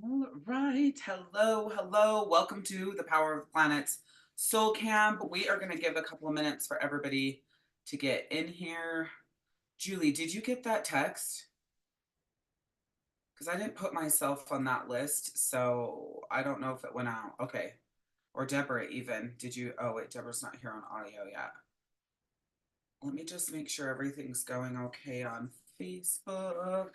All right. Hello, hello. Welcome to the Power of the Planets Soul Camp. We are going to give a couple of minutes for everybody to get in here. Julie, did you get that text? Because I didn't put myself on that list, so I don't know if it went out. Okay. Or Deborah, even. Did you? Oh, wait, Deborah's not here on audio yet. Let me just make sure everything's going okay on Facebook.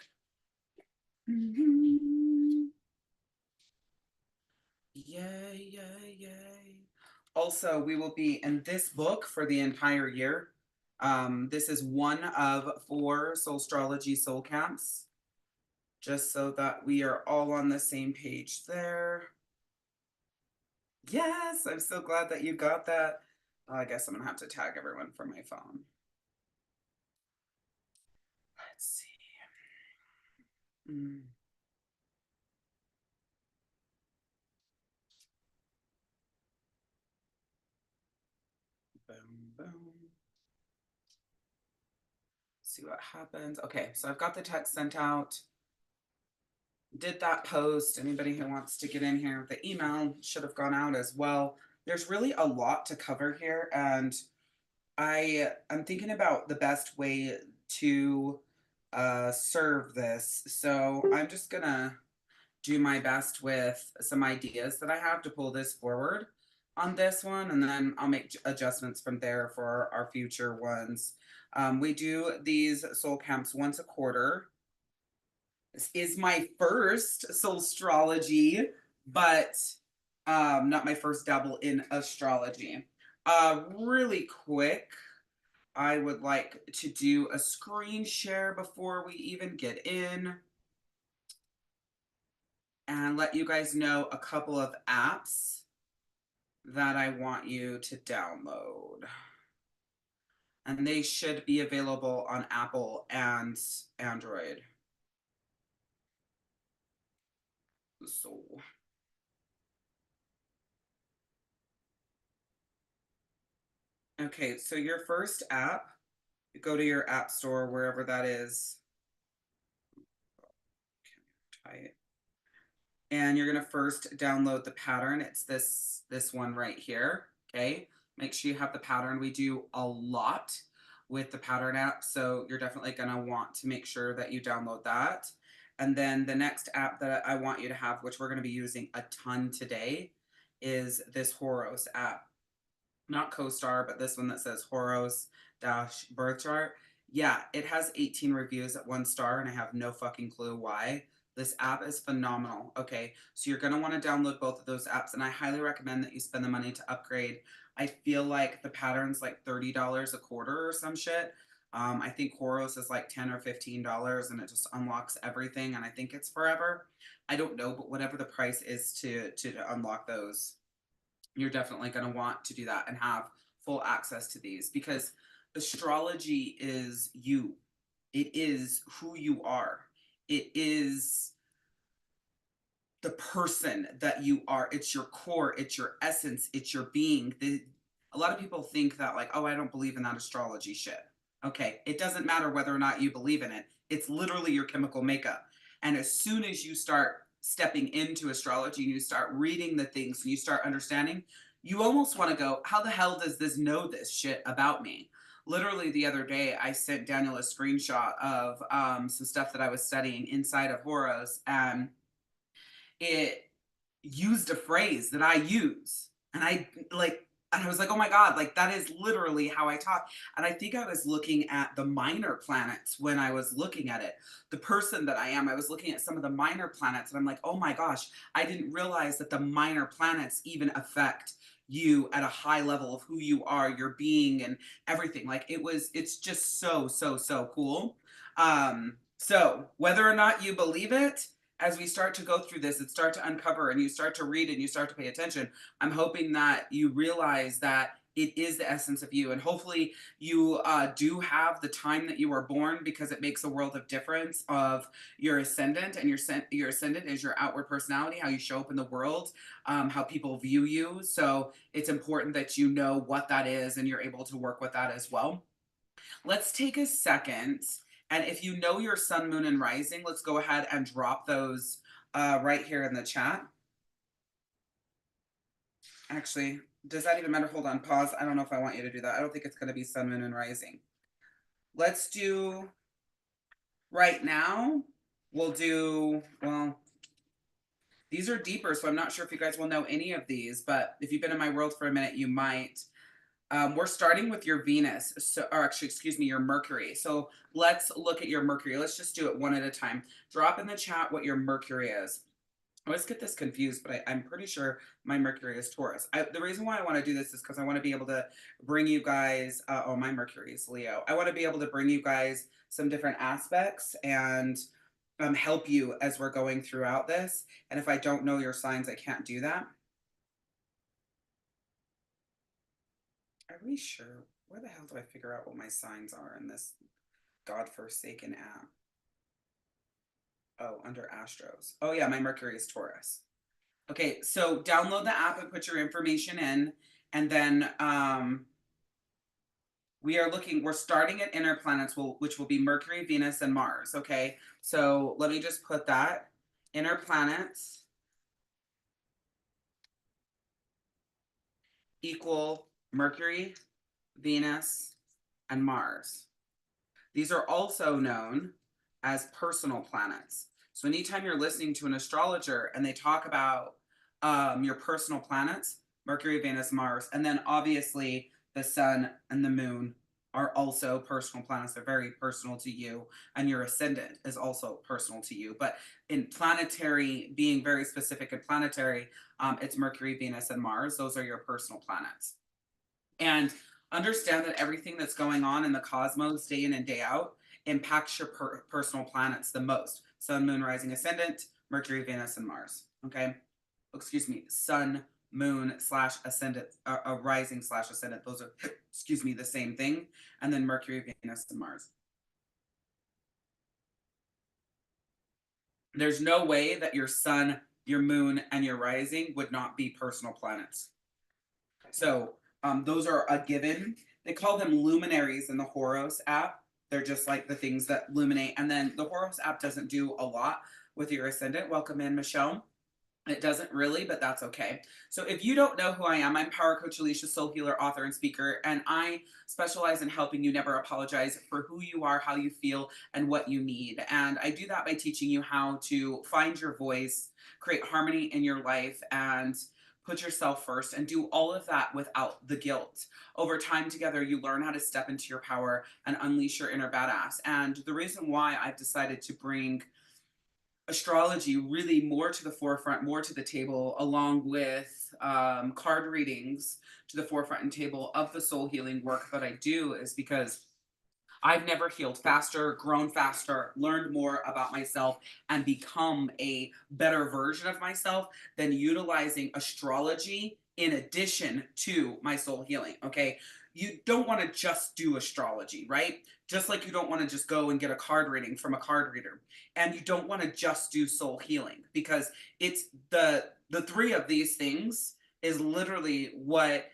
Yay, yay, yay. Also, we will be in this book for the entire year. This is one of 4 SOULstrology soul camps, just so that we are all on the same page there. Yes, I'm so glad that you got that. I guess I'm gonna have to tag everyone from my phone. Let's see. Mm. Boom, boom. See what happens. Okay, so I've got the text sent out. Did that post. Anybody who wants to get in here, the email should have gone out as well. There's really a lot to cover here, and I'm thinking about the best way to serve this. So I'm just gonna do my best with some ideas that I have to pull this forward on this one, and then I'll make adjustments from there for our future ones. We do these soul camps once a quarter. This is my first SOULstrology, but not my first dabble in astrology. Really quick, I would like to do a screen share before we even get in and let you guys know a couple of apps that I want you to download. And they should be available on Apple and Android. So okay, so your first app, you go to your app store, wherever that is. Type. And you're gonna first download the pattern. It's this one right here. Okay. Make sure you have the pattern. We do a lot with the pattern app, so you're definitely gonna want to make sure that you download that. And then the next app that I want you to have, which we're gonna be using a ton today, is this Horos app. Not CoStar, but this one that says Horos dash birth chart. Yeah, it has 18 reviews at 1 star, and I have no fucking clue why. This app is phenomenal. Okay, so you're gonna want to download both of those apps, and I highly recommend that you spend the money to upgrade. I feel like the pattern's like $30 a quarter or some shit. I think Horos is like $10 or $15, and it just unlocks everything, and I think it's forever. I don't know, but whatever the price is to unlock those, you're definitely going to want to do that and have full access to these, because astrology is you. It is who you are. It is the person that you are. It's your core, it's your essence, it's your being. A lot of people think that, like, oh, I don't believe in that astrology shit. Okay, it doesn't matter whether or not you believe in it. It's literally your chemical makeup. And as soon as you start stepping into astrology and you start reading the things and you start understanding, you almost want to go, how the hell does this know this shit about me? Literally the other day, I sent Daniel a screenshot of some stuff that I was studying inside of Horos, and it used a phrase that I use. And I was like, oh my God, like that is literally how I talk. And I think I was looking at the minor planets when I was looking at it. The person that I am, I was looking at some of the minor planets, and I'm like, oh my gosh, I didn't realize that the minor planets even affect you at a high level of who you are, your being, and everything. Like it's just so, so, so cool. So whether or not you believe it, as we start to go through this and start to uncover and you start to read and you start to pay attention, I'm hoping that you realize that it is the essence of you. And hopefully you do have the time that you were born, because it makes a world of difference of your ascendant. And your ascendant is your outward personality, how you show up in the world, how people view you. So it's important that you know what that is and you're able to work with that as well. Let's take a second. And if you know your sun, moon, and rising, let's go ahead and drop those right here in the chat. Actually, does that even matter? Hold on, pause. I don't know if I want you to do that. I don't think it's going to be sun, moon, and rising. Let's do, right now, we'll do, well, these are deeper, so I'm not sure if you guys will know any of these, but if you've been in my world for a minute, you might. We're starting with your Venus, so, or actually, excuse me, your Mercury. So let's look at your Mercury. Let's just do it one at a time. Drop in the chat what your Mercury is. I always get this confused, but I'm pretty sure my Mercury is Taurus. The reason why I want to do this is because I want to be able to bring you guys, oh, my Mercury is Leo. I want to be able to bring you guys some different aspects and help you as we're going throughout this. And if I don't know your signs, I can't do that. Are we sure? Where the hell do I figure out what my signs are in this godforsaken app? Oh, under Astros. Oh yeah, my Mercury is Taurus. Okay, so download the app and put your information in, and then we're starting at inner planets, which will be Mercury, Venus, and Mars. Okay, so let me just put that inner planets equal Mercury, Venus, and Mars. These are also known as personal planets. So anytime you're listening to an astrologer and they talk about your personal planets, Mercury, Venus, Mars, and then obviously the sun and the moon are also personal planets. They're very personal to you, and your ascendant is also personal to you. But in planetary, being very specific in planetary, it's Mercury, Venus, and Mars. Those are your personal planets. And understand that everything that's going on in the cosmos day in and day out impacts your personal planets the most. Sun, moon, rising, ascendant, Mercury, Venus, and Mars. Okay. Excuse me. Sun, moon slash ascendant, rising slash ascendant. Those are, excuse me, the same thing. And then Mercury, Venus, and Mars. There's no way that your sun, your moon, and your rising would not be personal planets. So those are a given. They call them luminaries in the Horos app. They're just like the things that illuminate. And then the Horos app doesn't do a lot with your ascendant. Welcome in, Michelle. It doesn't really, but that's okay. So if you don't know who I am, I'm Power Coach Alishia, soul healer, author, and speaker, and I specialize in helping you never apologize for who you are, how you feel, and what you need. And I do that by teaching you how to find your voice, create harmony in your life, and put yourself first, and do all of that without the guilt. Over time together, you learn how to step into your power and unleash your inner badass. And the reason why I've decided to bring astrology really more to the forefront, more to the table, along with card readings to the forefront and table of the soul healing work that I do, is because I've never healed faster, grown faster, learned more about myself, and become a better version of myself than utilizing astrology in addition to my soul healing. Okay. You don't want to just do astrology, right? Just like you don't want to just go and get a card reading from a card reader. And you don't want to just do soul healing, because it's the three of these things is literally what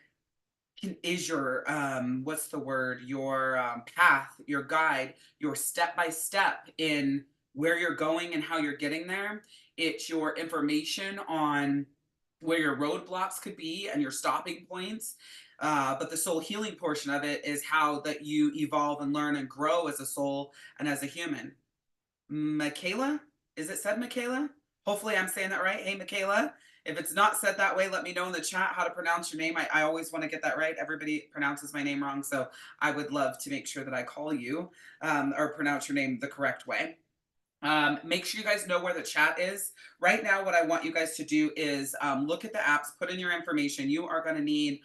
is your what's the word, your path, your guide, your step by step in where you're going and how you're getting there. It's your information on where your roadblocks could be and your stopping points. But the soul healing portion of it is how that you evolve and learn and grow as a soul and as a human. Michaela, is it said Michaela? Hopefully I'm saying that right. Hey, Michaela. If it's not said that way, let me know in the chat how to pronounce your name. I always want to get that right. Everybody pronounces my name wrong, so I would love to make sure that I call you or pronounce your name the correct way. Make sure you guys know where the chat is. Right now, what I want you guys to do is look at the apps, put in your information. You are going to need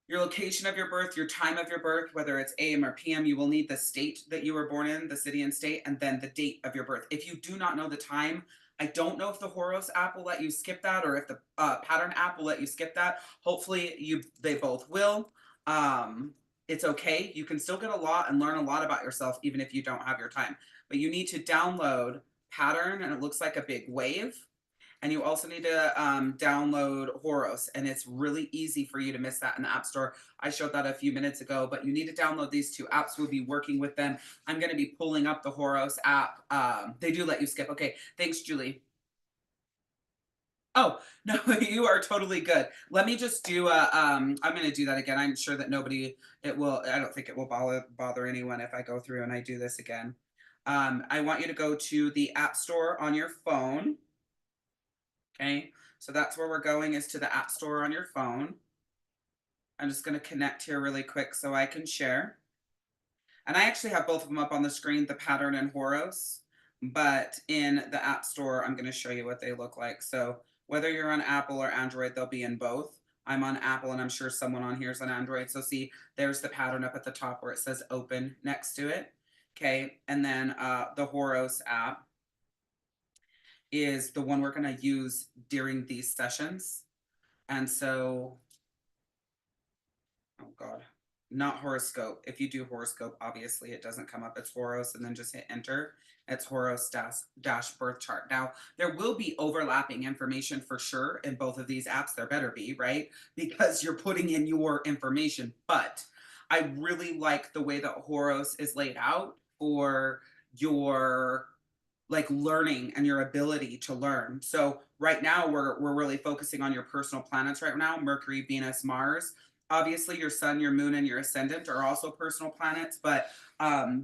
your location of your birth, your time of your birth, whether it's AM or PM. You will need the state that you were born in, the city and state, and then the date of your birth. If you do not know the time, I don't know if the Horos app will let you skip that, or if the Pattern app will let you skip that. Hopefully they both will. It's okay. You can still get a lot and learn a lot about yourself even if you don't have your time. But you need to download Pattern, and it looks like a big wave. And you also need to download Horos, and it's really easy for you to miss that in the App Store. I showed that a few minutes ago, but you need to download these two apps. We'll be working with them. I'm going to be pulling up the Horos app. They do let you skip. Okay, thanks, Julie. Oh, no, you are totally good. Let me just do a, I'm going to do that again. I'm sure that I don't think it will bother anyone if I go through and I do this again. I want you to go to the App Store on your phone. Okay. So that's where we're going, is to the App Store on your phone. I'm just going to connect here really quick so I can share. And I actually have both of them up on the screen, the pattern and Horos, but in the App Store, I'm going to show you what they look like. So whether you're on Apple or Android, they'll be in both. I'm on Apple, and I'm sure someone on here is on Android. So see, there's the pattern up at the top where it says open next to it. Okay. And then the Horos app is the one we're going to use during these sessions. And so, oh God, not horoscope. If you do horoscope, obviously it doesn't come up. It's Horos, and then just hit enter. It's Horos dash birth chart. Now, there will be overlapping information for sure in both of these apps. There better be, right? Because you're putting in your information. But I really like the way that Horos is laid out for your like learning and your ability to learn. So right now we're really focusing on your personal planets right now, Mercury, Venus, Mars. Obviously your sun, your moon, and your ascendant are also personal planets, but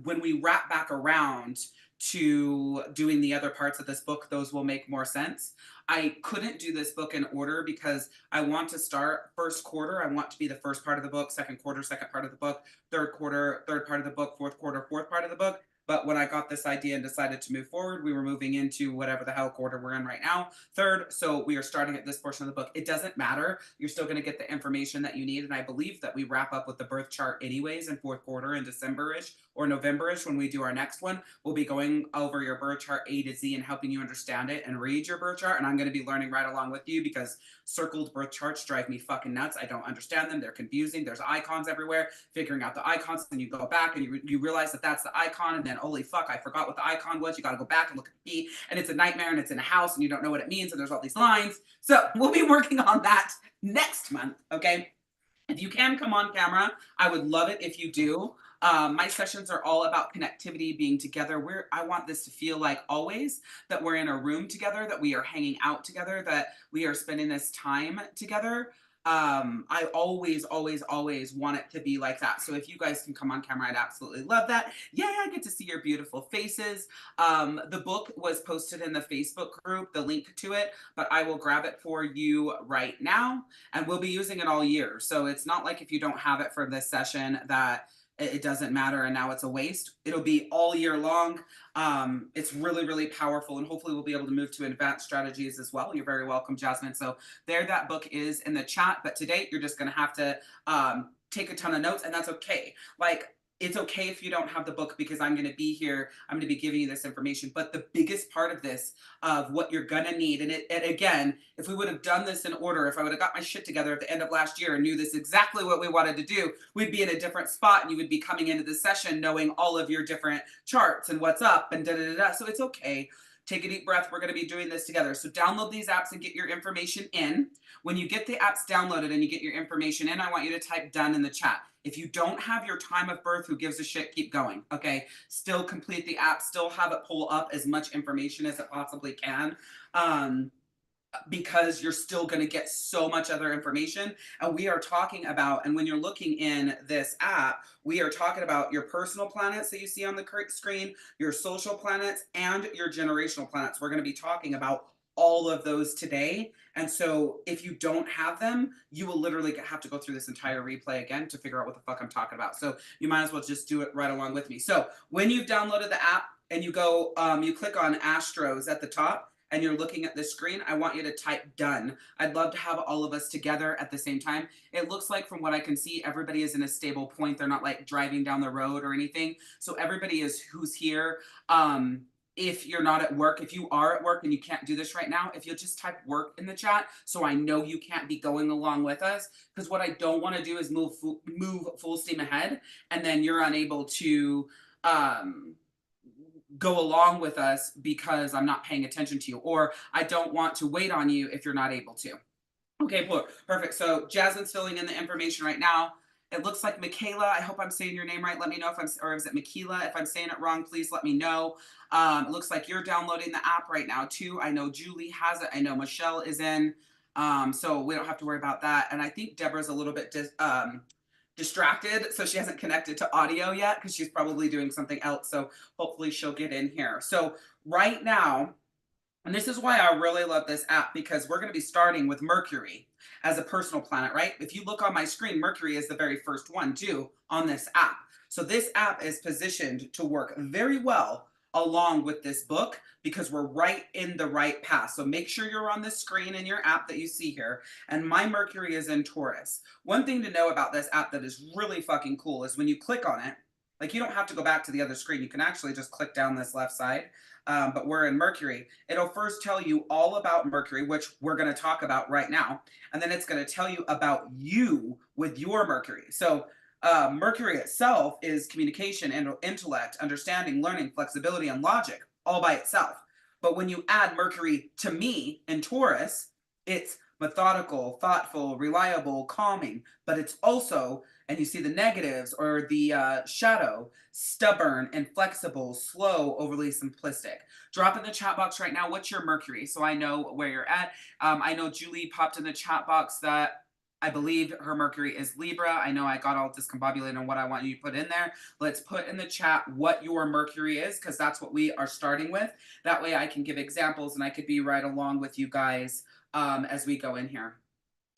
when we wrap back around to doing the other parts of this book, those will make more sense. I couldn't do this book in order because I want to start first quarter. I want to be the first part of the book, second quarter, second part of the book, third quarter, third part of the book, fourth quarter, fourth part of the book. But when I got this idea and decided to move forward, we were moving into whatever the hell quarter we're in right now, third. So we are starting at this portion of the book. It doesn't matter. You're still going to get the information that you need. And I believe that we wrap up with the birth chart anyways in fourth quarter in December-ish or November-ish when we do our next one. We'll be going over your birth chart A to Z and helping you understand it and read your birth chart. And I'm going to be learning right along with you because circled birth charts drive me fucking nuts. I don't understand them. They're confusing. There's icons everywhere. Figuring out the icons, and you go back and you realize that that's the icon, and then holy fuck, I forgot what the icon was. You got to go back and look at the key, and it's a nightmare, and it's in a house, and you don't know what it means, and there's all these lines. So we'll be working on that next month. Okay. If you can come on camera, I would love it if you do. My sessions are all about connectivity, being together. I want this to feel like always that we're in a room together, that we are hanging out together, that we are spending this time together. I always, always, always want it to be like that. So if you guys can come on camera, I'd absolutely love that. Yay, I get to see your beautiful faces. The book was posted in the Facebook group, the link to it, but I will grab it for you right now, and we'll be using it all year. So it's not like if you don't have it for this session that it doesn't matter and now it's a waste. It'll be all year long. It's really, really powerful, and hopefully we'll be able to move to advanced strategies as well. You're very welcome, Jasmine. So there, that book is in the chat, but to date, you're just going to have to take a ton of notes, and that's okay. Like, it's okay if you don't have the book because I'm going to be here. I'm going to be giving you this information. But the biggest part of this, of what you're going to need, and again, if we would have done this in order, if I would have got my shit together at the end of last year and knew this exactly what we wanted to do, we'd be in a different spot, and you would be coming into the session knowing all of your different charts and what's up and da da da da. So it's okay. Take a deep breath. We're going to be doing this together. So download these apps and get your information in. When you get the apps downloaded and you get your information in, I want you to type done in the chat. If you don't have your time of birth, who gives a shit? Keep going. Okay. Still complete the app. Still have it pull up as much information as it possibly can. Because you're still going to get so much other information. And we are talking about, and when you're looking in this app, we are talking about your personal planets that you see on the screen, your social planets, and your generational planets. We're going to be talking about all of those today. And so if you don't have them, you will literally have to go through this entire replay again to figure out what the fuck I'm talking about. So you might as well just do it right along with me. So when you've downloaded the app and you go, you click on Astros at the top, and you're looking at the screen, I want you to type done. I'd love to have all of us together at the same time. It looks like, from what I can see, everybody is in a stable point. They're not like driving down the road or anything. So everybody is who's here. If you're not at work, if you are at work and you can't do this right now, if you'll just type work in the chat so I know you can't be going along with us, because what I don't want to do is move full steam ahead and then you're unable to go along with us because I'm not paying attention to you, or I don't want to wait on you if you're not able to. Okay, perfect. So Jasmine's filling in the information right now. It looks like Michaela. I hope I'm saying your name right. Let me know if I'm, or is it Michaela? If I'm saying it wrong, please let me know. It looks like you're downloading the app right now too. I know Julie has it. I know Michelle is in. So we don't have to worry about that. And I think Deborah's a little bit distracted, so she hasn't connected to audio yet because she's probably doing something else. So hopefully she'll get in here. So right now, and this is why I really love this app, because we're going to be starting with Mercury as a personal planet, right? If you look on my screen, Mercury is the very first one too on this app. So this app is positioned to work very well along with this book because we're right in the right path. So make sure you're on the screen in your app that you see here. And my Mercury is in Taurus. One thing to know about this app that is really fucking cool is when you click on it, like you don't have to go back to the other screen. You can actually just click down this left side. But we're in Mercury. It'll first tell you all about Mercury, which we're going to talk about right now. And then it's going to tell you about you with your Mercury. So Mercury itself is communication and intellect, understanding, learning, flexibility, and logic all by itself. But when you add Mercury to me in Taurus, it's methodical, thoughtful, reliable, calming, but it's also, and you see the negatives or the shadow, stubborn, inflexible, slow, overly simplistic. Drop in the chat box right now, what's your Mercury? So I know where you're at. I know Julie popped in the chat box that I believe her Mercury is Libra. I know I got all discombobulated on what I want you to put in there. Let's put in the chat what your Mercury is, because that's what we are starting with. That way I can give examples and I could be right along with you guys as we go in here.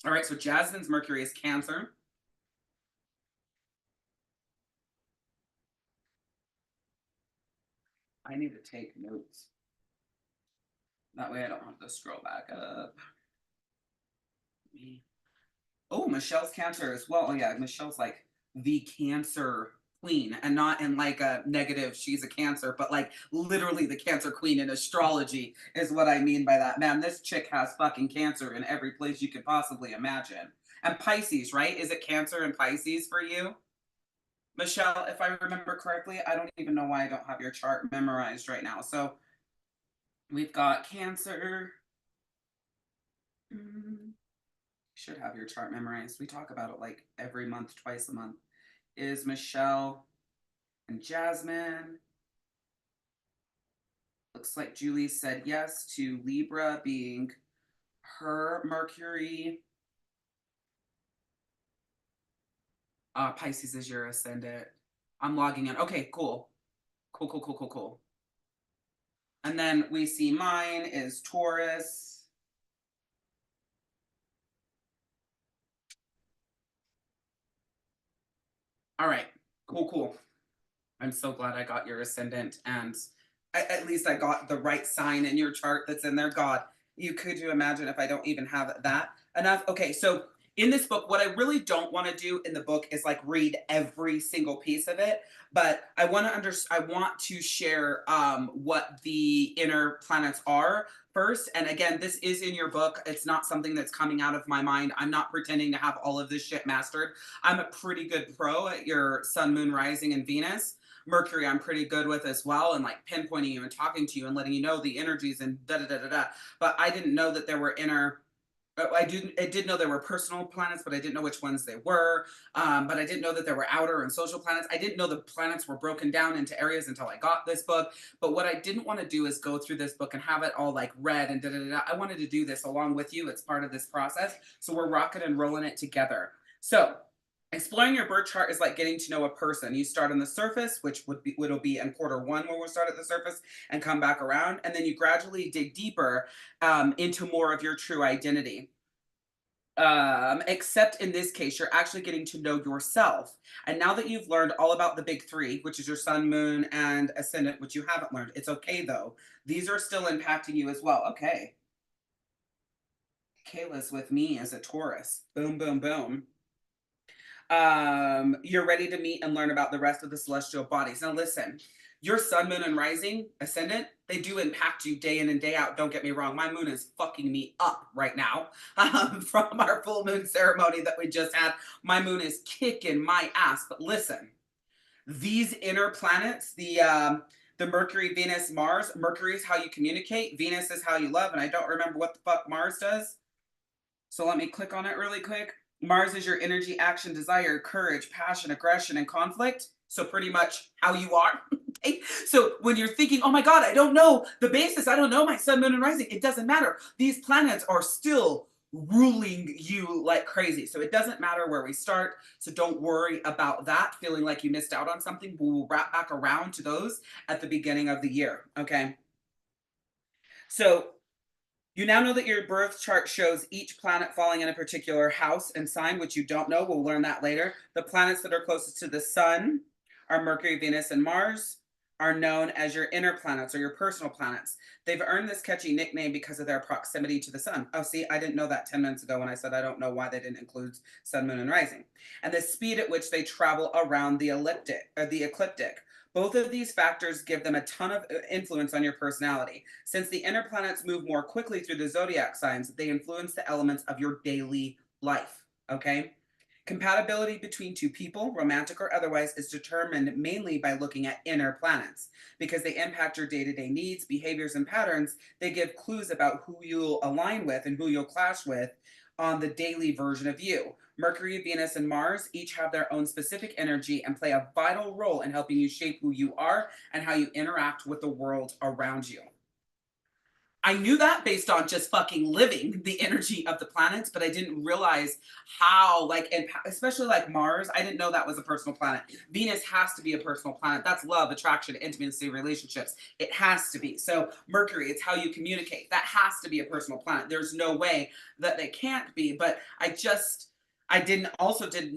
All right, so Jasmine's Mercury is Cancer. I need to take notes. That way I don't have to scroll back up. Oh, Michelle's Cancer as well. Oh yeah, Michelle's like the Cancer queen, and not in like a negative, she's a Cancer, but like literally the Cancer queen in astrology is what I mean by that. Man, this chick has fucking Cancer in every place you could possibly imagine. And Pisces, right? Is it Cancer and Pisces for you? Michelle, if I remember correctly, I don't even know why I don't have your chart memorized right now. So we've got Cancer. Should have your chart memorized. We talk about it like every month, twice a month. Is Michelle and Jasmine. Looks like Julie said yes to Libra being her Mercury. Pisces is your ascendant. I'm logging in. Okay, cool. Cool. And then we see mine is Taurus. All right, cool. I'm so glad I got your ascendant, and at least I got the right sign in your chart that's in there. God, could you imagine if I don't even have that enough? Okay, so in this book, what I really don't want to do in the book is like read every single piece of it, but I want to share what the inner planets are first. And again, this is in your book. It's not something that's coming out of my mind. I'm not pretending to have all of this shit mastered. I'm a pretty good pro at your sun, moon, rising, and Venus. Mercury, I'm pretty good with as well, and like pinpointing you and talking to you and letting you know the energies and da da da da da. But I didn't know that there were inner. I did know there were personal planets, but I didn't know which ones they were. But I didn't know that there were outer and social planets. I didn't know the planets were broken down into areas until I got this book. But what I didn't want to do is go through this book and have it all like read and da da da. I wanted to do this along with you. It's part of this process. So we're rocking and rolling it together. So exploring your birth chart is like getting to know a person. You start on the surface, which will be in quarter one when we'll start at the surface and come back around, and then you gradually dig deeper into more of your true identity. Except in this case, you're actually getting to know yourself. And now that you've learned all about the big three, which is your sun, moon, and ascendant, which you haven't learned, it's okay though. These are still impacting you as well. Okay. Kayla's with me as a Taurus. Boom. You're ready to meet and learn about the rest of the celestial bodies. Now listen, your sun, moon, and rising, ascendant, they do impact you day in and day out. Don't get me wrong. My moon is fucking me up right now from our full moon ceremony that we just had. My moon is kicking my ass. But listen, these inner planets, the the Mercury, Venus, Mars. Mercury is how you communicate. Venus is how you love. And I don't remember what the fuck Mars does. So let me click on it really quick. Mars is your energy, action, desire, courage, passion, aggression, and conflict. So pretty much how you are. Okay? So when you're thinking, oh my God, I don't know the basis, I don't know my sun, moon, and rising, it doesn't matter. These planets are still ruling you like crazy. So it doesn't matter where we start. So don't worry about that, feeling like you missed out on something. We'll wrap back around to those at the beginning of the year. Okay. So you now know that your birth chart shows each planet falling in a particular house and sign, which you don't know. We'll learn that later. The planets that are closest to the sun are Mercury, Venus, and Mars, are known as your inner planets or your personal planets. They've earned this catchy nickname because of their proximity to the sun. Oh, see, I didn't know that 10 minutes ago when I said I don't know why they didn't include sun, moon, and rising. And the speed at which they travel around the ecliptic. Both of these factors give them a ton of influence on your personality. Since the inner planets move more quickly through the zodiac signs, they influence the elements of your daily life. Okay? Compatibility between two people, romantic or otherwise, is determined mainly by looking at inner planets. Because they impact your day-to-day needs, behaviors, and patterns, they give clues about who you'll align with and who you'll clash with on the daily version of you. Mercury, Venus, and Mars each have their own specific energy and play a vital role in helping you shape who you are and how you interact with the world around you. I knew that based on just fucking living the energy of the planets, but I didn't realize how, like, and especially like Mars, I didn't know that was a personal planet. Venus has to be a personal planet. That's love, attraction, intimacy, relationships. It has to be. So Mercury, it's how you communicate. That has to be a personal planet. There's no way that they can't be. But I didn't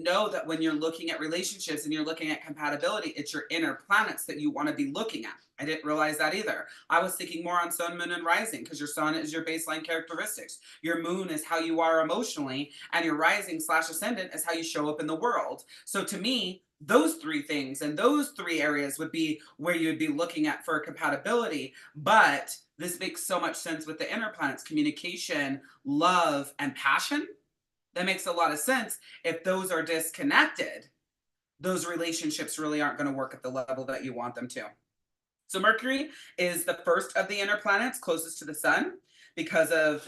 know that when you're looking at relationships and you're looking at compatibility, it's your inner planets that you want to be looking at. I didn't realize that either. I was thinking more on sun, moon, and rising because your sun is your baseline characteristics. Your moon is how you are emotionally, and your rising / ascendant is how you show up in the world. So to me, those three things and those three areas would be where you'd be looking at for compatibility. But this makes so much sense with the inner planets: communication, love, and passion. That makes a lot of sense. If those are disconnected, those relationships really aren't going to work at the level that you want them to. So Mercury is the first of the inner planets closest to the sun. Because of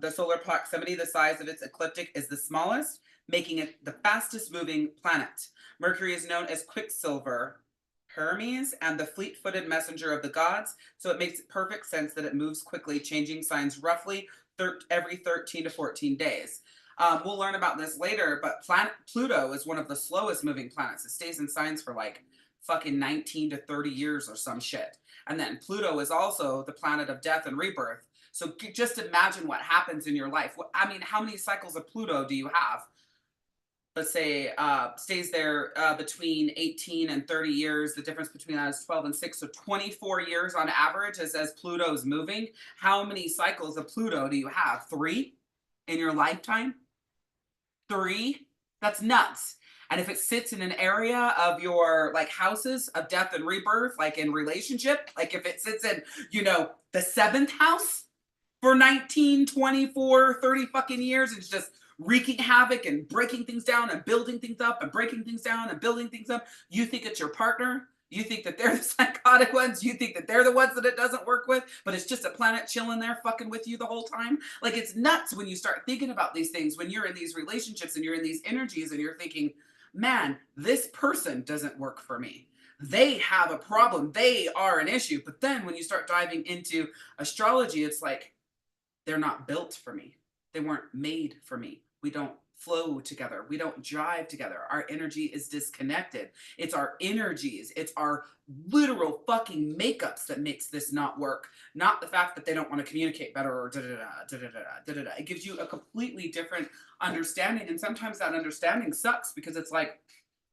the solar proximity, the size of its ecliptic is the smallest, making it the fastest moving planet. Mercury is known as Quicksilver, Hermes, and the fleet-footed messenger of the gods. So it makes perfect sense that it moves quickly, changing signs roughly every 13 to 14 days. We'll learn about this later, but planet Pluto is one of the slowest moving planets. It stays in signs for like fucking 19 to 30 years or some shit. And then Pluto is also the planet of death and rebirth. So just imagine what happens in your life. I mean, how many cycles of Pluto do you have? Let's say stays there between 18 and 30 years. The difference between that is 12 and 6. So 24 years on average as Pluto's moving. How many cycles of Pluto do you have? 3 in your lifetime? 3? That's nuts. And if it sits in an area of your like houses of death and rebirth, like in relationship, like if it sits in, the 7th house for 19, 24, 30 fucking years, it's just wreaking havoc and breaking things down and building things up and breaking things down and building things up. You think it's your partner. You think that they're the psychotic ones. You think that they're the ones that it doesn't work with, but it's just a planet chilling there fucking with you the whole time. Like, it's nuts when you start thinking about these things, when you're in these relationships and you're in these energies and you're thinking, man, this person doesn't work for me. They have a problem. They are an issue. But then when you start diving into astrology, it's like, they're not built for me. They weren't made for me. We don't flow together. We don't jive together. Our energy is disconnected. It's our energies. It's our literal fucking makeups that makes this not work. Not the fact that they don't want to communicate better or da-da-da. It gives you a completely different understanding. And sometimes that understanding sucks because it's like,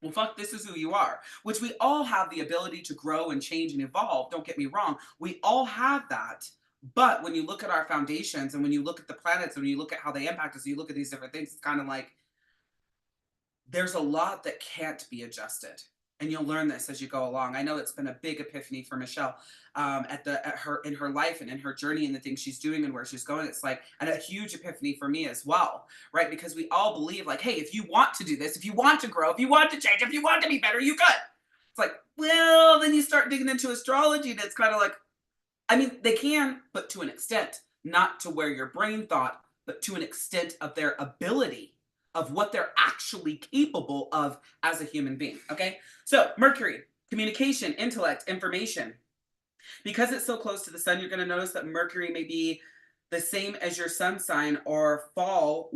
well, fuck, this is who you are, which we all have the ability to grow and change and evolve. Don't get me wrong. We all have that. But when you look at our foundations and when you look at the planets and when you look at how they impact us, you look at these different things, it's kind of like there's a lot that can't be adjusted. And you'll learn this as you go along. I know it's been a big epiphany for Michelle in her life and in her journey and the things she's doing and where she's going. It's like, and a huge epiphany for me as well, right? Because we all believe like, hey, if you want to do this, if you want to grow, if you want to change, if you want to be better, you could. It's like, well, then you start digging into astrology and it's kind of like, I mean, they can, but to an extent, not to where your brain thought, but to an extent of their ability of what they're actually capable of as a human being. Okay. So, Mercury, communication, intellect, information. Because it's so close to the sun, you're going to notice that Mercury may be the same as your sun sign or fall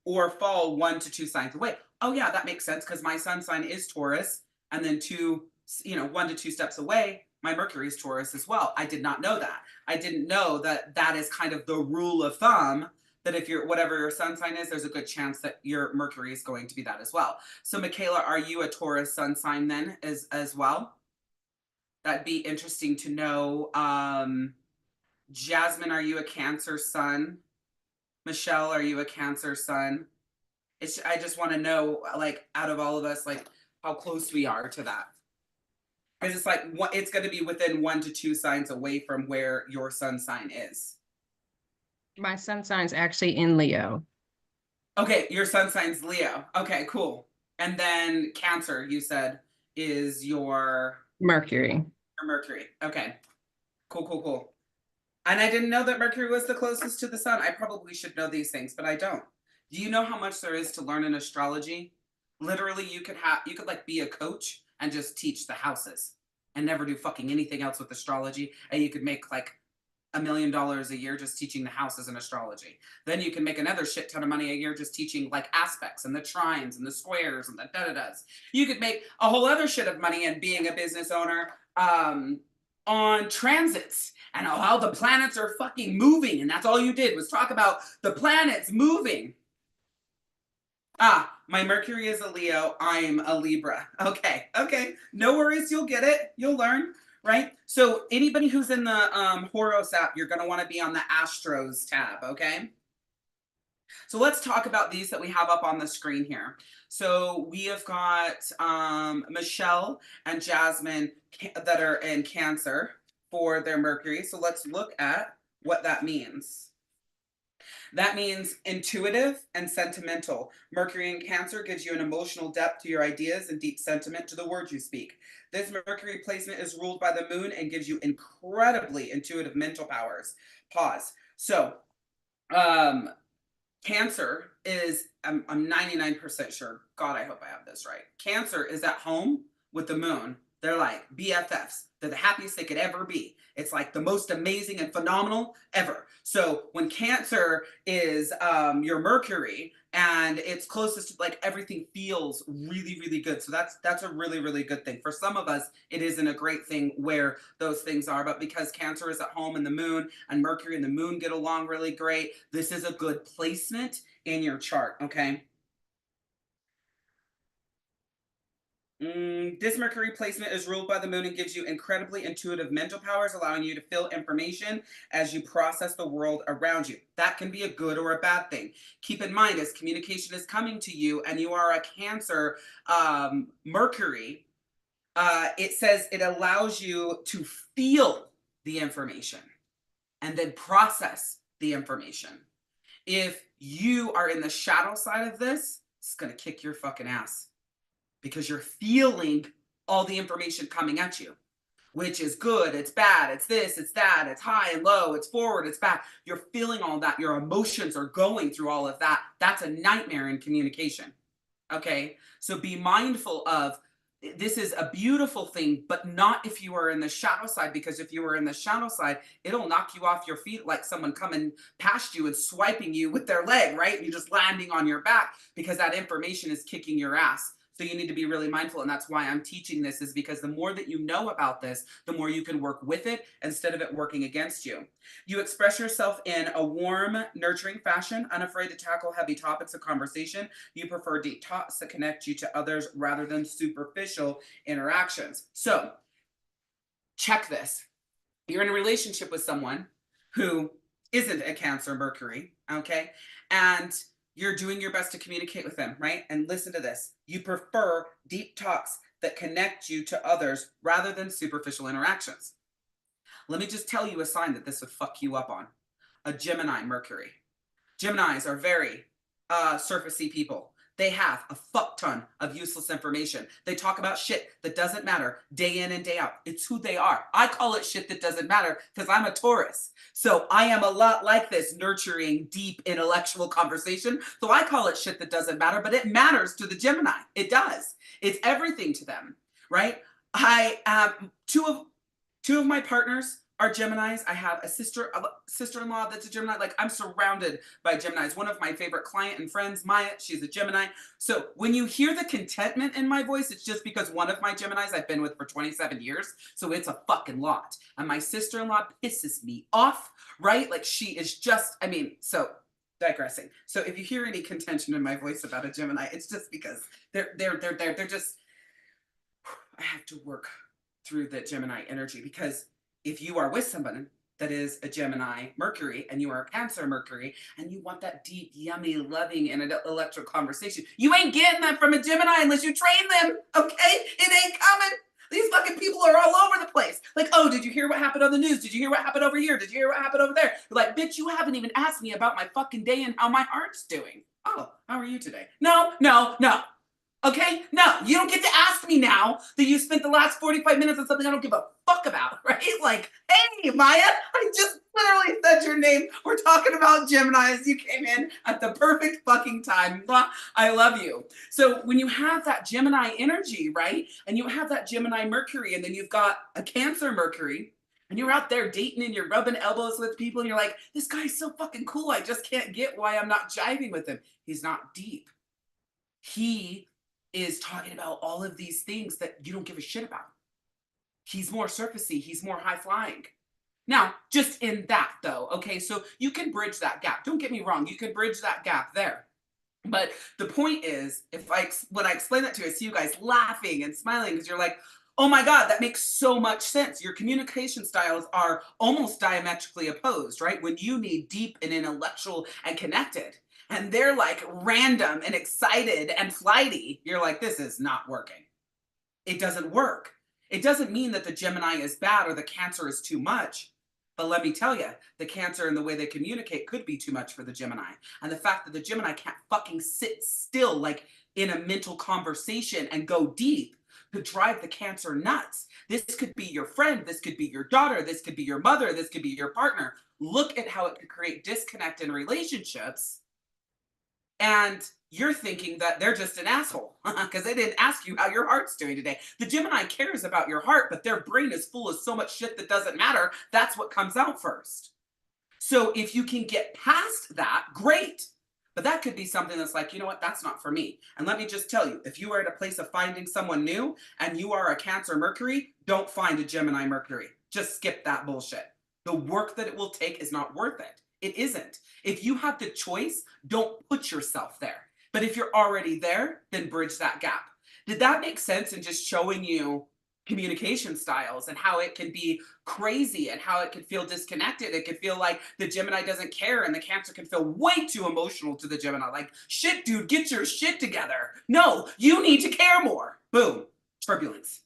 1 to 2 signs away. Oh yeah, that makes sense because my sun sign is Taurus, and then 1 to 2 steps away, my Mercury is Taurus as well. I did not know that. I didn't know that that is kind of the rule of thumb, that if you're whatever your sun sign is, there's a good chance that your Mercury is going to be that as well. So Michaela, are you a Taurus sun sign then as well? That'd be interesting to know. Jasmine, are you a Cancer sun? Michelle, are you a Cancer sun? I just want to know, like, out of all of us, like, how close we are to that. Because it's like, it's going to be within 1 to 2 signs away from where your sun sign is. My sun sign's actually in Leo. Okay, your sun sign's Leo. Okay, cool. And then Cancer, you said, is your Mercury. Mercury. Okay, cool, cool, cool. And I didn't know that Mercury was the closest to the sun. I probably should know these things, but I don't. Do you know how much there is to learn in astrology? Literally, you could like be a coach and just teach the houses and never do fucking anything else with astrology, and you could make like $1 million a year just teaching the houses in astrology. Then you can make another shit ton of money a year just teaching like aspects and the trines and the squares and the da-da-das. You could make a whole other shit of money in being a business owner on transits and how the planets are fucking moving. And that's all you did was talk about the planets moving. My Mercury is a Leo. I'm a Libra. Okay. No worries. You'll get it. You'll learn. Right? So anybody who's in the Horos app, you're going to want to be on the Astros tab. Okay. So let's talk about these that we have up on the screen here. So we have got Michelle and Jasmine that are in Cancer for their Mercury. So let's look at what that means. That means intuitive and sentimental. Mercury in Cancer gives you an emotional depth to your ideas and deep sentiment to the words you speak. This Mercury placement is ruled by the moon and gives you incredibly intuitive mental powers. Pause. So, Cancer is, I'm 99% sure, God, I hope I have this right. Cancer is at home with the moon. They're like BFFs. They're the happiest they could ever be. It's like the most amazing and phenomenal ever. So when Cancer is your Mercury and it's closest to, like, everything feels really, really good. So that's a really, really good thing. For some of us, it isn't a great thing where those things are, but because Cancer is at home in the moon and Mercury and the moon get along really great, this is a good placement in your chart, okay? This Mercury placement is ruled by the moon and gives you incredibly intuitive mental powers, allowing you to feel information as you process the world around you. That can be a good or a bad thing. Keep in mind, as communication is coming to you and you are a Cancer Mercury, it says it allows you to feel the information and then process the information. If you are in the shadow side of this, it's going to kick your fucking ass, because you're feeling all the information coming at you, which is good, it's bad, it's this, it's that, it's high and low, it's forward, it's back. You're feeling all that. Your emotions are going through all of that. That's a nightmare in communication. Okay. So be mindful of, this is a beautiful thing, but not if you are in the shadow side, because if you are in the shadow side, it'll knock you off your feet like someone coming past you and swiping you with their leg, right? You're just landing on your back because that information is kicking your ass. So you need to be really mindful. And that's why I'm teaching this, is because the more that you know about this, the more you can work with it instead of it working against you. You express yourself in a warm, nurturing fashion, unafraid to tackle heavy topics of conversation. You prefer deep talks that connect you to others rather than superficial interactions. So check this. You're in a relationship with someone who isn't a Cancer Mercury, okay? And you're doing your best to communicate with them, right? And listen to this. You prefer deep talks that connect you to others rather than superficial interactions. Let me just tell you a sign that this would fuck you up on. A Gemini Mercury. Geminis are very surfacey people. They have a fuck ton of useless information. They talk about shit that doesn't matter day in and day out. It's who they are. I call it shit that doesn't matter because I'm a Taurus. So I am a lot like this, nurturing, deep, intellectual conversation. So I call it shit that doesn't matter, but it matters to the Gemini. It does. It's everything to them, right? I two of my partners are Geminis. I have a sister-in-law that's a Gemini. Like, I'm surrounded by Geminis. One of my favorite client and friends, Maya, she's a Gemini. So when you hear the contentment in my voice, it's just because one of my Geminis I've been with for 27 years. So it's a fucking lot. And my sister-in-law pisses me off, right? Like, she is just, I mean, so digressing. So if you hear any contention in my voice about a Gemini, it's just because they're just, I have to work through the Gemini energy, because if you are with someone that is a Gemini Mercury and you are a Cancer Mercury and you want that deep, yummy, loving, and electric conversation, you ain't getting that from a Gemini unless you train them, okay? It ain't coming. These fucking people are all over the place. Like, oh, did you hear what happened on the news? Did you hear what happened over here? Did you hear what happened over there? You're like, bitch, you haven't even asked me about my fucking day and how my heart's doing. Oh, how are you today? No, no, no. Okay? No, you don't get to ask me now that you spent the last 45 minutes on something I don't give a fuck about, right? Like, hey, Maya, I just literally said your name. We're talking about Geminis. You came in at the perfect fucking time. I love you. So when you have that Gemini energy, right? And you have that Gemini Mercury, and then you've got a Cancer Mercury, and you're out there dating and you're rubbing elbows with people, and you're like, this guy's so fucking cool. I just can't get why I'm not jiving with him. He's not deep. He is talking about all of these things that you don't give a shit about. He's more surfacey, he's more high flying. Now, just in that though, okay, so you can bridge that gap. Don't get me wrong, you can bridge that gap there. But the point is, when I explain that to you, I see you guys laughing and smiling because you're like, oh my God, that makes so much sense. Your communication styles are almost diametrically opposed, right? When you need deep and intellectual and connected, and they're like random and excited and flighty, you're like, this is not working. It doesn't work. It doesn't mean that the Gemini is bad or the Cancer is too much. But let me tell you, the Cancer and the way they communicate could be too much for the Gemini. And the fact that the Gemini can't fucking sit still, like in a mental conversation and go deep, could drive the Cancer nuts. This could be your friend. This could be your daughter. This could be your mother. This could be your partner. Look at how it could create disconnect in relationships. And you're thinking that they're just an asshole because they didn't ask you how your heart's doing today. The Gemini cares about your heart, but their brain is full of so much shit that doesn't matter. That's what comes out first. So if you can get past that, great. But that could be something that's like, you know what, that's not for me. And let me just tell you, if you are at a place of finding someone new and you are a Cancer Mercury, don't find a Gemini Mercury. Just skip that bullshit. The work that it will take is not worth it. It isn't. If you have the choice, don't put yourself there. But if you're already there, then bridge that gap. Did that make sense in just showing you communication styles and how it can be crazy and how it can feel disconnected? It can feel like the Gemini doesn't care, and the Cancer can feel way too emotional to the Gemini. Like, shit, dude, get your shit together. No, you need to care more. Boom, turbulence.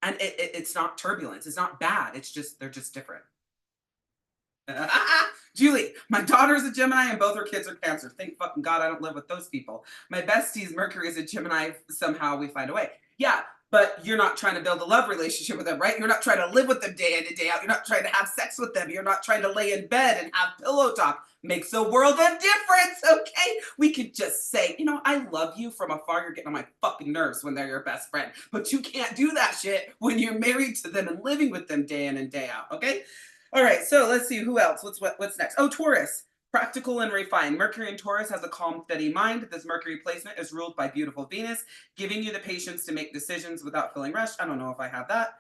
And it's not turbulence. It's not bad. It's just, they're just different. Julie, my daughter's a Gemini and both her kids are Cancer. Thank fucking God I don't live with those people. My bestie's Mercury is a Gemini. Somehow we find a way. Yeah, but you're not trying to build a love relationship with them, right? You're not trying to live with them day in and day out. You're not trying to have sex with them. You're not trying to lay in bed and have pillow talk. Makes a world of difference, okay? We could just say, you know, I love you from afar. You're getting on my fucking nerves when they're your best friend. But you can't do that shit when you're married to them and living with them day in and day out, okay? All right, so let's see who else. What's next? Oh, Taurus, practical and refined. Mercury in Taurus has a calm, steady mind. This Mercury placement is ruled by beautiful Venus, giving you the patience to make decisions without feeling rushed. I don't know if I have that.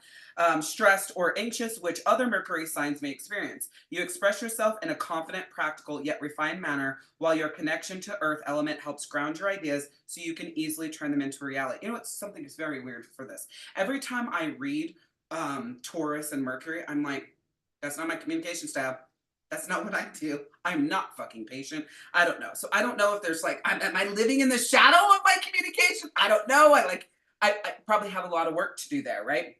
Stressed or anxious, which other Mercury signs may experience. You express yourself in a confident, practical, yet refined manner, while your connection to Earth element helps ground your ideas so you can easily turn them into reality. You know what? Something is very weird for this. Every time I read Taurus and Mercury, I'm like, that's not my communication style. That's not what I do. I'm not fucking patient. I don't know. So I don't know if there's like, am I living in the shadow of my communication? I don't know. I probably have a lot of work to do there, right?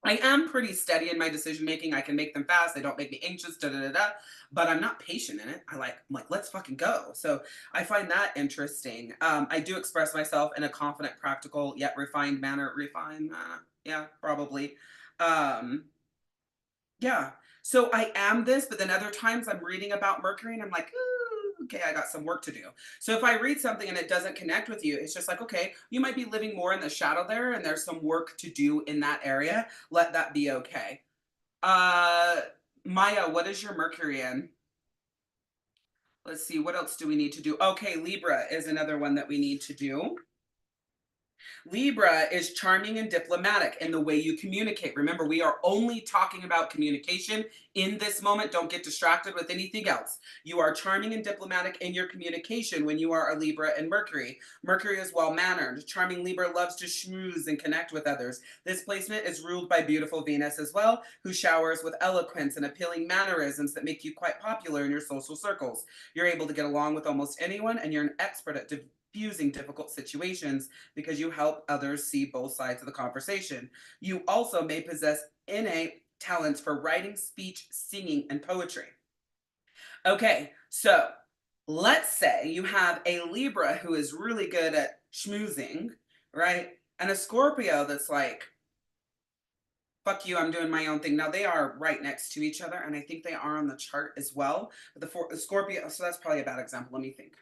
I am pretty steady in my decision making. I can make them fast. They don't make me anxious, da da da da. But I'm not patient in it. I'm like, let's fucking go. So I find that interesting. I do express myself in a confident, practical, yet refined manner. Refined, yeah, probably. Um, yeah. So I am this, but then other times I'm reading about Mercury and I'm like, "Ooh, okay, I got some work to do." So if I read something and it doesn't connect with you, it's just like, okay, you might be living more in the shadow there and there's some work to do in that area. Let that be okay. Uh Maya, what is your Mercury in? Let's see, what else do we need to do? Okay, Libra is another one that we need to do. Libra is charming and diplomatic in the way you communicate. Remember, we are only talking about communication in this moment. Don't get distracted with anything else. You are charming and diplomatic in your communication when you are a Libra and Mercury. Mercury is well mannered. Charming Libra loves to schmooze and connect with others. This placement is ruled by beautiful Venus as well, who showers with eloquence and appealing mannerisms that make you quite popular in your social circles. You're able to get along with almost anyone, and you're an expert at diffusing difficult situations because you help others see both sides of the conversation. You also may possess innate talents for writing, speech, singing, and poetry. Okay, so let's say you have a Libra who is really good at schmoozing, right? And a Scorpio that's like, fuck you, I'm doing my own thing. Now they are right next to each other, and I think they are on the chart as well. But the Scorpio, so that's probably a bad example. Let me think.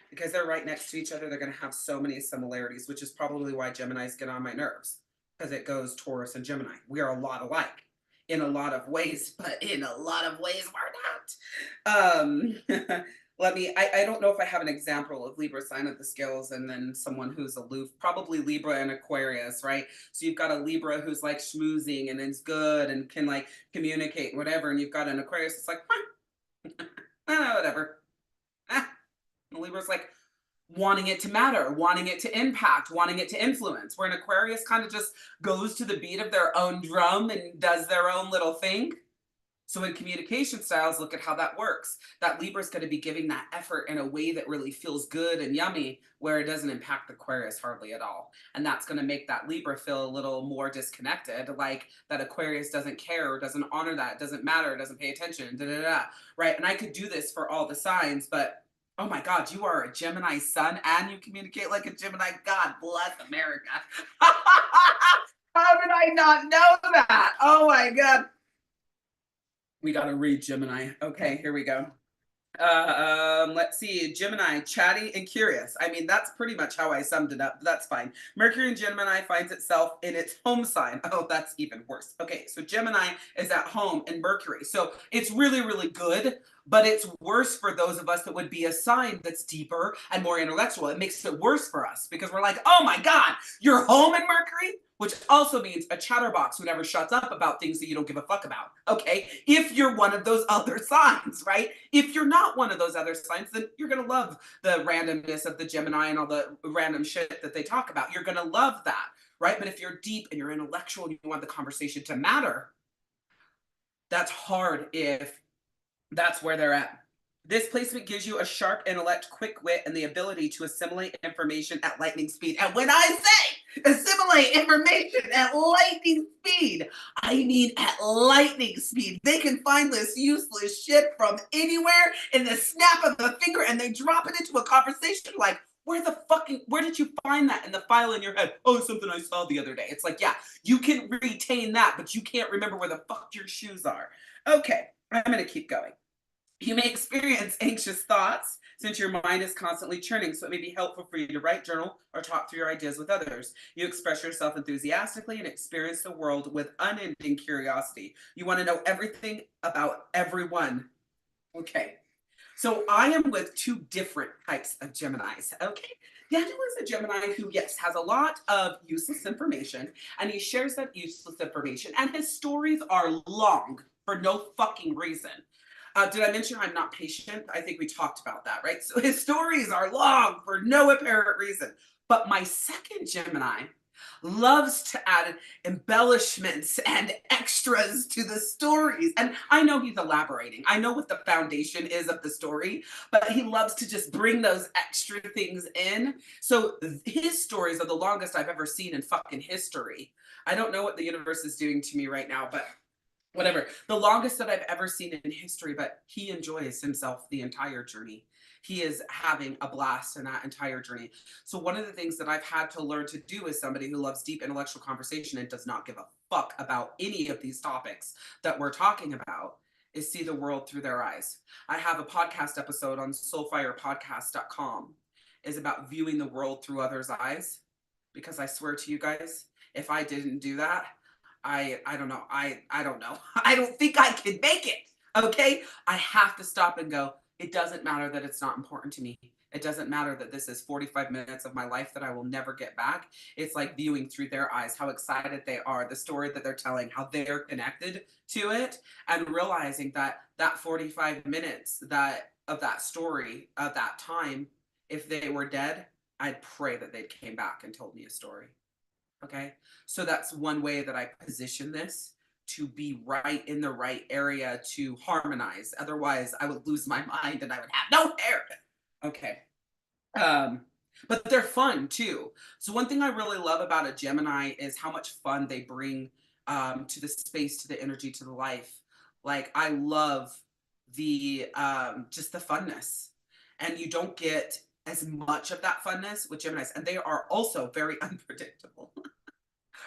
Because they're right next to each other, they're going to have so many similarities, which is probably why Geminis get on my nerves, because it goes Taurus and Gemini. We are a lot alike in a lot of ways, but in a lot of ways we're not. I don't know if I have an example of Libra sign of the scales and then someone who's aloof, probably Libra and Aquarius, right? So you've got a Libra who's like schmoozing and is good and can like communicate, whatever. And you've got an Aquarius that's like, whatever. Ah, and Libra's like wanting it to matter, wanting it to impact, wanting it to influence. Where an Aquarius kind of just goes to the beat of their own drum and does their own little thing. So in communication styles, look at how that works. That Libra is going to be giving that effort in a way that really feels good and yummy, where it doesn't impact the Aquarius hardly at all. And that's going to make that Libra feel a little more disconnected, like that Aquarius doesn't care or doesn't honor that, doesn't matter, doesn't pay attention, da da da. Right? And I could do this for all the signs, but oh my God, you are a Gemini sun and you communicate like a Gemini. God bless America. How did I not know that? Oh my God. We got to read Gemini. Okay, here we go. Let's see. Gemini, chatty and curious. I mean, that's pretty much how I summed it up. That's fine. Mercury in Gemini finds itself in its home sign. Oh, that's even worse. Okay, so Gemini is at home in Mercury. So it's really, really good, but it's worse for those of us that would be a sign that's deeper and more intellectual. It makes it worse for us because we're like, oh my God, you're home in Mercury? Which also means a chatterbox who never shuts up about things that you don't give a fuck about. Okay, if you're one of those other signs, right? If you're not one of those other signs, then you're gonna love the randomness of the Gemini and all the random shit that they talk about. You're gonna love that, right? But if you're deep and you're intellectual and you want the conversation to matter, that's hard if that's where they're at. This placement gives you a sharp intellect, quick wit, and the ability to assimilate information at lightning speed. And when I say assimilate information at lightning speed, I mean at lightning speed. They can find this useless shit from anywhere in the snap of a finger and they drop it into a conversation like, where did you find that in the file in your head? Oh, something I saw the other day. It's like, yeah, you can retain that, but you can't remember where the fuck your shoes are. Okay, I'm going to keep going. You may experience anxious thoughts since your mind is constantly churning, so it may be helpful for you to write, journal, or talk through your ideas with others. You express yourself enthusiastically and experience the world with unending curiosity. You want to know everything about everyone. Okay, so I am with two different types of Geminis. Okay, Daniel is a Gemini who, yes, has a lot of useless information, and he shares that useless information, and his stories are long for no fucking reason. Did I mention I'm not patient? I think we talked about that, right? So his stories are long for no apparent reason. But my second Gemini, loves to add embellishments and extras to the stories. And I know he's elaborating. I know what the foundation is of the story, but he loves to just bring those extra things in. So his stories are the longest I've ever seen in fucking history. I don't know what the universe is doing to me right now, but whatever. The longest that I've ever seen in history, but he enjoys himself the entire journey. He is having a blast in that entire journey. So one of the things that I've had to learn to do as somebody who loves deep intellectual conversation and does not give a fuck about any of these topics that we're talking about is see the world through their eyes. I have a podcast episode on soulfirepodcast.com is about viewing the world through others' eyes, because I swear to you guys, if I didn't do that, I don't know. I don't know. I don't think I could make it. Okay? I have to stop and go, it doesn't matter that it's not important to me. It doesn't matter that this is 45 minutes of my life that I will never get back. It's like viewing through their eyes, how excited they are, the story that they're telling, how they're connected to it, and realizing that that 45 minutes that of that story, of that time, if they were dead, I'd pray that they came back and told me a story. Okay. So that's one way that I position this, to be right in the right area to harmonize. Otherwise, I would lose my mind and I would have no hair. Okay. Um, but they're fun too. So one thing I really love about a Gemini is how much fun they bring to the space, to the energy, to the life. Like I love the just the funness, and you don't get as much of that funness with Geminis, and they are also very unpredictable.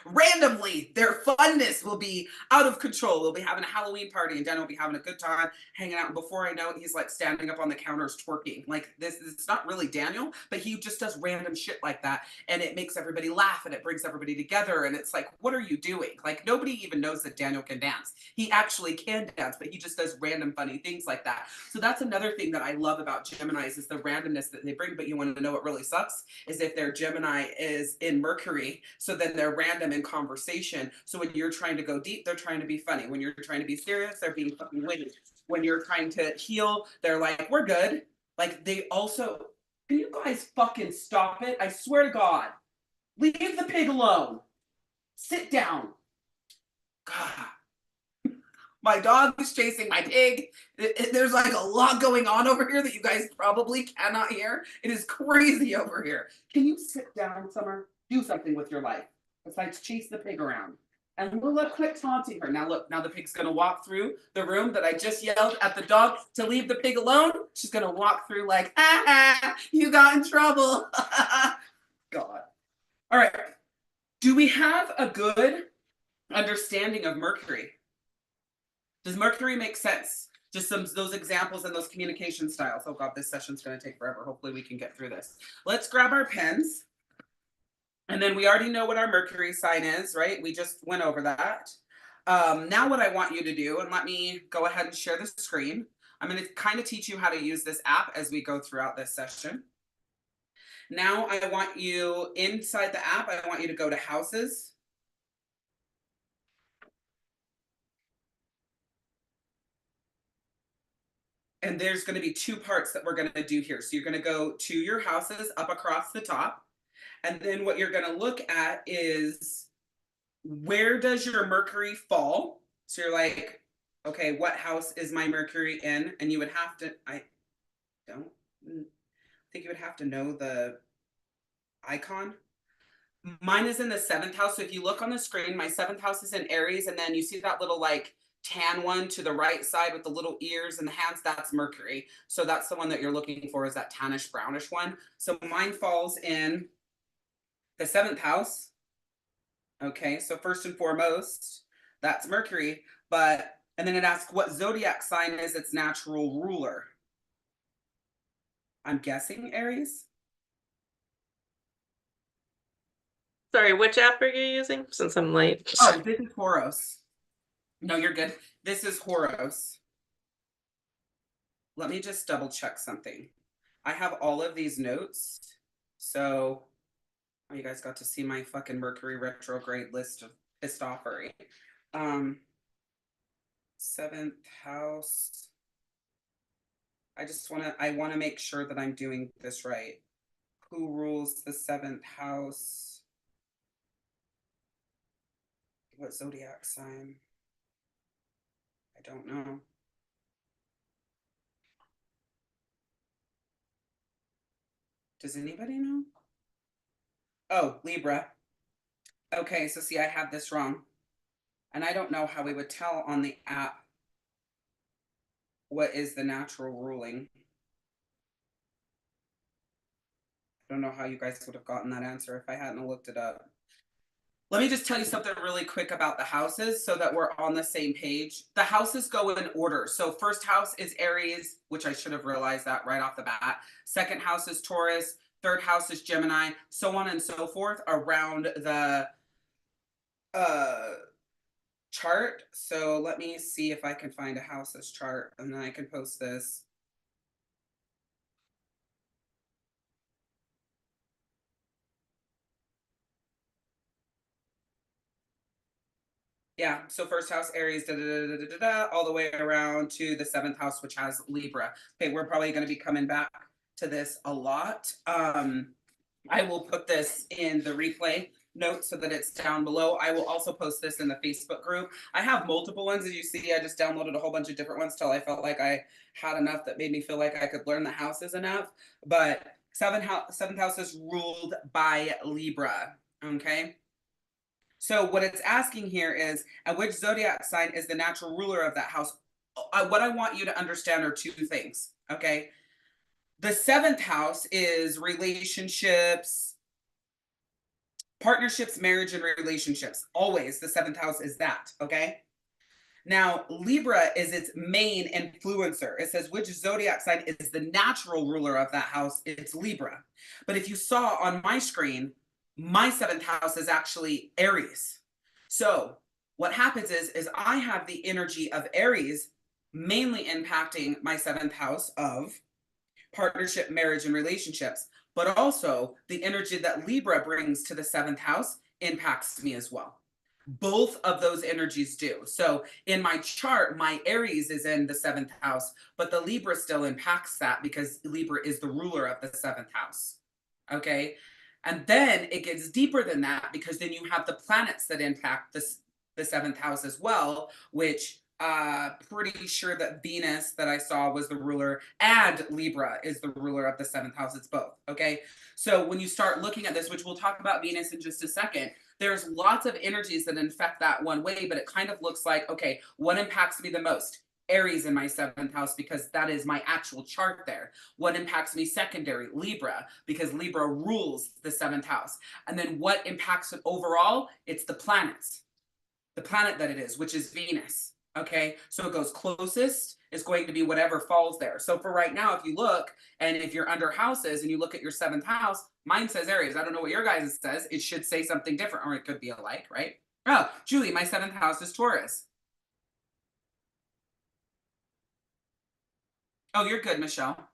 Randomly, their funness will be out of control. We'll be having a Halloween party and Dan will be having a good time hanging out. And before I know it, he's like standing up on the counters twerking. Like this, it's not really Daniel, but he just does random shit like that. And it makes everybody laugh and it brings everybody together. And it's like, what are you doing? Like nobody even knows that Daniel can dance. He actually can dance, but he just does random funny things like that. So that's another thing that I love about Geminis is the randomness that they bring. But you want to know what really sucks is if their Gemini is in Mercury, so then they're random in conversation. So when you're trying to go deep, they're trying to be funny. When you're trying to be serious, they're being fucking witty. When you're trying to heal, they're like, we're good. Like they also, can you guys fucking stop it? I swear to God, leave the pig alone. Sit down. God. My dog is chasing my pig. There's like a lot going on over here that you guys probably cannot hear. It is crazy over here. Can you sit down, Summer? Do something with your life besides chase the pig around. And Lula quit taunting her. Now look, now the pig's gonna walk through the room that I just yelled at the dog to leave the pig alone. She's gonna walk through like, ah, you got in trouble. God. All right. Do we have a good understanding of Mercury? Does Mercury make sense? Just some those examples and those communication styles. Oh God, this session's gonna take forever. Hopefully we can get through this. Let's grab our pens. And then we already know what our Mercury sign is, right? We just went over that. Now what I want you to do, and let me go ahead and share the screen. I'm going to kind of teach you how to use this app as we go throughout this session. Now I want you, inside the app, I want you to go to houses. And there's going to be two parts that we're going to do here. So you're going to go to your houses up across the top. And then what you're going to look at is, where does your Mercury fall? So you're like, okay, what house is my Mercury in? And you would have to, I don't think you would have to know the icon. Mine is in the 7th house. So if you look on the screen, my 7th house is in Aries. And then you see that little like tan one to the right side with the little ears and the hands, that's Mercury. So that's the one that you're looking for, is that tannish brownish one. So mine falls in the 7th house. Okay, so first and foremost, that's Mercury. But, and then it asks what zodiac sign is its natural ruler. I'm guessing Aries. Sorry, which app are you using? Since I'm late. Oh, this is Horos. No, you're good. This is Horos. Let me just double check something. I have all of these notes. So, oh, you guys got to see my fucking Mercury retrograde list of pissed offery. 7th house. I want to make sure that I'm doing this right. Who rules the 7th house? What zodiac sign? I don't know. Does anybody know? Oh, Libra. Okay, so see, I had this wrong. And I don't know how we would tell on the app what is the natural ruling. I don't know how you guys would have gotten that answer if I hadn't looked it up. Let me just tell you something really quick about the houses so that we're on the same page. The houses go in order. So first house is Aries, which I should have realized that right off the bat. Second house is Taurus. Third house is Gemini, so on and so forth around the chart. So let me see if I can find a houses chart and then I can post this. Yeah, so first house Aries, all the way around to the seventh house, which has Libra. Okay, we're probably going to be coming back to this a lot. I will put this in the replay notes so that it's down below. I will also post this in the Facebook group. I have multiple ones, as you see. I just downloaded a whole bunch of different ones till I felt like I had enough that made me feel like I could learn the houses enough. But seventh house is ruled by Libra. Okay. So what it's asking here is, which zodiac sign is the natural ruler of that house? What I want you to understand are two things, okay? The seventh house is relationships, partnerships, marriage, and relationships. Always the seventh house is that, okay? Now, Libra is its main influencer. It says which zodiac sign is the natural ruler of that house? It's Libra. But if you saw on my screen, my seventh house is actually Aries. So what happens is I have the energy of Aries mainly impacting my seventh house of partnership, marriage, and relationships. But also the energy that Libra brings to the seventh house impacts me as well. Both of those energies do. So in my chart, my Aries is in the seventh house, but the Libra still impacts that because Libra is the ruler of the seventh house. Okay. And then it gets deeper than that because then you have the planets that impact the seventh house as well, which pretty sure that Venus that I saw was the ruler and Libra is the ruler of the seventh house. It's both. Okay. So when you start looking at this, which we'll talk about Venus in just a second, there's lots of energies that infect that one way, but it kind of looks like, okay, what impacts me the most? Aries in my seventh house because that is my actual chart there. What impacts me secondary? Libra, because Libra rules the seventh house. And then what impacts it overall? It's the planets, the planet that it is, which is Venus. Okay, so it goes closest is going to be whatever falls there. So for right now, if you look and if you're under houses and you look at your seventh house, mine says Aries. I don't know what your guys says. It should say something different, or it could be alike, right? Oh, Julie, my seventh house is Taurus. Oh, you're good, Michelle.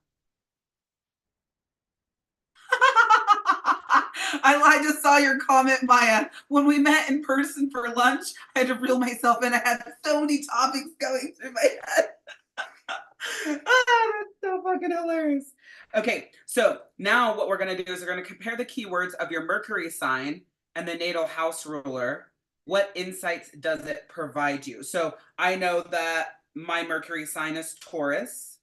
I just saw your comment, Maya. When we met in person for lunch, I had to reel myself in. I had so many topics going through my head. That's so fucking hilarious. Okay, so now what we're going to do is we're going to compare the keywords of your Mercury sign and the natal house ruler. What insights does it provide you? So I know that my Mercury sign is Taurus.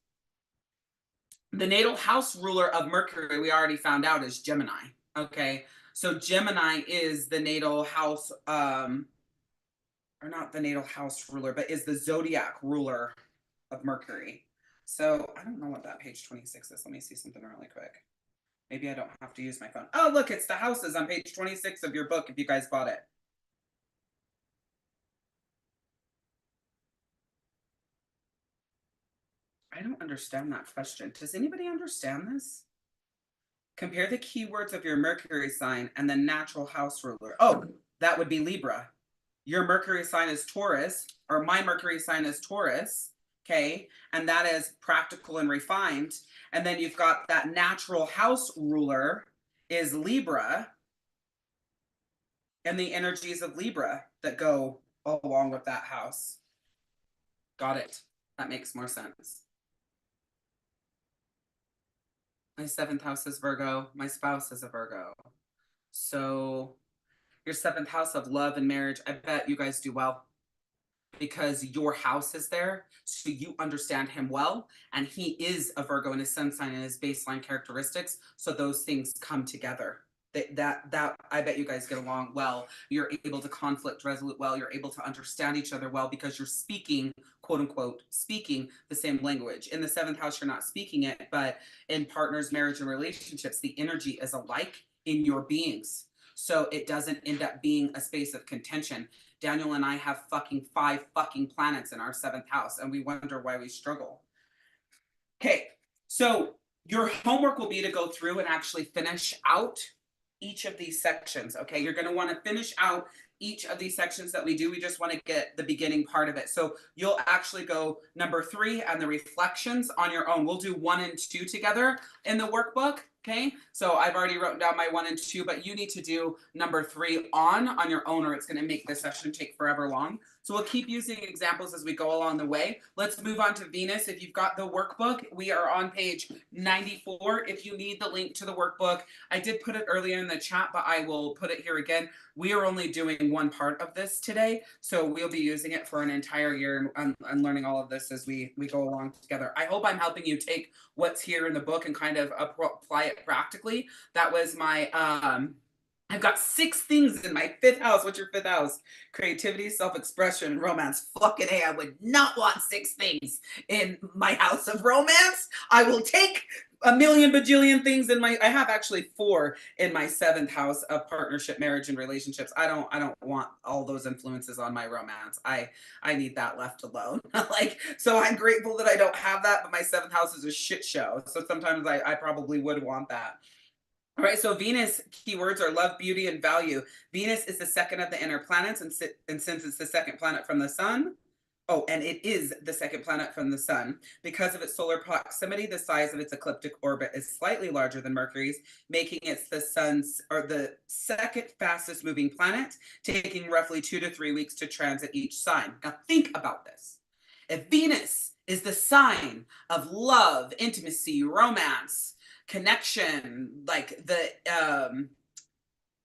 The natal house ruler of Mercury, we already found out, is Gemini. Okay, so Gemini is the natal house, or not the natal house ruler, but is the zodiac ruler of Mercury. So I don't know what that page 26 is. Let me see something really quick. Maybe I don't have to use my phone. Oh, look, it's the houses on page 26 of your book if you guys bought it. I don't understand that question. Does anybody understand this? Compare the keywords of your Mercury sign and the natural house ruler. Oh, that would be Libra. Your Mercury sign is Taurus, or my Mercury sign is Taurus. Okay, and that is practical and refined. And then you've got that natural house ruler is Libra, and the energies of Libra that go along with that house. Got it. That makes more sense. My seventh house is Virgo. My spouse is a Virgo. So your 7th house of love and marriage, I bet you guys do well because your house is there. So you understand him well. And he is a Virgo in his sun sign and his baseline characteristics. So those things come together. That I bet you guys get along well. You're able to conflict resolute well. You're able to understand each other well because you're speaking, quote unquote, speaking the same language. In the 7th house, you're not speaking it, but in partners, marriage, and relationships, the energy is alike in your beings. So it doesn't end up being a space of contention. Daniel and I have fucking 5 fucking planets in our 7th house, and we wonder why we struggle. Okay, so your homework will be to go through and actually finish out each of these sections. Okay, you're going to want to finish out each of these sections that we do. We just want to get the beginning part of it. So you'll actually go number 3 and the reflections on your own. We'll do 1 and 2 together in the workbook. Okay, so I've already written down my 1 and 2, but you need to do number 3 on your own, or it's going to make this session take forever long. So we'll keep using examples as we go along the way. Let's move on to Venus. If you've got the workbook, we are on page 94. If you need the link to the workbook, I did put it earlier in the chat, but I will put it here again. We are only doing one part of this today, so we'll be using it for an entire year and learning all of this as we go along together. I hope I'm helping you take what's here in the book and kind of apply it practically. That was my I've got 6 things in my 5th house. What's your 5th house? Creativity, self-expression, romance. Fucking A, I would not want 6 things in my house of romance. I will take a million bajillion things in my, I have actually 4 in my 7th house of partnership, marriage, and relationships. I don't want all those influences on my romance. I need that left alone. Like, so I'm grateful that I don't have that, but my 7th house is a shit show. So sometimes I probably would want that. All right, so Venus keywords are love, beauty, and value. Venus is the second of the inner planets, and since it's the second planet from the sun, and it is the second planet from the sun. Because of its solar proximity, the size of its ecliptic orbit is slightly larger than Mercury's, making it the sun's, or the second fastest moving planet, taking roughly 2 to 3 weeks to transit each sign. Now think about this. If Venus is the sign of love, intimacy, romance, connection, like the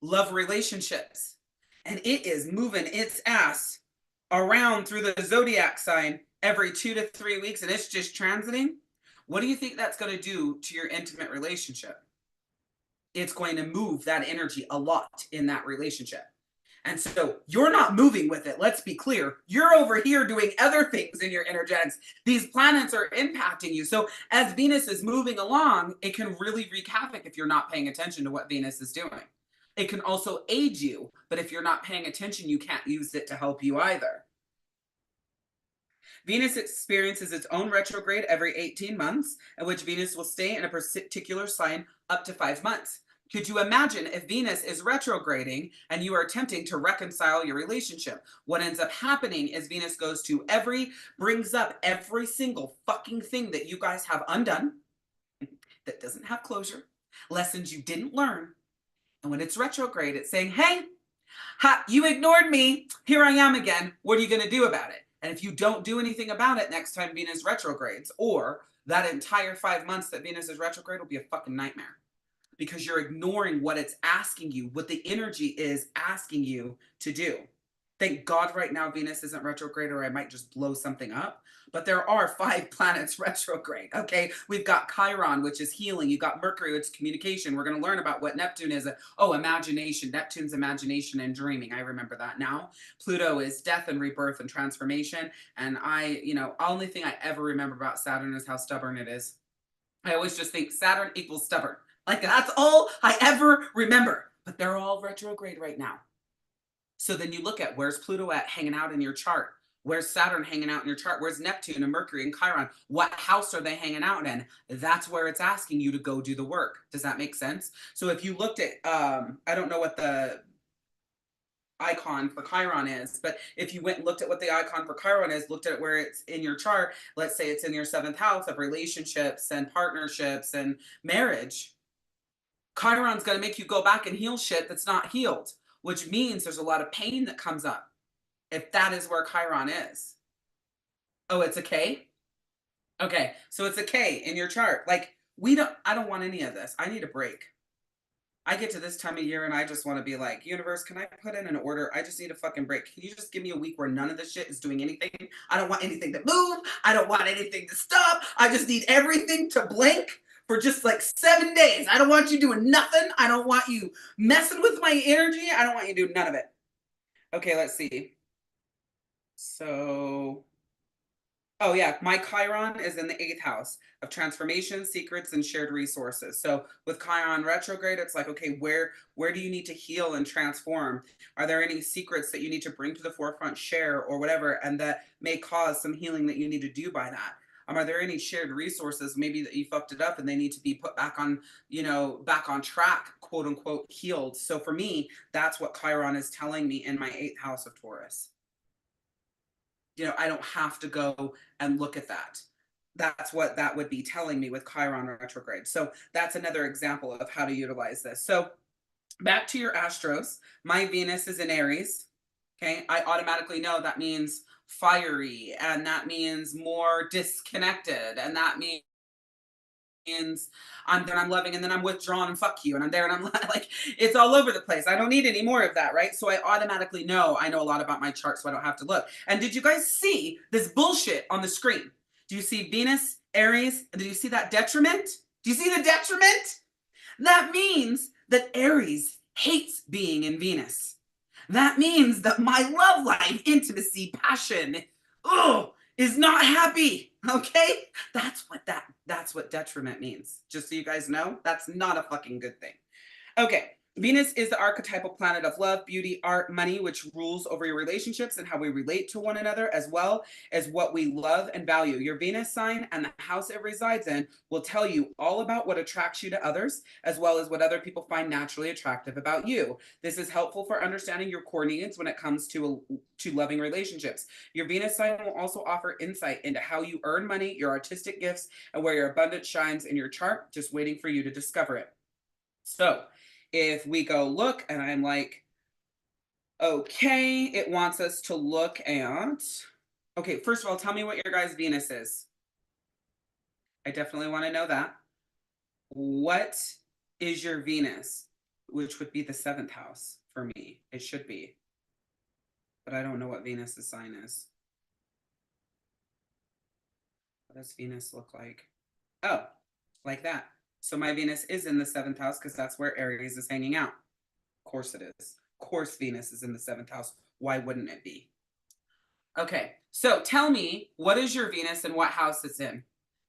love relationships, and it is moving its ass around through the zodiac sign every 2 to 3 weeks, and it's just transiting, what do you think that's going to do to your intimate relationship? It's going to move that energy a lot in that relationship. And so you're not moving with it. Let's be clear. You're over here doing other things in your energetics. These planets are impacting you. So as Venus is moving along, it can really wreak havoc if you're not paying attention to what Venus is doing. It can also aid you, but if you're not paying attention, you can't use it to help you either. Venus experiences its own retrograde every 18 months, in which Venus will stay in a particular sign up to 5 months. Could you imagine if Venus is retrograding and you are attempting to reconcile your relationship? What ends up happening is Venus goes to brings up every single fucking thing that you guys have undone, that doesn't have closure, lessons you didn't learn. And when it's retrograde, it's saying, hey, you ignored me. Here I am again. What are you going to do about it? And if you don't do anything about it next time Venus retrogrades, or that entire 5 months that Venus is retrograde will be a fucking nightmare. Because you're ignoring what it's asking you, what the energy is asking you to do. Thank God right now Venus isn't retrograde, or I might just blow something up. But there are 5 planets retrograde, okay? We've got Chiron, which is healing. You got Mercury, which is communication. We're going to learn about what Neptune is. Imagination. Neptune's imagination and dreaming. I remember that now. Pluto is death and rebirth and transformation. And only thing I ever remember about Saturn is how stubborn it is. I always just think Saturn equals stubborn. Like, that's all I ever remember. But they're all retrograde right now. So then you look at, where's Pluto at hanging out in your chart? Where's Saturn hanging out in your chart? Where's Neptune and Mercury and Chiron? What house are they hanging out in? That's where it's asking you to go do the work. Does that make sense? So if you looked at, I don't know what the icon for Chiron is, but if you went and looked at what the icon for Chiron is, looked at it where it's in your chart, let's say it's in your 7th house of relationships and partnerships and marriage, Chiron's going to make you go back and heal shit that's not healed, which means there's a lot of pain that comes up if that is where Chiron is. Oh, it's a K? Okay, so it's a K in your chart. Like, I don't want any of this. I need a break. I get to this time of year and I just want to be like, universe, can I put in an order? I just need a fucking break. Can you just give me a week where none of this shit is doing anything? I don't want anything to move. I don't want anything to stop. I just need everything to blank for just like 7 days. I don't want you doing nothing. I don't want you messing with my energy. I don't want you doing none of it. Okay, let's see. So, oh yeah, my Chiron is in the 8th house of transformation, secrets, and shared resources. So with Chiron retrograde, it's like, okay, where do you need to heal and transform? Are there any secrets that you need to bring to the forefront, share, or whatever, and that may cause some healing that you need to do by that? Are there any shared resources maybe that you fucked it up and they need to be put back on, back on track, quote unquote, healed? So for me, that's what Chiron is telling me in my 8th house of Taurus. I don't have to go and look at that. That's what that would be telling me with Chiron retrograde. So that's another example of how to utilize this. So back to your Astros, my Venus is in Aries. Okay. I automatically know that means fiery, and that means more disconnected, and that means I'm loving, and then I'm withdrawn, and fuck you, and I'm there, and I'm like, it's all over the place. I don't need any more of that, right? So I automatically know I know a lot about my chart, so I don't have to look. And did you guys see this bullshit on the screen? Do you see Venus, Aries? And do you see that detriment? Do you see the detriment? That means that Aries hates being in Venus. That means that my love life, intimacy, passion, is not happy. Okay? That's what detriment means. Just so you guys know, that's not a fucking good thing. Okay. Venus is the archetypal planet of love, beauty, art, money, which rules over your relationships and how we relate to one another, as well as what we love and value. Your Venus sign and the house it resides in will tell you all about what attracts you to others, as well as what other people find naturally attractive about you. This is helpful for understanding your core needs when it comes to loving relationships. Your Venus sign will also offer insight into how you earn money, your artistic gifts, and where your abundance shines in your chart, just waiting for you to discover it. So, if we go look, and I'm like, okay, it wants us to look at, okay, first of all, tell me what your guys' Venus is. I definitely want to know that. What is your Venus? Which would be the 7th house for me. It should be. But I don't know what Venus's sign is. What does Venus look like? Oh, like that. So my Venus is in the 7th house because that's where Aries is hanging out. Of course it is. Of course Venus is in the 7th house. Why wouldn't it be? Okay, so tell me, what is your Venus and what house it's in?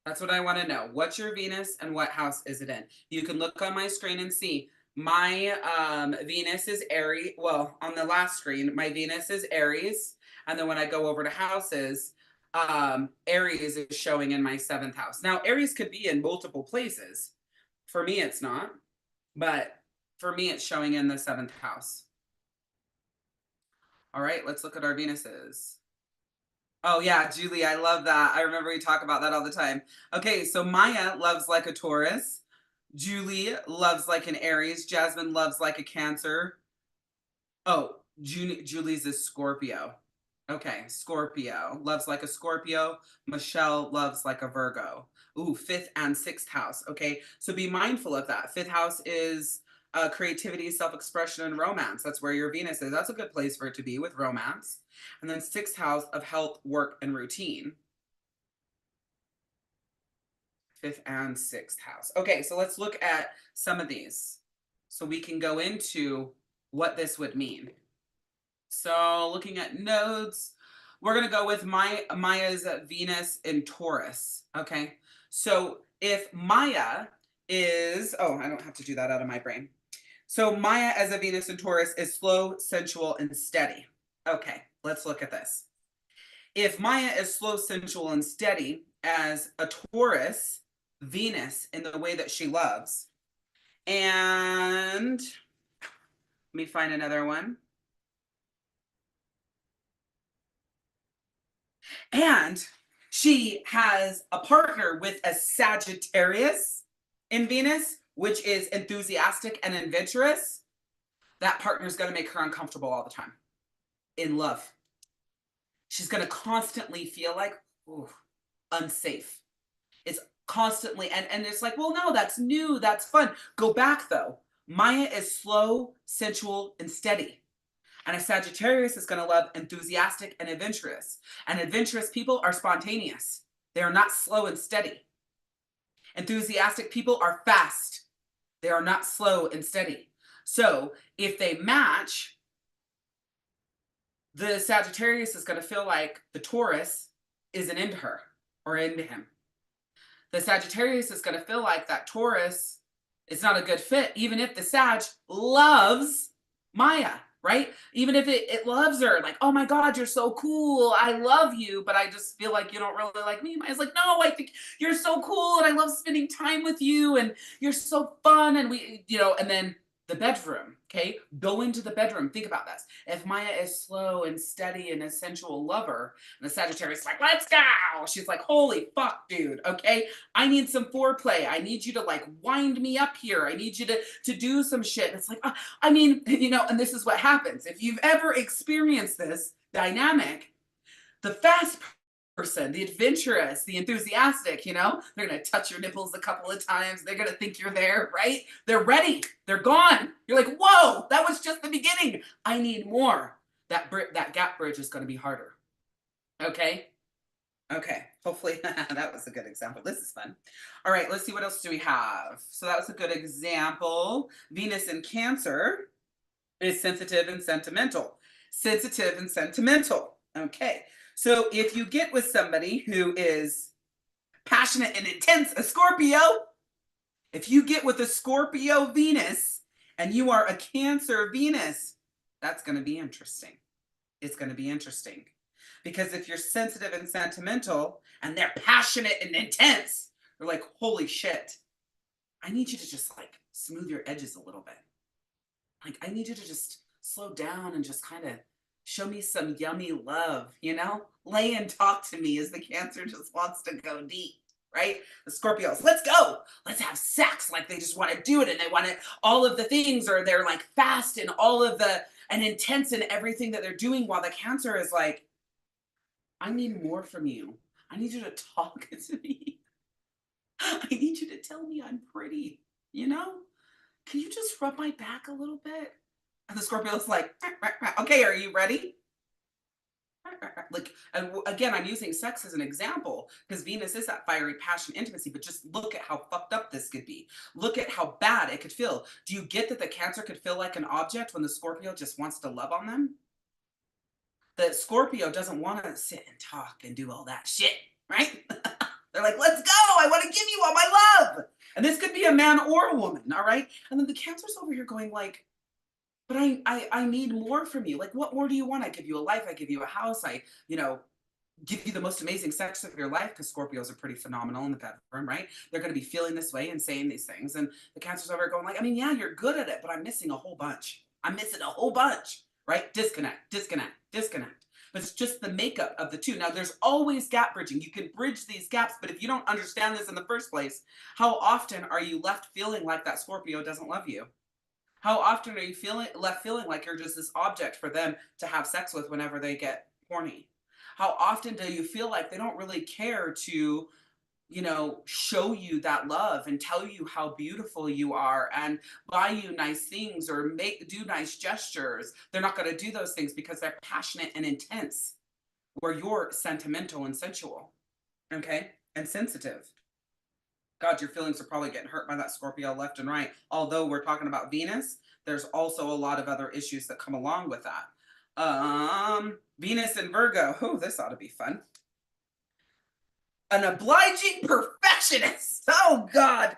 That's what I want to know. What's your Venus and what house is it in? You can look on my screen and see. My Venus is Aries. Well, on the last screen, my Venus is Aries. And then when I go over to houses, Aries is showing in my 7th house. Now, Aries could be in multiple places. For me, it's not. But for me, it's showing in the 7th house. All right, let's look at our Venuses. Oh yeah, Julie, I love that. I remember we talk about that all the time. Okay, so Maya loves like a Taurus. Julie loves like an Aries. Jasmine loves like a Cancer. Oh, Julie's a Scorpio. Okay, Scorpio loves like a Scorpio. Michelle loves like a Virgo. Ooh, 5th and 6th house. Okay, so be mindful of that. 5th house is creativity, self-expression, and romance. That's where your Venus is. That's a good place for it to be, with romance. And then 6th house of health, work, and routine. 5th and 6th house. Okay, so let's look at some of these so we can go into what this would mean. So looking at nodes, we're going to go with Maya's Venus in Taurus. Okay, so if Maya is, oh, I don't have to do that out of my brain. So Maya as a Venus in Taurus is slow, sensual, and steady. Okay, let's look at this. If Maya is slow, sensual, and steady as a Taurus Venus in the way that she loves, and let me find another one. And she has a partner with a Sagittarius in Venus, which is enthusiastic and adventurous. That partner is going to make her uncomfortable all the time in love. She's going to constantly feel like, ooh, unsafe. It's constantly, and it's like, well, no, that's new. That's fun. Go back though. Maya is slow, sensual, and steady. And a Sagittarius is going to love enthusiastic and adventurous. And adventurous people are spontaneous. They are not slow and steady. Enthusiastic people are fast. They are not slow and steady. So if they match, the Sagittarius is going to feel like the Taurus isn't into her or into him. The Sagittarius is going to feel like that Taurus is not a good fit, even if the Sag loves Maya, right? Even if it loves her, like, oh my God, you're so cool. I love you, but I just feel like you don't really like me. Maya's like, no, I think you're so cool and I love spending time with you and you're so fun. And we, and then the bedroom, okay? Go into the bedroom. Think about this. If Maya is slow and steady and a sensual lover, and the Sagittarius is like, let's go. She's like, holy fuck, dude, okay? I need some foreplay. I need you to like wind me up here. I need you to do some shit. It's like, and this is what happens. If you've ever experienced this dynamic, the fast person, the adventurous, the enthusiastic, they're going to touch your nipples a couple of times. They're going to think you're there, right? They're ready. They're gone. You're like, whoa, that was just the beginning. I need more. That gap bridge is going to be harder. Okay. Okay, hopefully that was a good example. This is fun. All right, let's see what else do we have. So that was a good example. Venus in Cancer is sensitive and sentimental. Sensitive and sentimental. Okay, so if you get with somebody who is passionate and intense, a Scorpio, if you get with a Scorpio Venus and you are a Cancer Venus, that's going to be interesting. It's going to be interesting. Because if you're sensitive and sentimental and they're passionate and intense, they're like, holy shit, I need you to just like smooth your edges a little bit. Like, I need you to just slow down and just kind of show me some yummy love, Lay and talk to me as the Cancer just wants to go deep, right? The Scorpios, let's go. Let's have sex. Like they just want to do it and they want it, all of the things, or they're like fast and and intense in everything that they're doing, while the Cancer is like, I need more from you. I need you to talk to me. I need you to tell me I'm pretty, Can you just rub my back a little bit? And the Scorpio's like, okay, are you ready? Like, and again, I'm using sex as an example because Venus is that fiery passion, intimacy, but just look at how fucked up this could be. Look at how bad it could feel. Do you get that the Cancer could feel like an object when the Scorpio just wants to love on them? The Scorpio doesn't want to sit and talk and do all that shit, right? They're like, let's go. I want to give you all my love. And this could be a man or a woman, all right? And then the Cancer's over here going like, but I need more from you. Like, what more do you want? I give you a life. I give you a house. I, give you the most amazing sex of your life, because Scorpios are pretty phenomenal in the bedroom, right? They're going to be feeling this way and saying these things. And the Cancer's over going like, yeah, you're good at it, but I'm missing a whole bunch. I'm missing a whole bunch, right? Disconnect. But it's just the makeup of the two. Now, there's always gap bridging. You can bridge these gaps, but if you don't understand this in the first place, how often are you left feeling like that Scorpio doesn't love you? How often are you left feeling like you're just this object for them to have sex with whenever they get horny? How often do you feel like they don't really care to, show you that love and tell you how beautiful you are and buy you nice things or do nice gestures? They're not going to do those things because they're passionate and intense, where you're sentimental and sensual, okay, and sensitive. God, your feelings are probably getting hurt by that Scorpio left and right. Although we're talking about Venus, there's also a lot of other issues that come along with that. Venus and Virgo. Oh, this ought to be fun. An obliging perfectionist. Oh, God.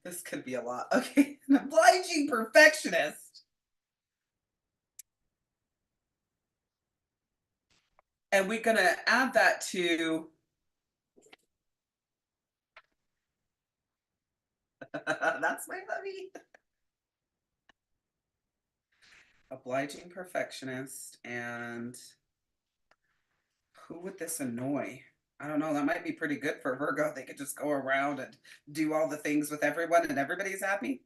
This could be a lot. Okay. An obliging perfectionist. And we're going to add that to... That's my hubby. Obliging perfectionist. And who would this annoy? I don't know. That might be pretty good for Virgo. They could just go around and do all the things with everyone and everybody's happy.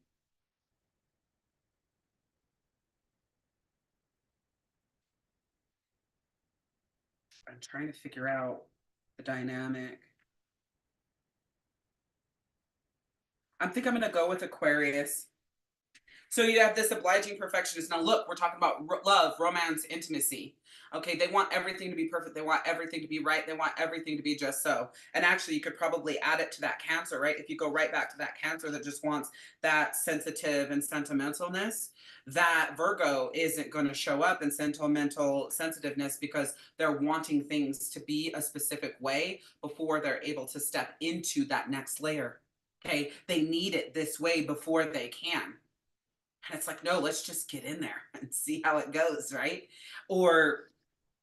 I'm trying to figure out the dynamic. I think I'm going to go with Aquarius. So you have this obliging perfectionist. Now look, we're talking about love, romance, intimacy. Okay, they want everything to be perfect. They want everything to be right. They want everything to be just so. And actually, you could probably add it to that Cancer, right? If you go right back to that Cancer that just wants that sensitive and sentimentalness, that Virgo isn't going to show up in sentimental sensitiveness because they're wanting things to be a specific way before they're able to step into that next layer. Okay, they need it this way before they can. And it's like, no, let's just get in there and see how it goes, right? Or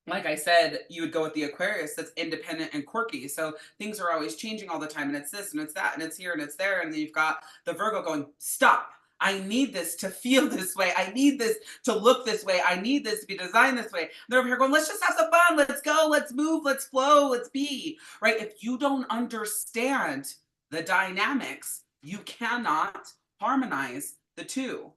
like I said, you would go with the Aquarius that's independent and quirky. So things are always changing all the time. And it's this and it's that and it's here and it's there. And then you've got the Virgo going, stop. I need this to feel this way. I need this to look this way. I need this to be designed this way. They're over here going, let's just have some fun. Let's go. Let's move. Let's flow. Let's be. Right? If you don't understand the dynamics, you cannot harmonize the two.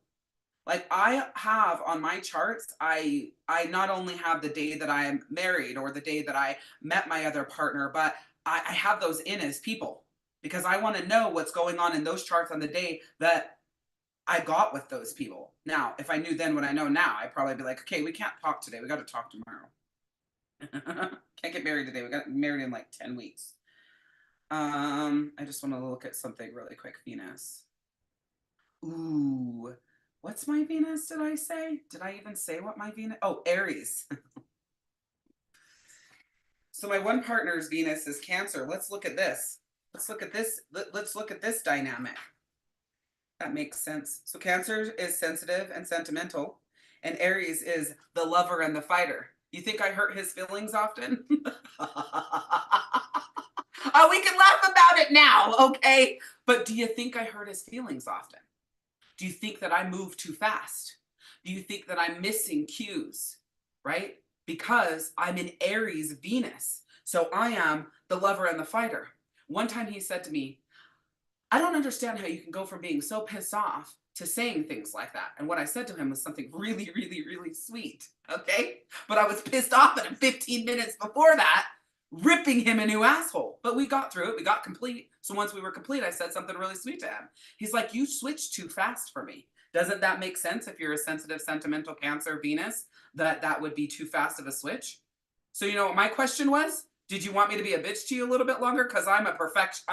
Like I have on my charts, I not only have the day that I am married or the day that I met my other partner, but I have those in as people because I want to know what's going on in those charts on the day that I got with those people. Now, if I knew then what I know now, I'd probably be like, okay, we can't talk today. We got to talk tomorrow. Can't get married today. We got married in like 10 weeks. I just want to look at something really quick. Venus. Ooh. What's my Venus, did I say? Did I even say what my Venus? Oh, Aries. So my one partner's Venus is Cancer. Let's look at this. Let's look at this. Let's look at this dynamic. That makes sense. So Cancer is sensitive and sentimental, and Aries is the lover and the fighter. You think I hurt his feelings often? Oh, we can laugh about it now, okay? But do you think I hurt his feelings often? Do you think that I move too fast? Do you think that I'm missing cues, right? Because I'm in Aries Venus. So I am the lover and the fighter. One time he said to me, I don't understand how you can go from being so pissed off to saying things like that. And what I said to him was something really, really, really sweet, okay? But I was pissed off at him 15 minutes before that, ripping him a new asshole. But we got through it. We got complete. So once we were complete, I said something really sweet to him. He's like, you switched too fast for me. Doesn't that make sense if you're a sensitive, sentimental Cancer Venus, that would be too fast of a switch? So you know what my question was? Did you want me to be a bitch to you a little bit longer? Because I'm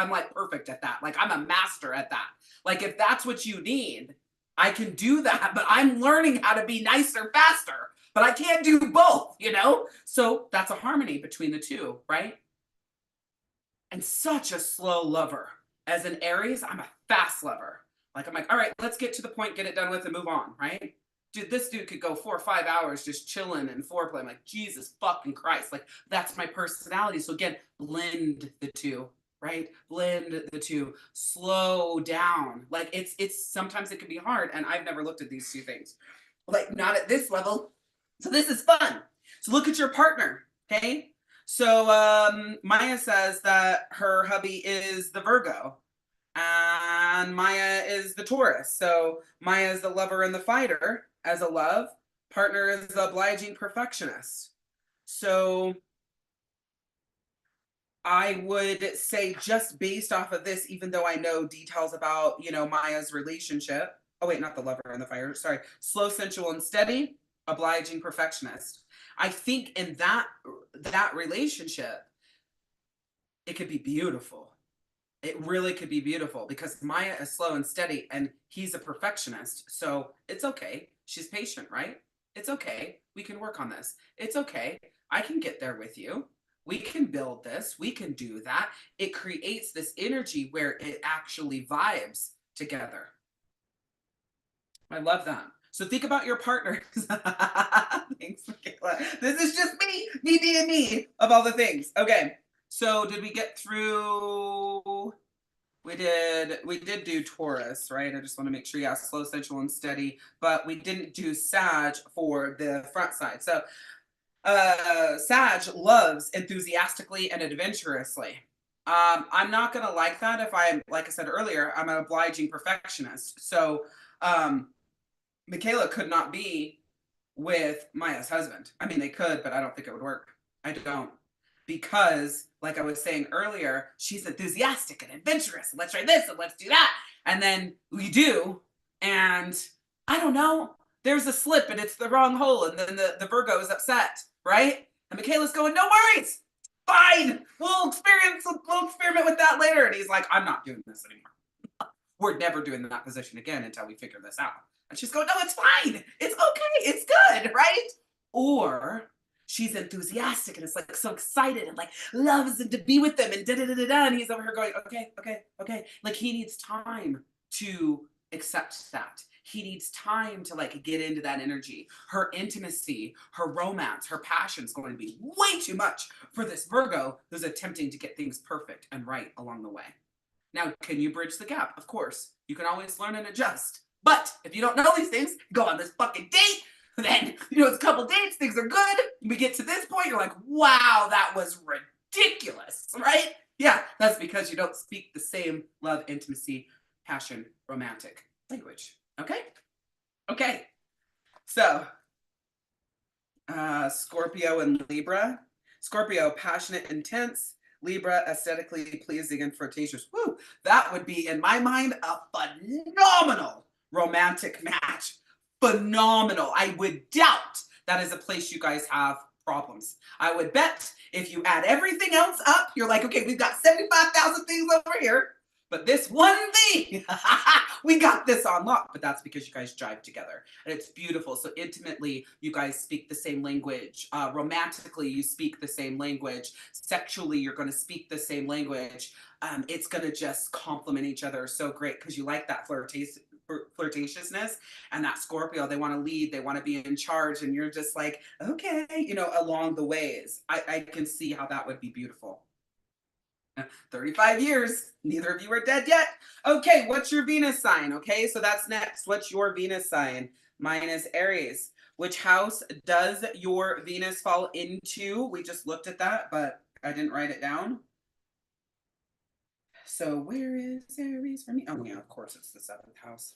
like perfect at that. Like I'm a master at that. Like if that's what you need, I can do that, but I'm learning how to be nicer faster. But I can't do both, you know? So that's a harmony between the two, right? And such a slow lover. As an Aries, I'm a fast lover. Like I'm like, all right, let's get to the point, get it done with and move on, right? Dude, this dude could go 4 or 5 hours just chilling and foreplay. I'm like, Jesus fucking Christ. Like that's my personality. So again, blend the two, right? Blend the two, slow down. Like it's sometimes it can be hard. And I've never looked at these two things. Like not at this level. So this is fun. So look at your partner, okay? So Maya says that her hubby is the Virgo and Maya is the Taurus. So Maya is the lover and the fighter as a love. Partner is the obliging perfectionist. So I would say just based off of this, even though I know details about, you know, Maya's relationship. Oh wait, not the lover and the fighter. Sorry. Slow, sensual, and steady. Obliging perfectionist. I think in that relationship, it could be beautiful. It really could be beautiful because Maya is slow and steady and he's a perfectionist. So it's okay. She's patient, right? It's okay. We can work on this. It's okay. I can get there with you. We can build this. We can do that. It creates this energy where it actually vibes together. I love that. So think about your partner. Thanks, Michaela. This is just me being me of all the things. Okay. So did we get through? We did do Taurus, right? I just want to make sure, yeah, slow, sensual, and steady. But we didn't do Sag for the front side. So Sag loves enthusiastically and adventurously. I'm not gonna like that if I'm, like I said earlier, I'm an obliging perfectionist. So Michaela could not be with Maya's husband. I mean, they could, but I don't think it would work. I don't. Because, like I was saying earlier, she's enthusiastic and adventurous. And let's try this and let's do that. And then we do. And I don't know. There's a slip and it's the wrong hole. And then the Virgo is upset, right? And Michaela's going, no worries. Fine. We'll experiment with that later. And he's like, I'm not doing this anymore. We're never doing that position again until we figure this out. And she's going, no, it's fine. It's okay. It's good, right? Or she's enthusiastic and it's like so excited and like loves to be with them and da da da da da. And he's over here going, okay, okay, okay. Like he needs time to accept that. He needs time to like get into that energy. Her intimacy, her romance, her passion is going to be way too much for this Virgo who's attempting to get things perfect and right along the way. Now, can you bridge the gap? Of course. You can always learn and adjust. But if you don't know these things, go on this fucking date, then, it's a couple dates, things are good. We get to this point, you're like, wow, that was ridiculous, right? Yeah, that's because you don't speak the same love, intimacy, passion, romantic language. Okay? Okay. So, Scorpio and Libra. Scorpio, passionate, intense. Libra, aesthetically pleasing and flirtatious. Woo! That would be, in my mind, a phenomenal romantic match. Phenomenal. I would doubt that is a place you guys have problems. I would bet if you add everything else up, you're like, okay, we've got 75,000 things over here, but this one thing, we got this on lock. But that's because you guys jive together and it's beautiful. So intimately, you guys speak the same language. Romantically, you speak the same language. Sexually, you're going to speak the same language. It's going to just complement each other so great because you like that flirtatiousness, and that Scorpio, they want to lead, they want to be in charge, and you're just like, okay, along the ways. I can see how that would be beautiful. 35 years, neither of you are dead yet. Okay, what's your Venus sign? Okay, so that's next. What's your Venus sign? Mine is Aries. Which house does your Venus fall into? We just looked at that, but I didn't write it down. So where is Aries for me? Oh yeah, of course it's the 7th house.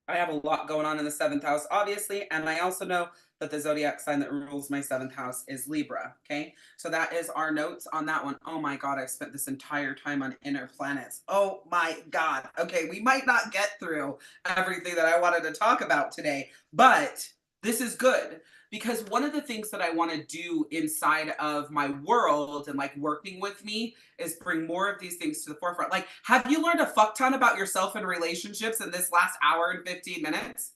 I have a lot going on in the 7th house, obviously, and I also know that the zodiac sign that rules my 7th house is Libra, okay? So that is our notes on that one. Oh my God, I've spent this entire time on inner planets. Oh my God. Okay, we might not get through everything that I wanted to talk about today, but this is good because one of the things that I want to do inside of my world and like working with me is bring more of these things to the forefront. Like, have you learned a fuck ton about yourself and relationships in this last hour and 15 minutes?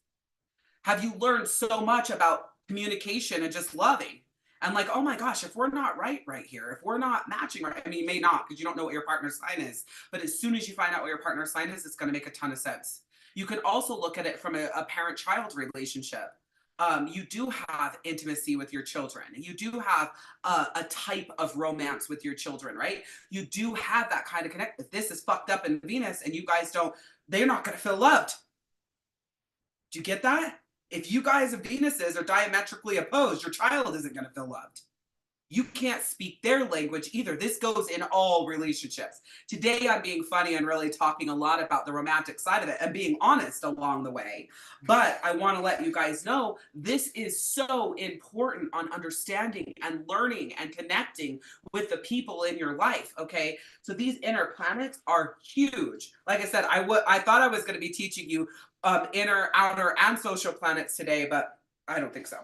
Have you learned so much about communication and just loving? And like, oh my gosh, if we're not right here, if we're not matching right, I mean, you may not because you don't know what your partner's sign is, but as soon as you find out what your partner's sign is, it's going to make a ton of sense. You can also look at it from a parent-child relationship. You do have intimacy with your children. You do have a type of romance with your children, right? You do have that kind of connect. If this is fucked up in Venus and you guys don't, they're not going to feel loved. Do you get that? If you guys of Venuses are diametrically opposed, your child isn't going to feel loved. You can't speak their language either. This goes in all relationships. Today, I'm being funny and really talking a lot about the romantic side of it and being honest along the way. But I want to let you guys know this is so important on understanding and learning and connecting with the people in your life, okay? So these inner planets are huge. Like I said, I thought I was going to be teaching you inner, outer, and social planets today, but I don't think so.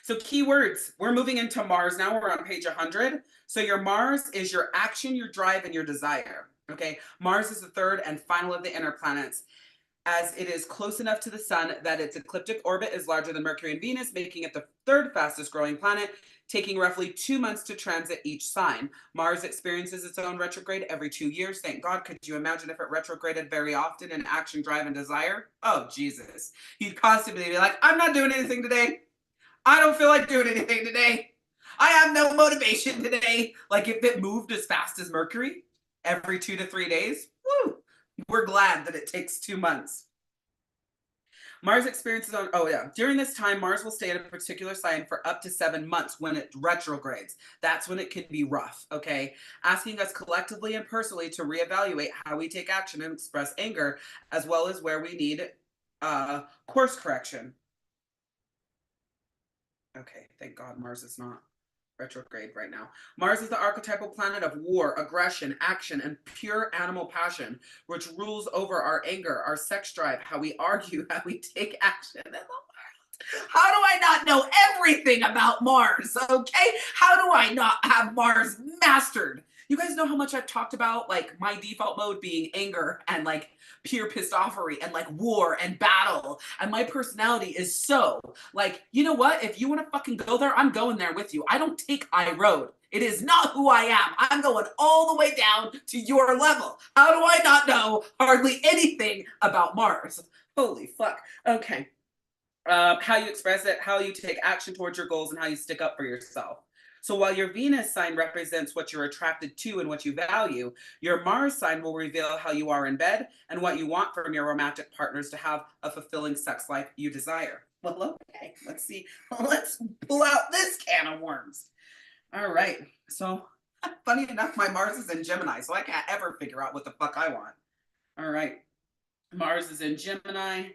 So keywords, we're moving into Mars now. We're on page 100. So your Mars is your action, your drive, and your desire. Okay, Mars is the third and final of the inner planets, as it is close enough to the sun that its ecliptic orbit is larger than Mercury and Venus, making it the third fastest growing planet, taking roughly 2 months to transit each sign. Mars experiences its own retrograde every 2 years. Thank God. Could you imagine if it retrograded very often in action, drive, and desire? Oh, Jesus. You'd constantly be like, I'm not doing anything today. I don't feel like doing anything today. I have no motivation today. Like if it moved as fast as Mercury every 2 to 3 days, woo, we're glad that it takes 2 months. Mars experiences on, oh yeah, during this time, Mars will stay in a particular sign for up to 7 months when it retrogrades. That's when it can be rough, okay? Asking us collectively and personally to reevaluate how we take action and express anger, as well as where we need course correction. Okay, thank God Mars is not retrograde right now. Mars is the archetypal planet of war, aggression, action, and pure animal passion, which rules over our anger, our sex drive, how we argue, how we take action in the world. How do I not know everything about Mars? Okay, how do I not have Mars mastered? You guys know how much I've talked about like my default mode being anger and like pure pissed offery and like war and battle. And my personality is so like, you know what? If you want to fucking go there, I'm going there with you. I don't take I road. It is not who I am. I'm going all the way down to your level. How do I not know hardly anything about Mars? Holy fuck. Okay. How you express it, how you take action towards your goals, and how you stick up for yourself. So while your Venus sign represents what you're attracted to and what you value, your Mars sign will reveal how you are in bed and what you want from your romantic partners to have a fulfilling sex life you desire. Well, okay, let's see. Let's pull out this can of worms. All right. So funny enough, my Mars is in Gemini, so I can't ever figure out what the fuck I want. All right. Mars is in Gemini.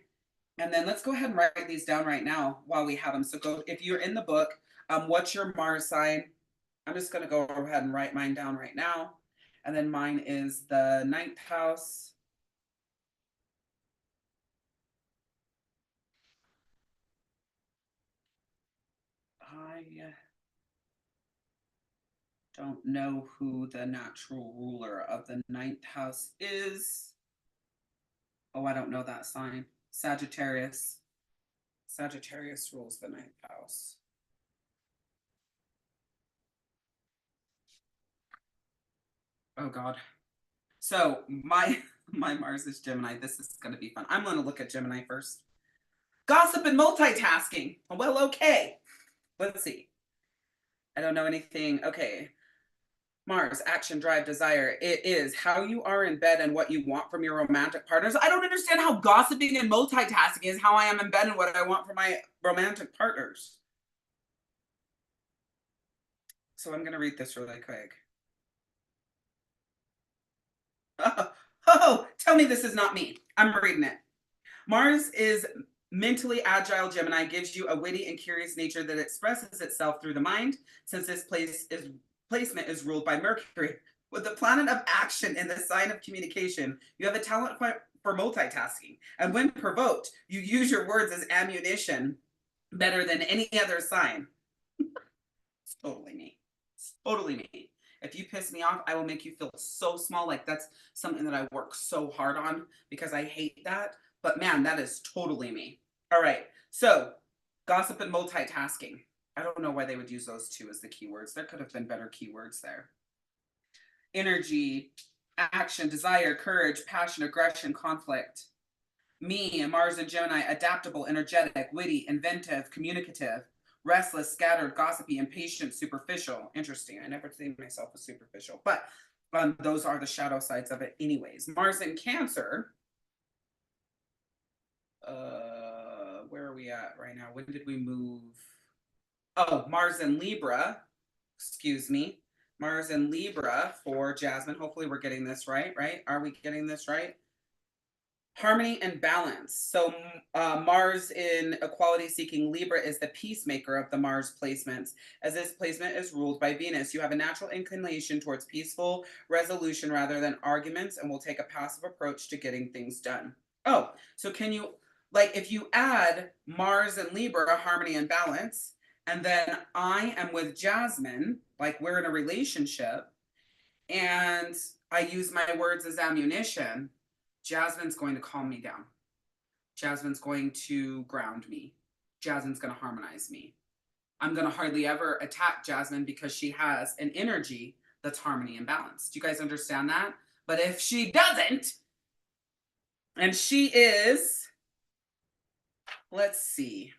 And then let's go ahead and write these down right now while we have them. So go, if you're in the book, what's your Mars sign? I'm just going to go ahead and write mine down right now. And then mine is the 9th house. I don't know who the natural ruler of the 9th house is. Oh, I don't know that sign. Sagittarius. Sagittarius rules the 9th house. Oh God. So my Mars is Gemini. This is going to be fun. I'm going to look at Gemini first. Gossip and multitasking. Well, okay. Let's see. I don't know anything. Okay. Mars, action, drive, desire. It is how you are in bed and what you want from your romantic partners. I don't understand how gossiping and multitasking is how I am in bed and what I want from my romantic partners. So I'm going to read this really quick. Oh, tell me this is not me. I'm reading it. Mars is mentally agile Gemini, gives you a witty and curious nature that expresses itself through the mind. Since this placement is ruled by Mercury, with the planet of action in the sign of communication, you have a talent for multitasking. And when provoked, you use your words as ammunition better than any other sign. It's totally me. It's totally me. If you piss me off, I will make you feel so small. Like that's something that I work so hard on because I hate that. But man, that is totally me. All right. So gossip and multitasking. I don't know why they would use those two as the keywords. There could have been better keywords there. Energy, action, desire, courage, passion, aggression, conflict. Me, Mars and Gemini, adaptable, energetic, witty, inventive, communicative. Restless, scattered, gossipy, impatient, superficial. Interesting. I never think myself as superficial, but those are the shadow sides of it anyways. Mars in Cancer. Where are we at right now? When did we move? Oh, Mars in Libra. Excuse me. Mars in Libra for Jasmine. Hopefully we're getting this right, right? Are we getting this right? Harmony and balance. So Mars in equality seeking Libra is the peacemaker of the Mars placements. As this placement is ruled by Venus, you have a natural inclination towards peaceful resolution rather than arguments and will take a passive approach to getting things done. Oh, so can you, like if you add Mars and Libra, harmony and balance, and then I am with Jasmine, like we're in a relationship, and I use my words as ammunition, Jasmine's going to calm me down. Jasmine's going to ground me. Jasmine's going to harmonize me. I'm going to hardly ever attack Jasmine because she has an energy that's harmony and balance. Do you guys understand that? But if she doesn't, and she is, let's see.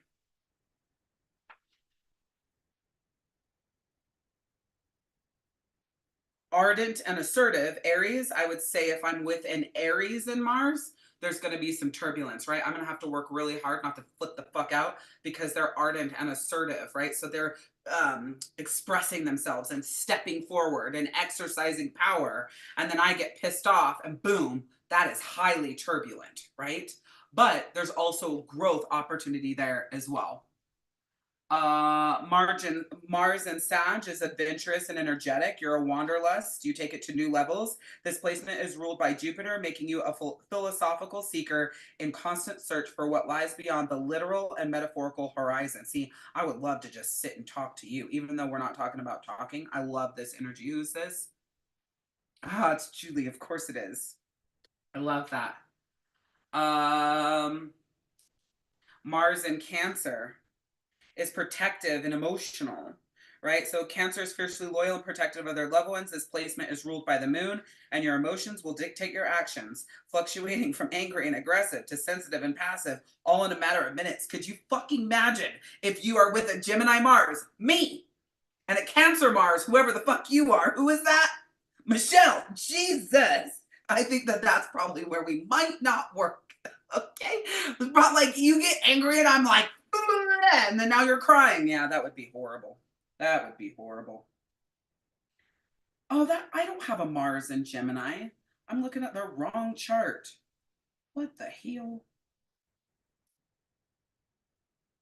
Ardent and assertive, Aries, I would say if I'm with an Aries in Mars, there's going to be some turbulence, right? I'm going to have to work really hard not to flip the fuck out because they're ardent and assertive, right? So they're expressing themselves and stepping forward and exercising power. And then I get pissed off and boom, that is highly turbulent, right? But there's also growth opportunity there as well. Mars and Sag is adventurous and energetic. You're a wanderlust. You take it to new levels. This placement is ruled by Jupiter, making you a philosophical seeker in constant search for what lies beyond the literal and metaphorical horizon. See, I would love to just sit and talk to you, even though we're not talking about talking. I love this energy. Who's this? Ah, it's Julie. Of course it is. I love that. Mars in Cancer is protective and emotional, right? So Cancer is fiercely loyal and protective of their loved ones. This placement is ruled by the moon, and your emotions will dictate your actions, fluctuating from angry and aggressive to sensitive and passive, all in a matter of minutes. Could you fucking imagine if you are with a Gemini Mars, me, and a Cancer Mars, whoever the fuck you are? Who is that? Michelle. Jesus. I think that that's probably where we might not work. Okay. But like you get angry and I'm like, and then now you're crying. Yeah, that would be horrible. That would be horrible. Oh, that I don't have a Mars in Gemini. I'm looking at the wrong chart. What the hell?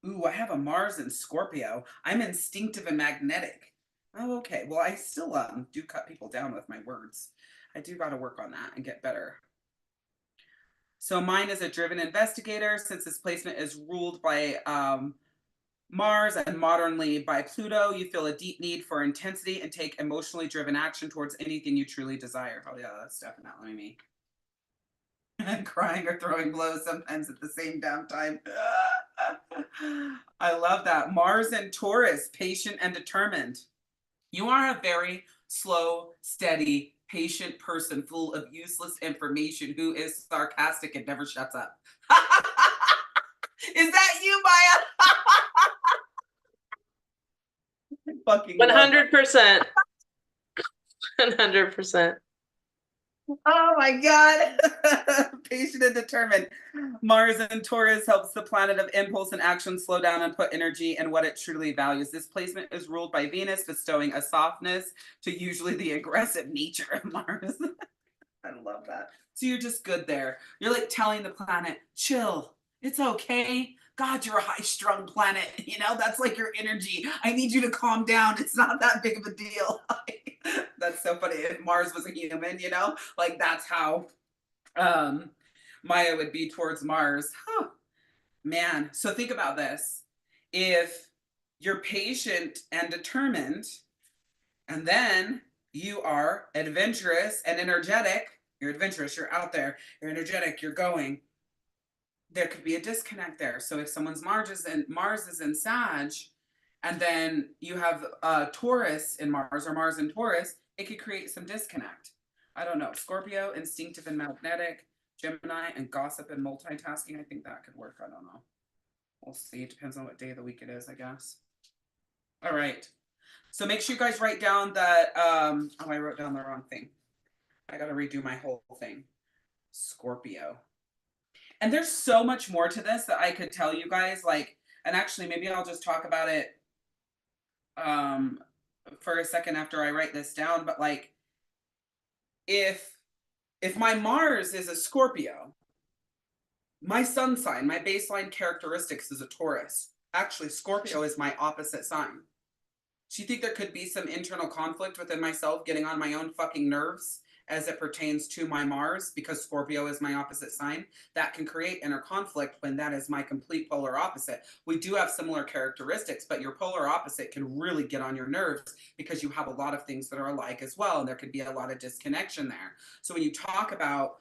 Ooh, I have a Mars in Scorpio. I'm instinctive and magnetic. Oh, okay. Well, I still do cut people down with my words. I do got to work on that and get better. So mine is a driven investigator. Since this placement is ruled by Mars and modernly by Pluto, you feel a deep need for intensity and take emotionally driven action towards anything you truly desire. Oh yeah, that's definitely me. Crying or throwing blows sometimes at the same damn time. I love that. Mars and Taurus, patient and determined. You are a very slow, steady, patient person full of useless information who is sarcastic and never shuts up. Is that you, Maya? Fucking 100%. 100%. Oh my God. Patient and determined. Mars and Taurus helps the planet of impulse and action slow down and put energy in what it truly values. This placement is ruled by Venus, bestowing a softness to usually the aggressive nature of Mars. I love that. So you're just good there. You're like telling the planet, chill. It's okay. God, you're a high strung planet. You know, that's like your energy. I need you to calm down. It's not that big of a deal. That's so funny. If Mars was a human, you know, like that's how Maya would be towards Mars. Huh. Man. So think about this. If you're patient and determined, and then you are adventurous and energetic, you're adventurous, you're out there, you're energetic, you're going, there could be a disconnect there. So if someone's Mars is in Sag, and then you have Taurus in Mars or Mars in Taurus, it could create some disconnect. I don't know. Scorpio, instinctive and magnetic, Gemini, and gossip and multitasking. I think that could work. I don't know. We'll see. It depends on what day of the week it is, I guess. All right. So make sure you guys write down that. Oh, I wrote down the wrong thing. I got to redo my whole thing. Scorpio. And there's so much more to this that I could tell you guys. Like, and actually, maybe I'll just talk about it for a second after I write this down. But like, if my Mars is a Scorpio, my sun sign, my baseline characteristics is a Taurus. Actually, Scorpio is my opposite sign. Do you think there could be some internal conflict within myself getting on my own fucking nerves as it pertains to my Mars, because Scorpio is my opposite sign? That can create inner conflict when that is my complete polar opposite. We do have similar characteristics, but your polar opposite can really get on your nerves because you have a lot of things that are alike as well, and there could be a lot of disconnection there. So when you talk about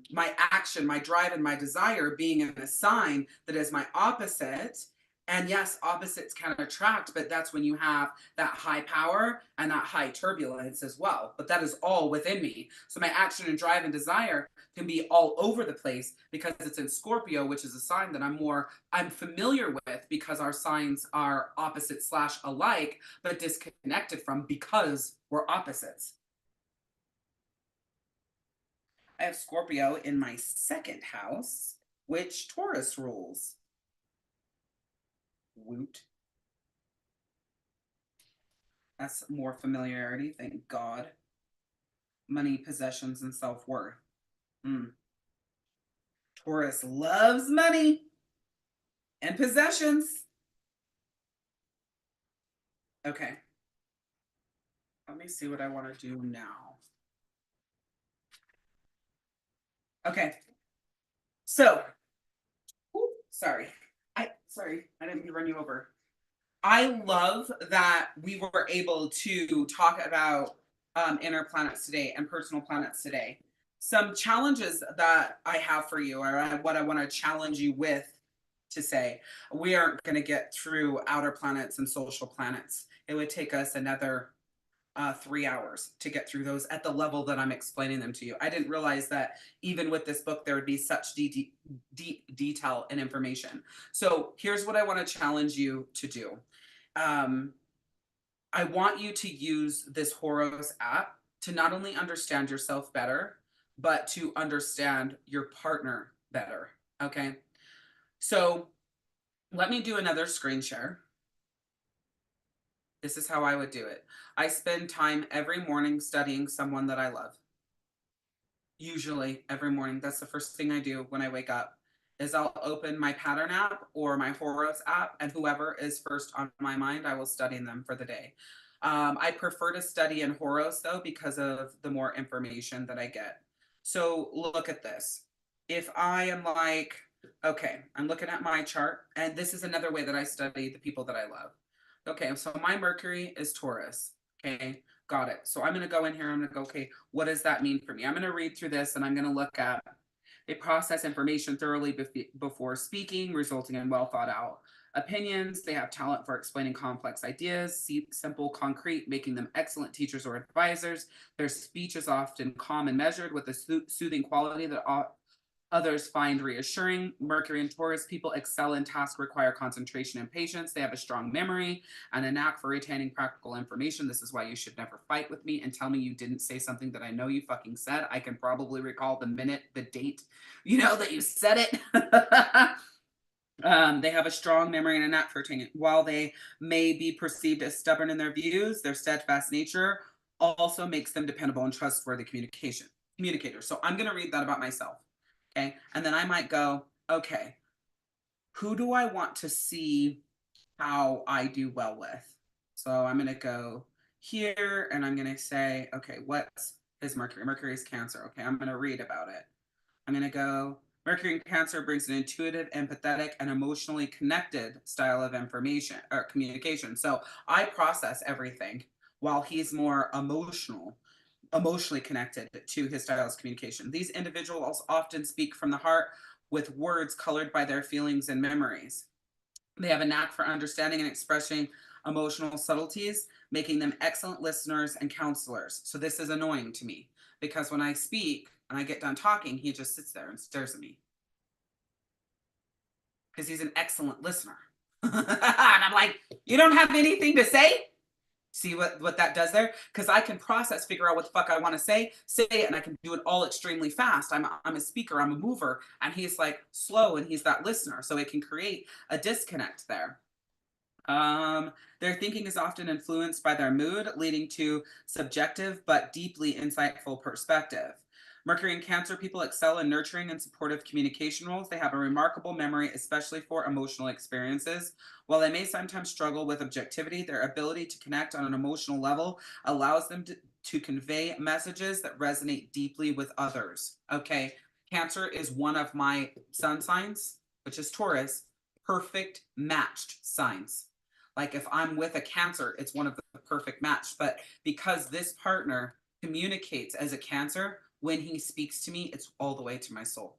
my action, my drive, and my desire being in a sign that is my opposite, and yes, opposites can attract, but that's when you have that high power and that high turbulence as well. But that is all within me. So my action and drive and desire can be all over the place because it's in Scorpio, which is a sign that I'm familiar with because our signs are opposite / alike, but disconnected from because we're opposites. I have Scorpio in my second house, which Taurus rules. Woot. That's more familiarity, thank God. Money, possessions, and self-worth. Taurus loves money and possessions. Okay. Let me see what I want to do now. Okay. So, sorry, I didn't mean to run you over. I love that we were able to talk about inner planets today and personal planets today. Some challenges that I have for you, or what I want to challenge you with to say, we aren't going to get through outer planets and social planets. It would take us another 3 hours to get through those at the level that I'm explaining them to you. I didn't realize that even with this book, there would be such deep detail and information. So here's what I want to challenge you to do. I want you to use this Horos app to not only understand yourself better, but to understand your partner better. Okay. So let me do another screen share. This is how I would do it. I spend time every morning studying someone that I love. Usually every morning. That's the first thing I do when I wake up is I'll open my pattern app or my Horos app, and whoever is first on my mind, I will study them for the day. I prefer to study in Horos though, because of the more information that I get. So look at this. If I am like, okay, I'm looking at my chart, and this is another way that I study the people that I love. Okay, so my Mercury is Taurus. Okay, got it. So I'm going to go in here. I'm going to go, okay, what does that mean for me? I'm going to read through this and I'm going to look at, they process information thoroughly before speaking, resulting in well thought out opinions. They have talent for explaining complex ideas, simple, concrete, making them excellent teachers or advisors. Their speech is often calm and measured with a soothing quality that others find reassuring. Mercury and Taurus people excel in tasks require concentration and patience. They have a strong memory and a knack for retaining practical information. This is why you should never fight with me and tell me you didn't say something that I know you fucking said. I can probably recall the minute, the date, that you said it. They have a strong memory and a knack for retaining. While they may be perceived as stubborn in their views, their steadfast nature also makes them dependable and trustworthy communicators. So I'm going to read that about myself. Okay. And then I might go, okay, who do I want to see how I do well with? So I'm going to go here and I'm going to say, okay, what's his Mercury? Mercury is Cancer. Okay. I'm going to read about it. I'm going to go, Mercury in Cancer brings an intuitive, empathetic, and emotionally connected style of information or communication. So I process everything while he's more emotionally connected to his style of communication. These individuals often speak from the heart with words colored by their feelings and memories. They have a knack for understanding and expressing emotional subtleties, making them excellent listeners and counselors. So this is annoying to me because when I speak and I get done talking, he just sits there and stares at me because he's an excellent listener. And I'm like, you don't have anything to say? See what that does there? Because I can process, figure out what the fuck I want to say it, and I can do it all extremely fast. I'm a speaker, I'm a mover, and he's like slow and he's that listener. So it can create a disconnect there. Their thinking is often influenced by their mood, leading to subjective but deeply insightful perspective. Mercury and Cancer people excel in nurturing and supportive communication roles. They have a remarkable memory, especially for emotional experiences. While they may sometimes struggle with objectivity, their ability to connect on an emotional level allows them to convey messages that resonate deeply with others. Okay, Cancer is one of my sun signs, which is Taurus, perfect matched signs. Like if I'm with a Cancer, it's one of the perfect match. But because this partner communicates as a Cancer, when he speaks to me, it's all the way to my soul.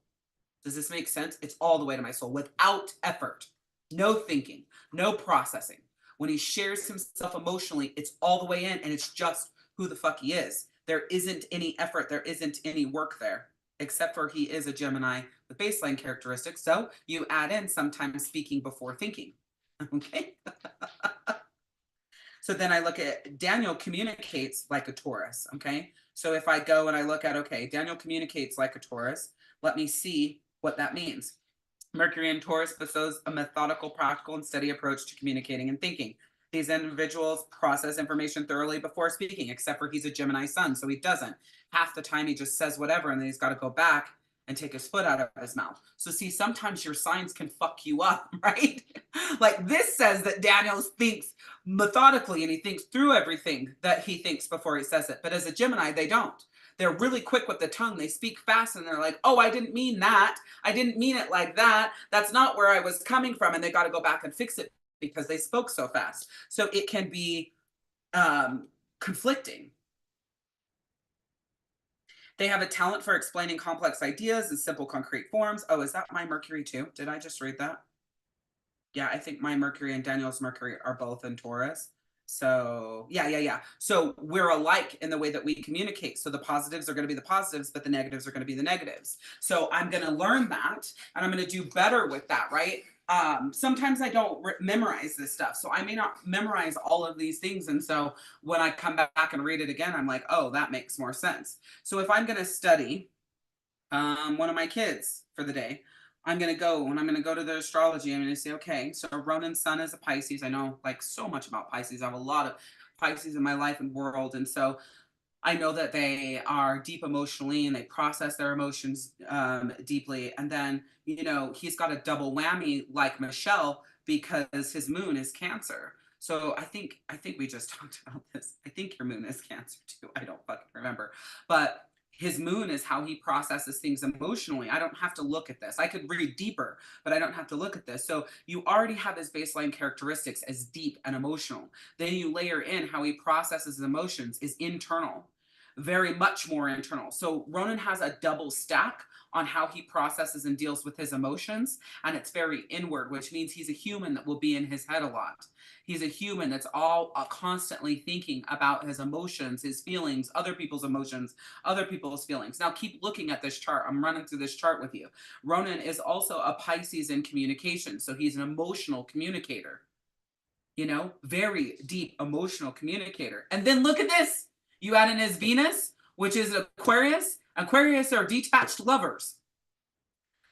Does this make sense? It's all the way to my soul without effort, no thinking, no processing. When he shares himself emotionally, it's all the way in and it's just who the fuck he is. There isn't any effort. There isn't any work there, except for he is a Gemini with baseline characteristics. So you add in sometimes speaking before thinking. Okay. So then I look at Daniel communicates like a Taurus. Okay. So if I go and I look at, okay, Daniel communicates like a Taurus, let me see what that means. Mercury in Taurus bestows a methodical, practical, and steady approach to communicating and thinking. These individuals process information thoroughly before speaking, except for he's a Gemini sun, so he doesn't. Half the time he just says whatever, and then he's got to go back and take his foot out of his mouth. So see, sometimes your signs can fuck you up, right? Like this says that Daniel thinks methodically and he thinks through everything that he thinks before he says it. But as a Gemini, they don't. They're really quick with the tongue. They speak fast and they're like, oh, I didn't mean that. I didn't mean it like that. That's not where I was coming from. And they got to go back and fix it because they spoke so fast. So it can be conflicting. They have a talent for explaining complex ideas in simple, concrete forms. Oh, is that my Mercury too? Did I just read that? Yeah, I think my Mercury and Daniel's Mercury are both in Taurus. So yeah. So we're alike in the way that we communicate. So the positives are going to be the positives, but the negatives are going to be the negatives. So I'm going to learn that and I'm going to do better with that, right? Sometimes I don't memorize this stuff. So I may not memorize all of these things. And so when I come back and read it again, I'm like, oh, that makes more sense. So if I'm going to study one of my kids for the day, I'm going to go to the astrology. I'm going to say, okay, so Ronan's sun is a Pisces. I know like so much about Pisces. I have a lot of Pisces in my life and world. And so I know that they are deep emotionally and they process their emotions deeply. And then, you know, he's got a double whammy like Michelle because his moon is Cancer. So I think we just talked about this. I think your moon is Cancer too. I don't fucking remember. But his moon is how he processes things emotionally. I don't have to look at this. I could read deeper, but I don't have to look at this. So you already have his baseline characteristics as deep and emotional. Then you layer in how he processes his emotions is internal, very much more internal. So Ronan has a double stack on how he processes and deals with his emotions. And it's very inward, which means he's a human that will be in his head a lot. He's a human that's all constantly thinking about his emotions, his feelings, other people's emotions, other people's feelings. Now keep looking at this chart. I'm running through this chart with you. Ronan is also a Pisces in communication. So he's an emotional communicator, you know, very deep emotional communicator. And then look at this. You add in his Venus, which is Aquarius. Aquarius are detached lovers.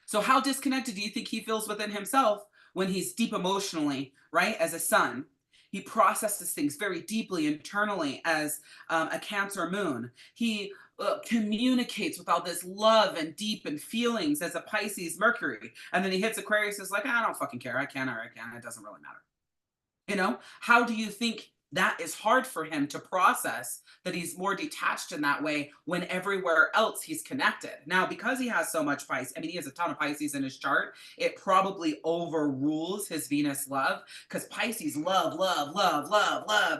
So how disconnected do you think he feels within himself when he's deep emotionally, right? As a sun, he processes things very deeply internally as a Cancer moon. He communicates with all this love and deep and feelings as a Pisces Mercury. And then he hits Aquarius, is like, I don't fucking care. I can or I can't. It doesn't really matter. You know, how do you think that is hard for him to process, that he's more detached in that way when everywhere else he's connected? Now, because he has so much Pisces, I mean, he has a ton of Pisces in his chart, it probably overrules his Venus love, because Pisces love.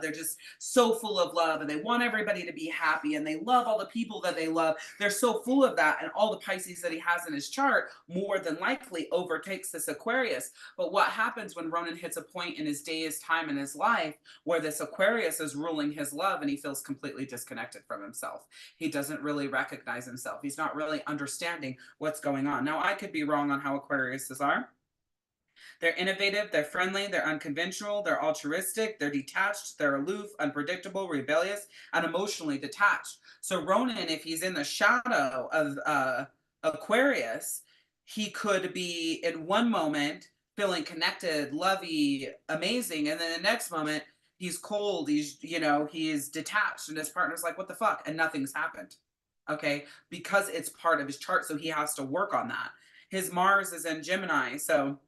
They're just so full of love and they want everybody to be happy and they love all the people that they love. They're so full of that. And all the Pisces that he has in his chart more than likely overtakes this Aquarius. But what happens when Ronan hits a point in his day's time in his life where this Aquarius is ruling his love and he feels completely disconnected from himself? He doesn't really recognize himself. He's not really understanding what's going on. Now, I could be wrong on how Aquariuses are. They're innovative, they're friendly, they're unconventional, they're altruistic, they're detached, they're aloof, unpredictable, rebellious, and emotionally detached. So Ronan, if he's in the shadow of Aquarius, he could be in one moment feeling connected, lovey, amazing, and then the next moment he's cold, he's detached, and his partner's like, what the fuck? And nothing's happened. Okay, because it's part of his chart, so he has to work on that. His Mars is in Gemini, so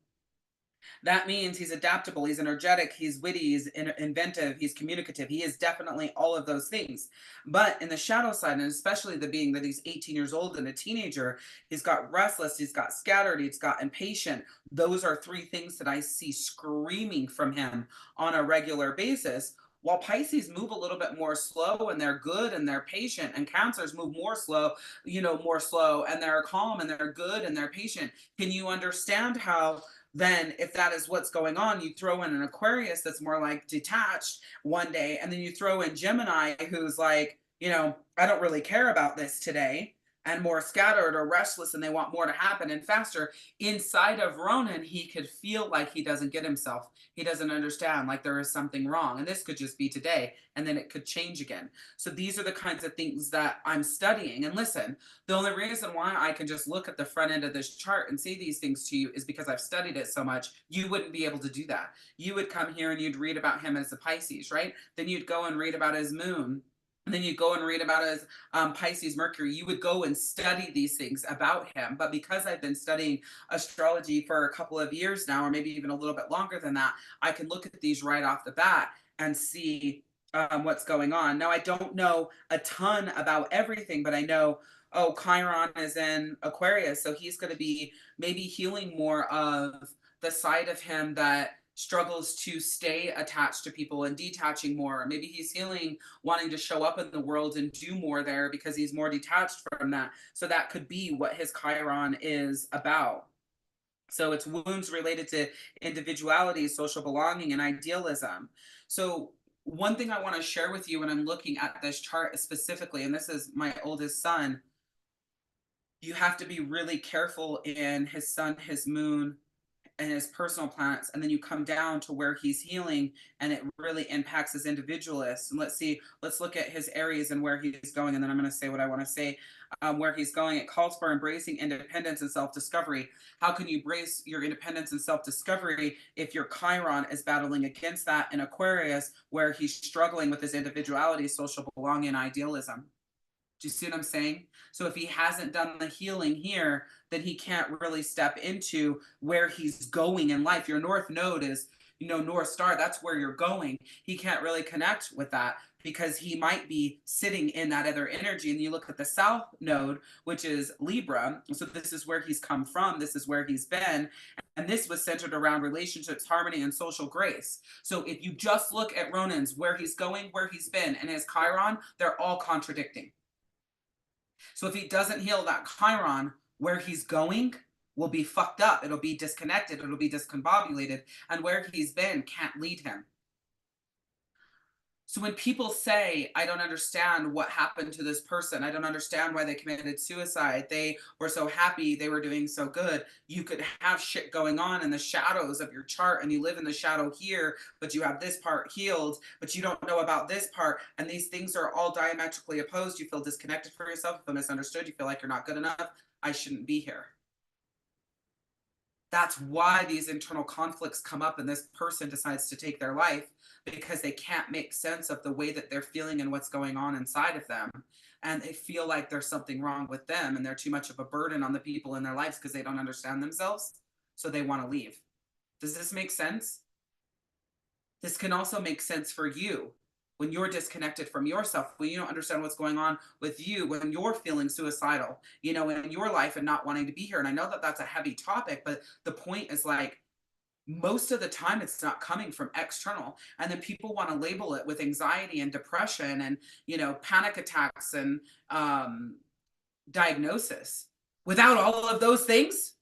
that means he's adaptable, he's energetic, he's witty, he's inventive, he's communicative. He is definitely all of those things. But in the shadow side, and especially the being that he's 18 years old and a teenager, he's got restless, he's got scattered, he's got impatient. Those are three things that I see screaming from him on a regular basis. While Pisces move a little bit more slow and they're good and they're patient, and Cancers move more slow, and they're calm and they're good and they're patient. Can you understand how then, if that is what's going on, you throw in an Aquarius that's more like detached one day, and then you throw in Gemini who's like, I don't really care about this today, and more scattered or restless, and they want more to happen and faster. Inside of Ronan, he could feel like he doesn't get himself. He doesn't understand, like there is something wrong. And this could just be today, and then it could change again. So these are the kinds of things that I'm studying. And listen, the only reason why I can just look at the front end of this chart and say these things to you is because I've studied it so much. You wouldn't be able to do that. You would come here and you'd read about him as a Pisces, right? Then you'd go and read about his moon And then you go and read about his Pisces Mercury. You would go and study these things about him. But because I've been studying astrology for a couple of years now, or maybe even a little bit longer than that, I can look at these right off the bat and see what's going on. Now, I don't know a ton about everything, but I know, oh, Chiron is in Aquarius. So he's going to be maybe healing more of the side of him that struggles to stay attached to people and detaching more. Maybe he's healing, wanting to show up in the world and do more there because he's more detached from that. So that could be what his Chiron is about. So it's wounds related to individuality, social belonging, and idealism. So one thing I want to share with you when I'm looking at this chart specifically, and this is my oldest son, you have to be really careful in his sun, his moon, and his personal planets, and then you come down to where he's healing, and it really impacts his individualist. And let's look at his areas and where he's going, and then I'm going to say what I want to say. Where he's going, it calls for embracing independence and self-discovery. How can you embrace your independence and self-discovery if your Chiron is battling against that in Aquarius, where he's struggling with his individuality, social belonging, and idealism? Do you see what I'm saying? So if he hasn't done the healing here, then he can't really step into where he's going in life. Your North Node is, North Star, that's where you're going. He can't really connect with that because he might be sitting in that other energy. And you look at the South Node, which is Libra. So this is where he's come from. This is where he's been. And this was centered around relationships, harmony, and social grace. So if you just look at Ronan's, where he's going, where he's been, and his Chiron, they're all contradicting. So if he doesn't heal that Chiron, where he's going will be fucked up. It'll be disconnected. It'll be discombobulated. And where he's been can't lead him. So when people say, I don't understand what happened to this person, I don't understand why they committed suicide, they were so happy, they were doing so good, you could have shit going on in the shadows of your chart, and you live in the shadow here, but you have this part healed, but you don't know about this part, and these things are all diametrically opposed. You feel disconnected for yourself, you feel misunderstood, you feel like you're not good enough. I shouldn't be here. That's why these internal conflicts come up and this person decides to take their life, because they can't make sense of the way that they're feeling and what's going on inside of them. And they feel like there's something wrong with them and they're too much of a burden on the people in their lives because they don't understand themselves. So they want to leave. Does this make sense? This can also make sense for you when you're disconnected from yourself, when you don't understand what's going on with you, when you're feeling suicidal, in your life and not wanting to be here. And I know that that's a heavy topic, but the point is, like, most of the time it's not coming from external. And then people want to label it with anxiety and depression and, panic attacks and diagnosis. Without all of those things,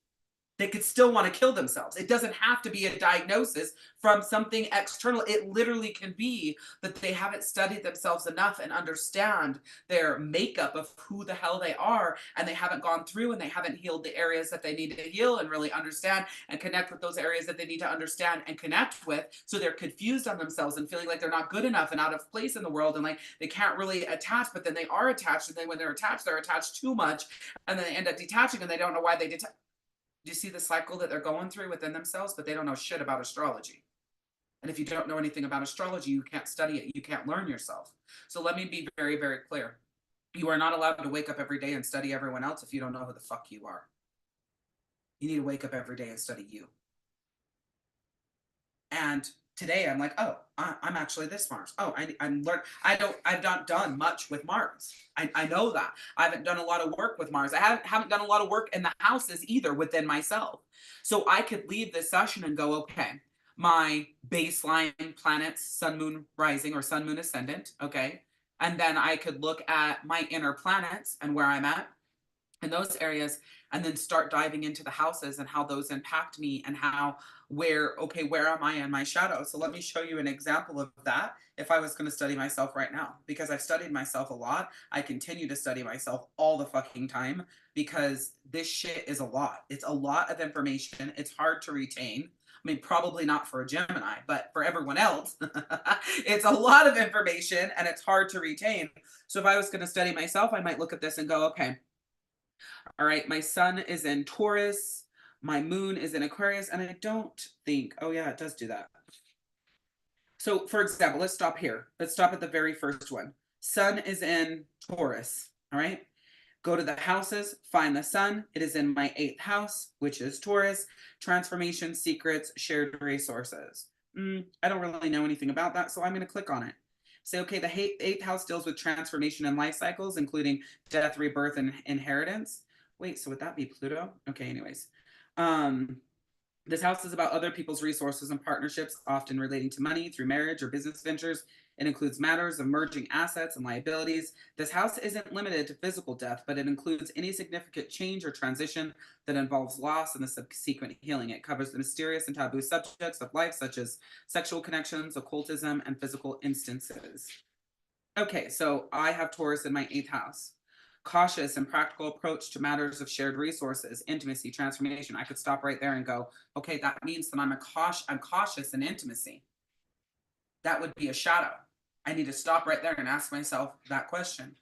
they could still want to kill themselves. It doesn't have to be a diagnosis from something external. It literally can be that they haven't studied themselves enough and understand their makeup of who the hell they are, and they haven't gone through and they haven't healed the areas that they need to heal and really understand and connect with those areas that they need to understand and connect with. So they're confused on themselves and feeling like they're not good enough and out of place in the world, and like they can't really attach, but then they are attached, and then when they're attached too much, and then they end up detaching and they don't know why they detach. Do you see the cycle that they're going through within themselves? But they don't know shit about astrology. And if you don't know anything about astrology, you can't study it. You can't learn yourself. So let me be very, very clear. You are not allowed to wake up every day and study everyone else if you don't know who the fuck you are. You need to wake up every day and study you. And today I'm like, oh, I'm actually this Mars. Oh, I'm learned. I've not done much with Mars. I know that. I haven't done a lot of work with Mars. I haven't done a lot of work in the houses either within myself. So I could leave this session and go, okay, my baseline planets, sun, moon, rising, or sun, moon, ascendant. Okay. And then I could look at my inner planets and where I'm at in those areas, and then start diving into the houses and how those impact me and where am I in my shadow? So let me show you an example of that if I was going to study myself right now, because I've studied myself a lot. I continue to study myself all the fucking time because this shit is a lot. It's a lot of information. It's hard to retain. I mean, probably not for a Gemini, but for everyone else, it's a lot of information and it's hard to retain. So if I was going to study myself, I might look at this and go, okay, all right, my sun is in Taurus, my moon is in Aquarius, and I don't think, oh yeah, it does do that. So for example, let's stop here. Let's stop at the very first one. Sun is in Taurus. All right. Go to the houses, find the sun. It is in my 8th house, which is Taurus. Transformation, secrets, shared resources. I don't really know anything about that, so I'm going to click on it. Say, okay, the 8th house deals with transformation and life cycles, including death, rebirth, and inheritance. Wait, so would that be Pluto? Okay, anyways. This house is about other people's resources and partnerships, often relating to money through marriage or business ventures. It includes matters of merging assets and liabilities. This house isn't limited to physical death, but it includes any significant change or transition that involves loss and the subsequent healing. It covers the mysterious and taboo subjects of life, such as sexual connections, occultism, and physical instances. Okay, so I have Taurus in my 8th house. Cautious and practical approach to matters of shared resources, intimacy, transformation. I could stop right there and go, okay, that means that I'm cautious in intimacy. That would be a shadow. I need to stop right there and ask myself that question.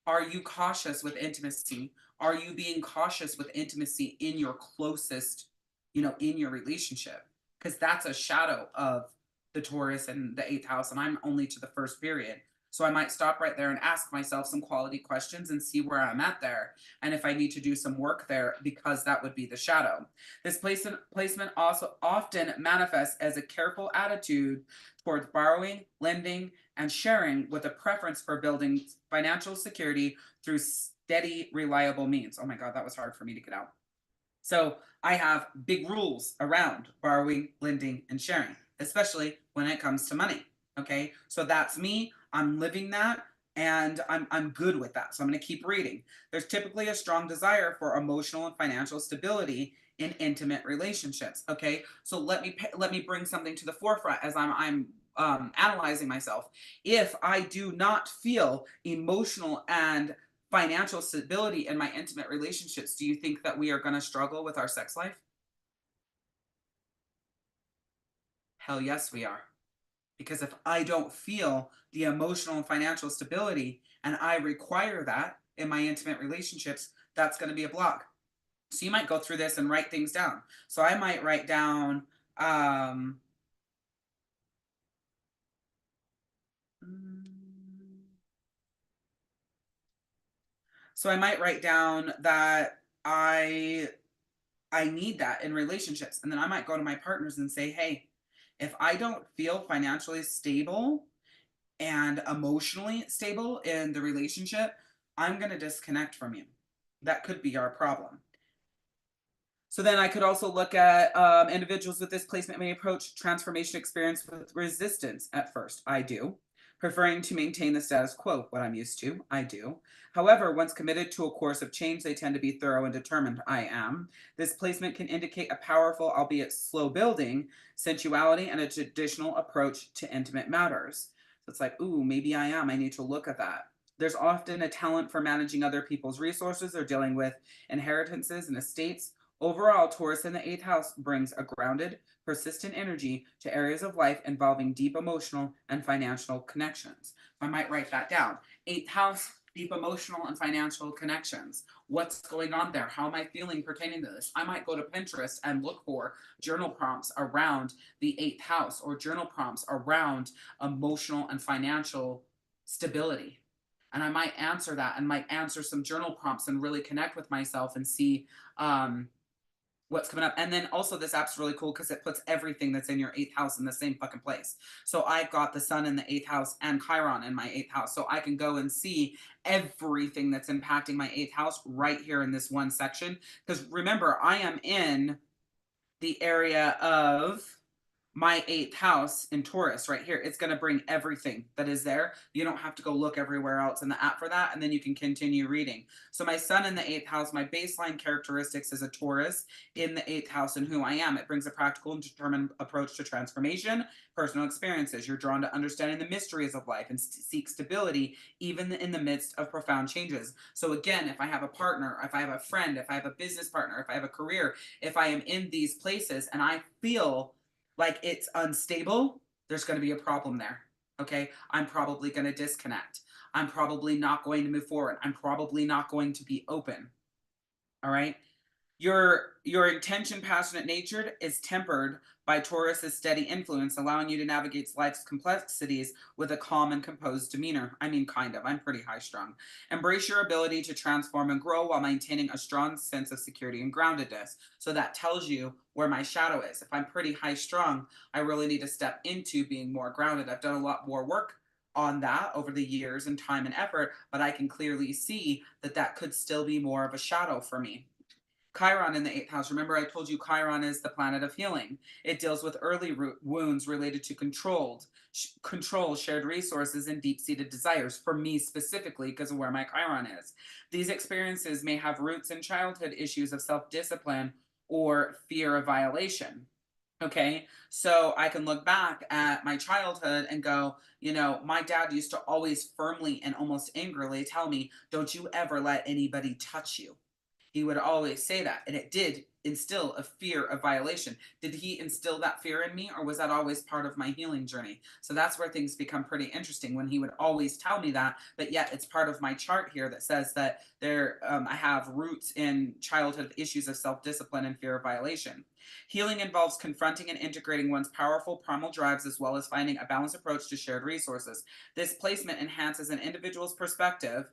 Are you cautious with intimacy? Are you being cautious with intimacy in your closest, in your relationship? Because that's a shadow of the Taurus and the 8th house, and I'm only to the first period. So I might stop right there and ask myself some quality questions and see where I'm at there. And if I need to do some work there, because that would be the shadow. This placement also often manifests as a careful attitude towards borrowing, lending, and sharing, with a preference for building financial security through steady, reliable means. Oh my God, that was hard for me to get out. So I have big rules around borrowing, lending, and sharing, especially when it comes to money. Okay, so that's me. I'm living that, and I'm good with that. So I'm going to keep reading. There's typically a strong desire for emotional and financial stability in intimate relationships. Okay, so let me bring something to the forefront as I'm analyzing myself. If I do not feel emotional and financial stability in my intimate relationships, do you think that we are going to struggle with our sex life? Hell yes, we are. Because if I don't feel the emotional and financial stability and I require that in my intimate relationships, that's going to be a block. So you might go through this and write things down. So I might write down, that I need that in relationships. And then I might go to my partners and say, hey, if I don't feel financially stable and emotionally stable in the relationship, I'm going to disconnect from you. That could be our problem. So then I could also look at individuals with this placement may approach transformation experience with resistance at first. I do. Preferring to maintain the status quo, what I'm used to. I do. However, once committed to a course of change, they tend to be thorough and determined. I am. This placement can indicate a powerful, albeit slow building, sensuality and a traditional approach to intimate matters. So it's like, ooh, maybe I am. I need to look at that. There's often a talent for managing other people's resources or dealing with inheritances and estates. Overall, Taurus in the 8th house brings a grounded, persistent energy to areas of life involving deep emotional and financial connections. I might write that down. 8th house, deep emotional and financial connections. What's going on there? How am I feeling pertaining to this? I might go to Pinterest and look for journal prompts around the 8th house, or journal prompts around emotional and financial stability. And I might answer that and might answer some journal prompts and really connect with myself and see what's coming up. And then also this app's really cool because it puts everything that's in your 8th house in the same fucking place. So I've got the sun in the 8th house and Chiron in my 8th house. So I can go and see everything that's impacting my 8th house right here in this one section. Because remember, I am in the area of my 8th house in Taurus right here. It's going to bring everything that is there. You don't have to go look everywhere else in the app for that. And then you can continue reading. So my sun in the 8th house, my baseline characteristics is a Taurus in the 8th house and who I am. It brings a practical and determined approach to transformation, personal experiences. You're drawn to understanding the mysteries of life and seek stability even in the midst of profound changes. So again, if I have a partner, if I have a friend, if I have a business partner, if I have a career, if I am in these places and I feel like it's unstable, there's going to be a problem there. Okay. I'm probably going to disconnect. I'm probably not going to move forward. I'm probably not going to be open. All right. Your intention, passionate nature is tempered by Taurus's steady influence, allowing you to navigate life's complexities with a calm and composed demeanor. I mean, kind of. I'm pretty high strung. Embrace your ability to transform and grow while maintaining a strong sense of security and groundedness. So that tells you where my shadow is. If I'm pretty high strung, I really need to step into being more grounded. I've done a lot more work on that over the years and time and effort, but I can clearly see that that could still be more of a shadow for me. Chiron in the 8th house. Remember, I told you Chiron is the planet of healing. It deals with early wounds related to control, shared resources, and deep-seated desires. For me specifically, because of where my Chiron is. These experiences may have roots in childhood issues of self-discipline or fear of violation. Okay, so I can look back at my childhood and go, you know, my dad used to always firmly and almost angrily tell me, don't you ever let anybody touch you. He would always say that, and it did instill a fear of violation. Did he instill that fear in me, or was that always part of my healing journey? So that's where things become pretty interesting, when he would always tell me that, but yet it's part of my chart here that says that I have roots in childhood issues of self-discipline and fear of violation. Healing involves confronting and integrating one's powerful primal drives, as well as finding a balanced approach to shared resources. This placement enhances an individual's perceptive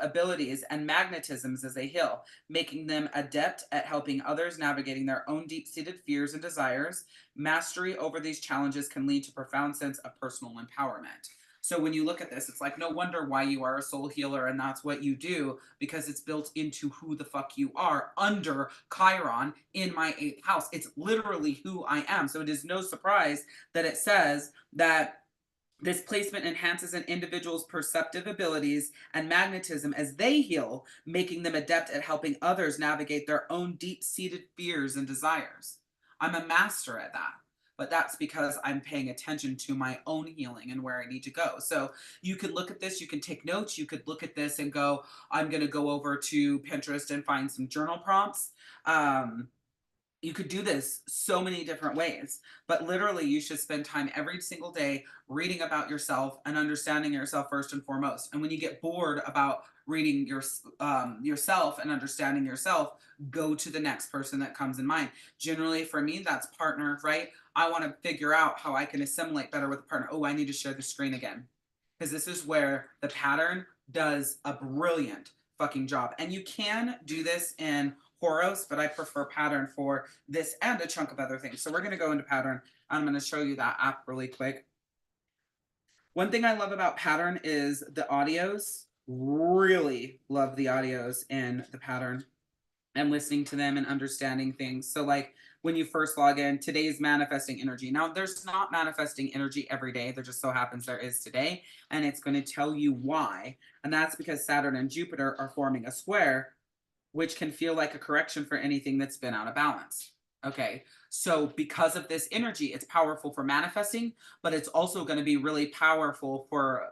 abilities and magnetisms as they heal, making them adept at helping others navigating their own deep-seated fears and desires. Mastery over these challenges can lead to a profound sense of personal empowerment. So when you look at this, it's like, no wonder why you are a soul healer and that's what you do, because it's built into who the fuck you are under Chiron in my 8th house. It's literally who I am. So it is no surprise that it says that this placement enhances an individual's perceptive abilities and magnetism as they heal, making them adept at helping others navigate their own deep-seated fears and desires. I'm a master at that, but that's because I'm paying attention to my own healing and where I need to go. So you could look at this, you can take notes, you could look at this and go, I'm going to go over to Pinterest and find some journal prompts. You could do this so many different ways, but literally you should spend time every single day reading about yourself and understanding yourself first and foremost. And when you get bored about reading yourself and understanding yourself, go to the next person that comes in mind. Generally for me, that's partner, right? I want to figure out how I can assimilate better with a partner. Oh, I need to share the screen again, because this is where the pattern does a brilliant fucking job. And you can do this in Horos, but I prefer pattern for this and a chunk of other things. So we're going to go into pattern. I'm going to show you that app really quick. One thing I love about pattern is the audios. Really love the audios in the pattern and listening to them and understanding things. So like when you first log in, today's manifesting energy. Now there's not manifesting energy every day. There just so happens there is today. And it's going to tell you why. And that's because Saturn and Jupiter are forming a square, which can feel like a correction for anything that's been out of balance. Okay, so because of this energy, it's powerful for manifesting, but it's also going to be really powerful for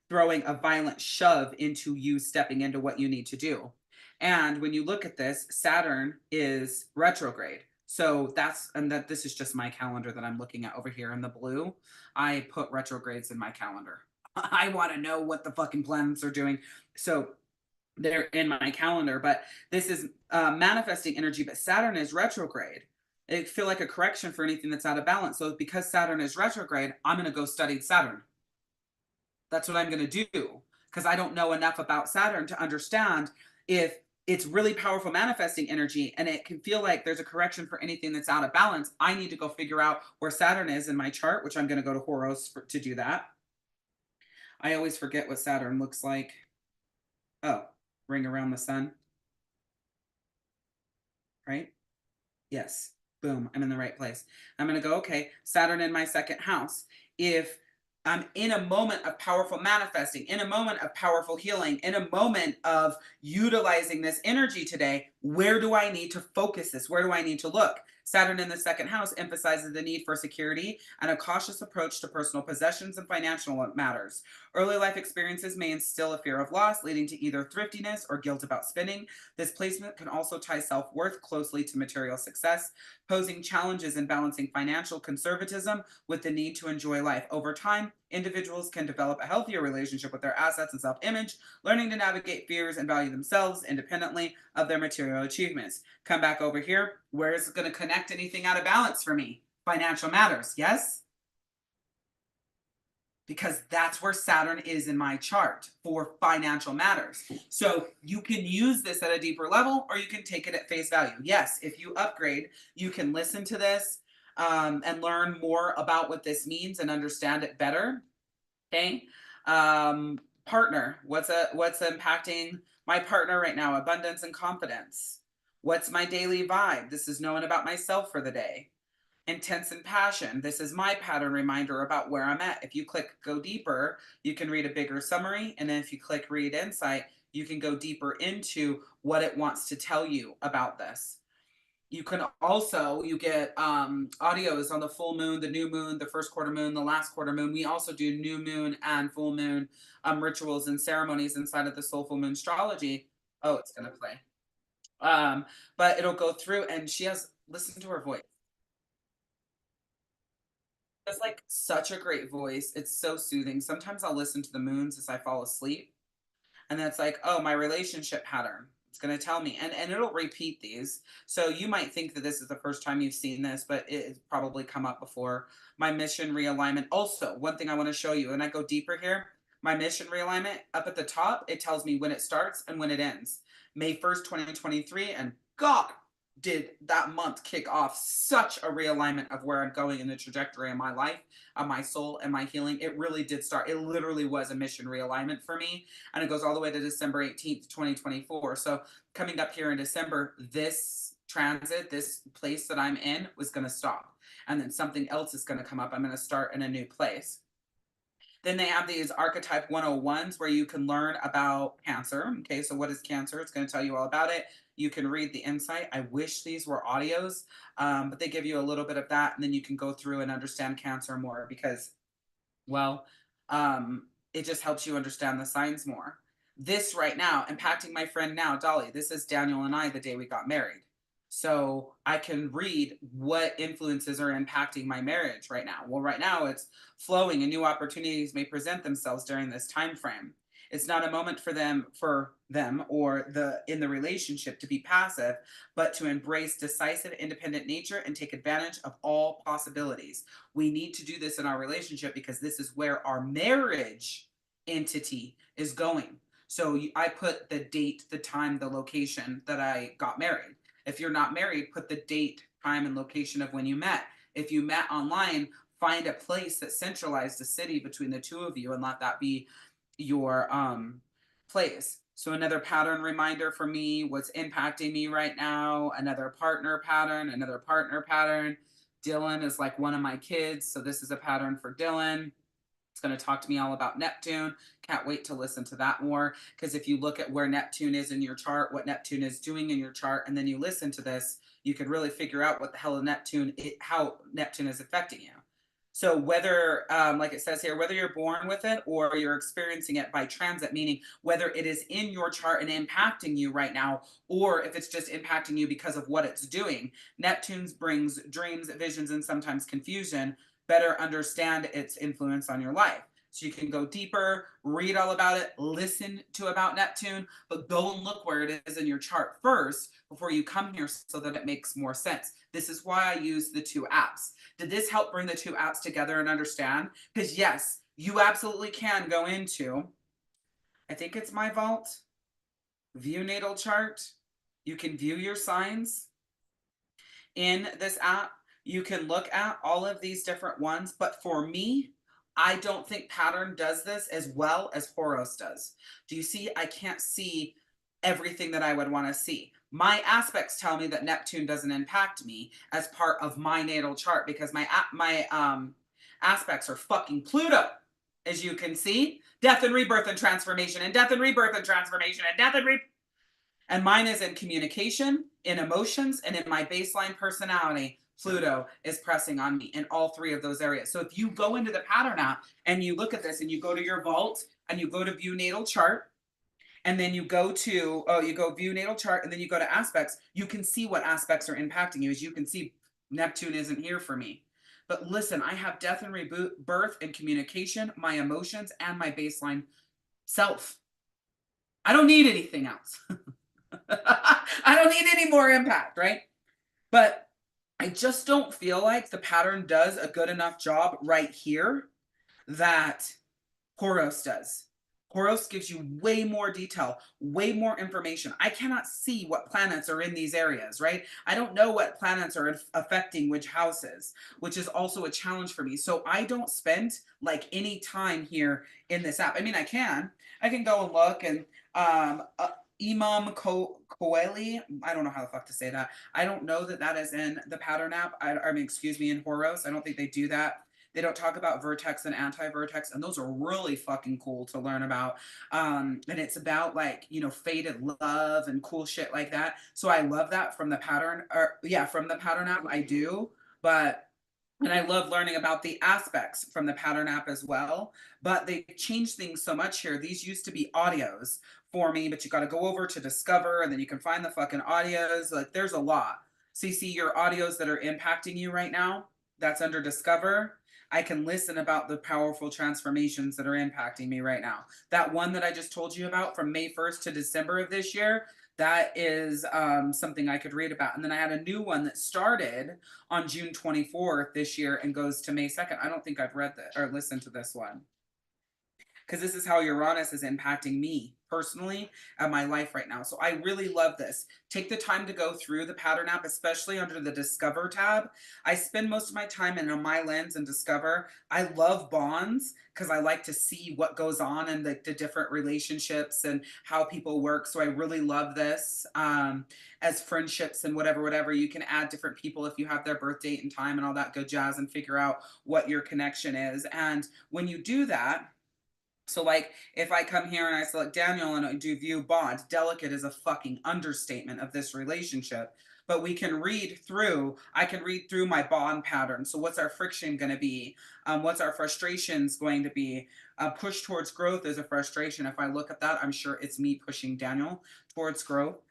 throwing a violent shove into you stepping into what you need to do. And when you look at this, Saturn is retrograde. So this is just my calendar that I'm looking at over here in the blue. I put retrogrades in my calendar. I want to know what the fucking planets are doing. So they're in my calendar, but this is manifesting energy, but Saturn is retrograde. It feel like a correction for anything that's out of balance. So because Saturn is retrograde, I'm going to go study Saturn. That's what I'm going to do, because I don't know enough about Saturn to understand if it's really powerful manifesting energy and it can feel like there's a correction for anything that's out of balance. I need to go figure out where Saturn is in my chart, which I'm going to go to Horos to do that. I always forget what Saturn looks like. Oh, ring around the sun. Right? Yes. Boom. I'm in the right place. I'm going to go, okay, Saturn in my 2nd house. If I'm in a moment of powerful manifesting, in a moment of powerful healing, in a moment of utilizing this energy today, where do I need to focus this? Where do I need to look? Saturn in the 2nd house emphasizes the need for security and a cautious approach to personal possessions and financial matters. Early life experiences may instill a fear of loss, leading to either thriftiness or guilt about spending. This placement can also tie self-worth closely to material success, posing challenges in balancing financial conservatism with the need to enjoy life. Over time, individuals can develop a healthier relationship with their assets and self-image, learning to navigate fears and value themselves independently of their material achievements. Come back over here. Where is it going to connect anything out of balance for me? Financial matters, yes? Because that's where Saturn is in my chart for financial matters. So you can use this at a deeper level, or you can take it at face value. Yes, if you upgrade, you can listen to this and learn more about what this means and understand it better. Okay. Partner, what's impacting my partner right now? Abundance and confidence. What's my daily vibe? This is knowing about myself for the day. Intense and passion. This is my pattern reminder about where I'm at. If you click go deeper, you can read a bigger summary. And then if you click read insight, you can go deeper into what it wants to tell you about this. You can also, you get audios on the full moon, the new moon, the first quarter moon, the last quarter moon. We also do new moon and full moon rituals and ceremonies inside of the Soulful Moon Astrology. Oh, it's going to play. But it'll go through, and she has, listen to her voice. It's like such a great voice. It's so soothing. Sometimes I'll listen to the moons as I fall asleep. And then it's like, oh, my relationship pattern. It's going to tell me. And it'll repeat these. So you might think that this is the first time you've seen this, but it's probably come up before. My mission realignment. Also, one thing I want to show you, and I go deeper here. My mission realignment up at the top, it tells me when it starts and when it ends. May 1st, 2023. And God, did that month kick off such a realignment of where I'm going in the trajectory of my life, of my soul, and my healing. It really did start. It literally was a mission realignment for me. And it goes all the way to December 18th, 2024. So coming up here in December, this transit, this place that I'm in was going to stop. And then something else is going to come up. I'm going to start in a new place. Then they have these archetype 101s where you can learn about Cancer. Okay, so what is Cancer? It's going to tell you all about it. You can read the insight. I wish these were audios, but they give you a little bit of that, and then you can go through and understand Cancer more because, well, it just helps you understand the signs more. This right now, impacting my friend now, Dolly. This is Daniel and I the day we got married. So I can read what influences are impacting my marriage right now. Well, right now it's flowing and new opportunities may present themselves during this time frame. It's not a moment for them or in the relationship to be passive, but to embrace decisive, independent nature and take advantage of all possibilities. We need to do this in our relationship because this is where our marriage entity is going. So I put the date, the time, the location that I got married. If you're not married, put the date, time, and location of when you met. If you met online, find a place that centralized a city between the two of you and let that be your place. So another pattern reminder for me, what's impacting me right now, another partner pattern. Dylan is like one of my kids. So this is a pattern for Dylan. It's going to talk to me all about Neptune. Can't wait to listen to that more. Because if you look at where Neptune is in your chart, what Neptune is doing in your chart, and then you listen to this, you could really figure out what the hell how Neptune is affecting you. So whether, like it says here, whether you're born with it or you're experiencing it by transit, meaning whether it is in your chart and impacting you right now, or if it's just impacting you because of what it's doing. Neptune brings dreams, visions, and sometimes confusion. Better understand its influence on your life. So you can go deeper, read all about it, listen to about Neptune, but go and look where it is in your chart first before you come here so that it makes more sense. This is why I use the two apps. Did this help bring the two apps together and understand? Because yes, you absolutely can go into, I think it's My Vault, view natal chart. You can view your signs in this app. You can look at all of these different ones, but for me, I don't think Pattern does this as well as Horos does. Do you see? I can't see everything that I would want to see. My aspects tell me that Neptune doesn't impact me as part of my natal chart because my aspects are fucking Pluto, as you can see. Death and rebirth and transformation, and death and rebirth and transformation, and death and rebirth. And mine is in communication, in emotions, and in my baseline personality. Pluto is pressing on me in all three of those areas. So if you go into the Pattern app and you look at this and you go to your vault and you go to view natal chart, and then you go to, view natal chart, and then you go to aspects, you can see what aspects are impacting you. As you can see, Neptune isn't here for me. But listen, I have death and rebirth and communication, my emotions, and my baseline self. I don't need anything else. I don't need any more impact, right? But I just don't feel like the pattern does a good enough job right here that Horos does. Horos gives you way more detail, way more information. I cannot see what planets are in these areas, right? I don't know what planets are affecting which houses, which is also a challenge for me. So I don't spend like any time here in this app. I mean, I can go and look and Imam Coeli, I don't know how the fuck to say that. I don't know that that is in the pattern app. I mean, excuse me, in Horos. I don't think they do that. They don't talk about vertex and anti-vertex, and those are really fucking cool to learn about. And it's about like, you know, fated love and cool shit like that. So I love that from the pattern, or yeah, from the pattern app, I do. But and I love learning about the aspects from the pattern app as well. But they changed things so much here. These used to be audios for me, but you got to go over to Discover and then you can find the fucking audios. Like there's a lot. So you see your audios that are impacting you right now. That's under Discover. I can listen about the powerful transformations that are impacting me right now. That one that I just told you about from May 1st to December of this year, that is something I could read about. And then I had a new one that started on June 24th this year and goes to May 2nd. I don't think I've read that or listened to this one, because this is how Uranus is impacting me personally and my life right now. So I really love this. Take the time to go through the pattern app, especially under the Discover tab. I spend most of my time in My Lens and Discover. I love bonds because I like to see what goes on in the different relationships and how people work. So I really love this. As friendships and whatever, you can add different people if you have their birth date and time and all that good jazz and figure out what your connection is. And when you do that, so like if I come here and I select Daniel and I do view bond, delicate is a fucking understatement of this relationship. But we can read through, I can read through my bond pattern. So what's our friction going to be? What's our frustrations going to be? Push towards growth is a frustration. If I look at that, I'm sure it's me pushing Daniel towards growth.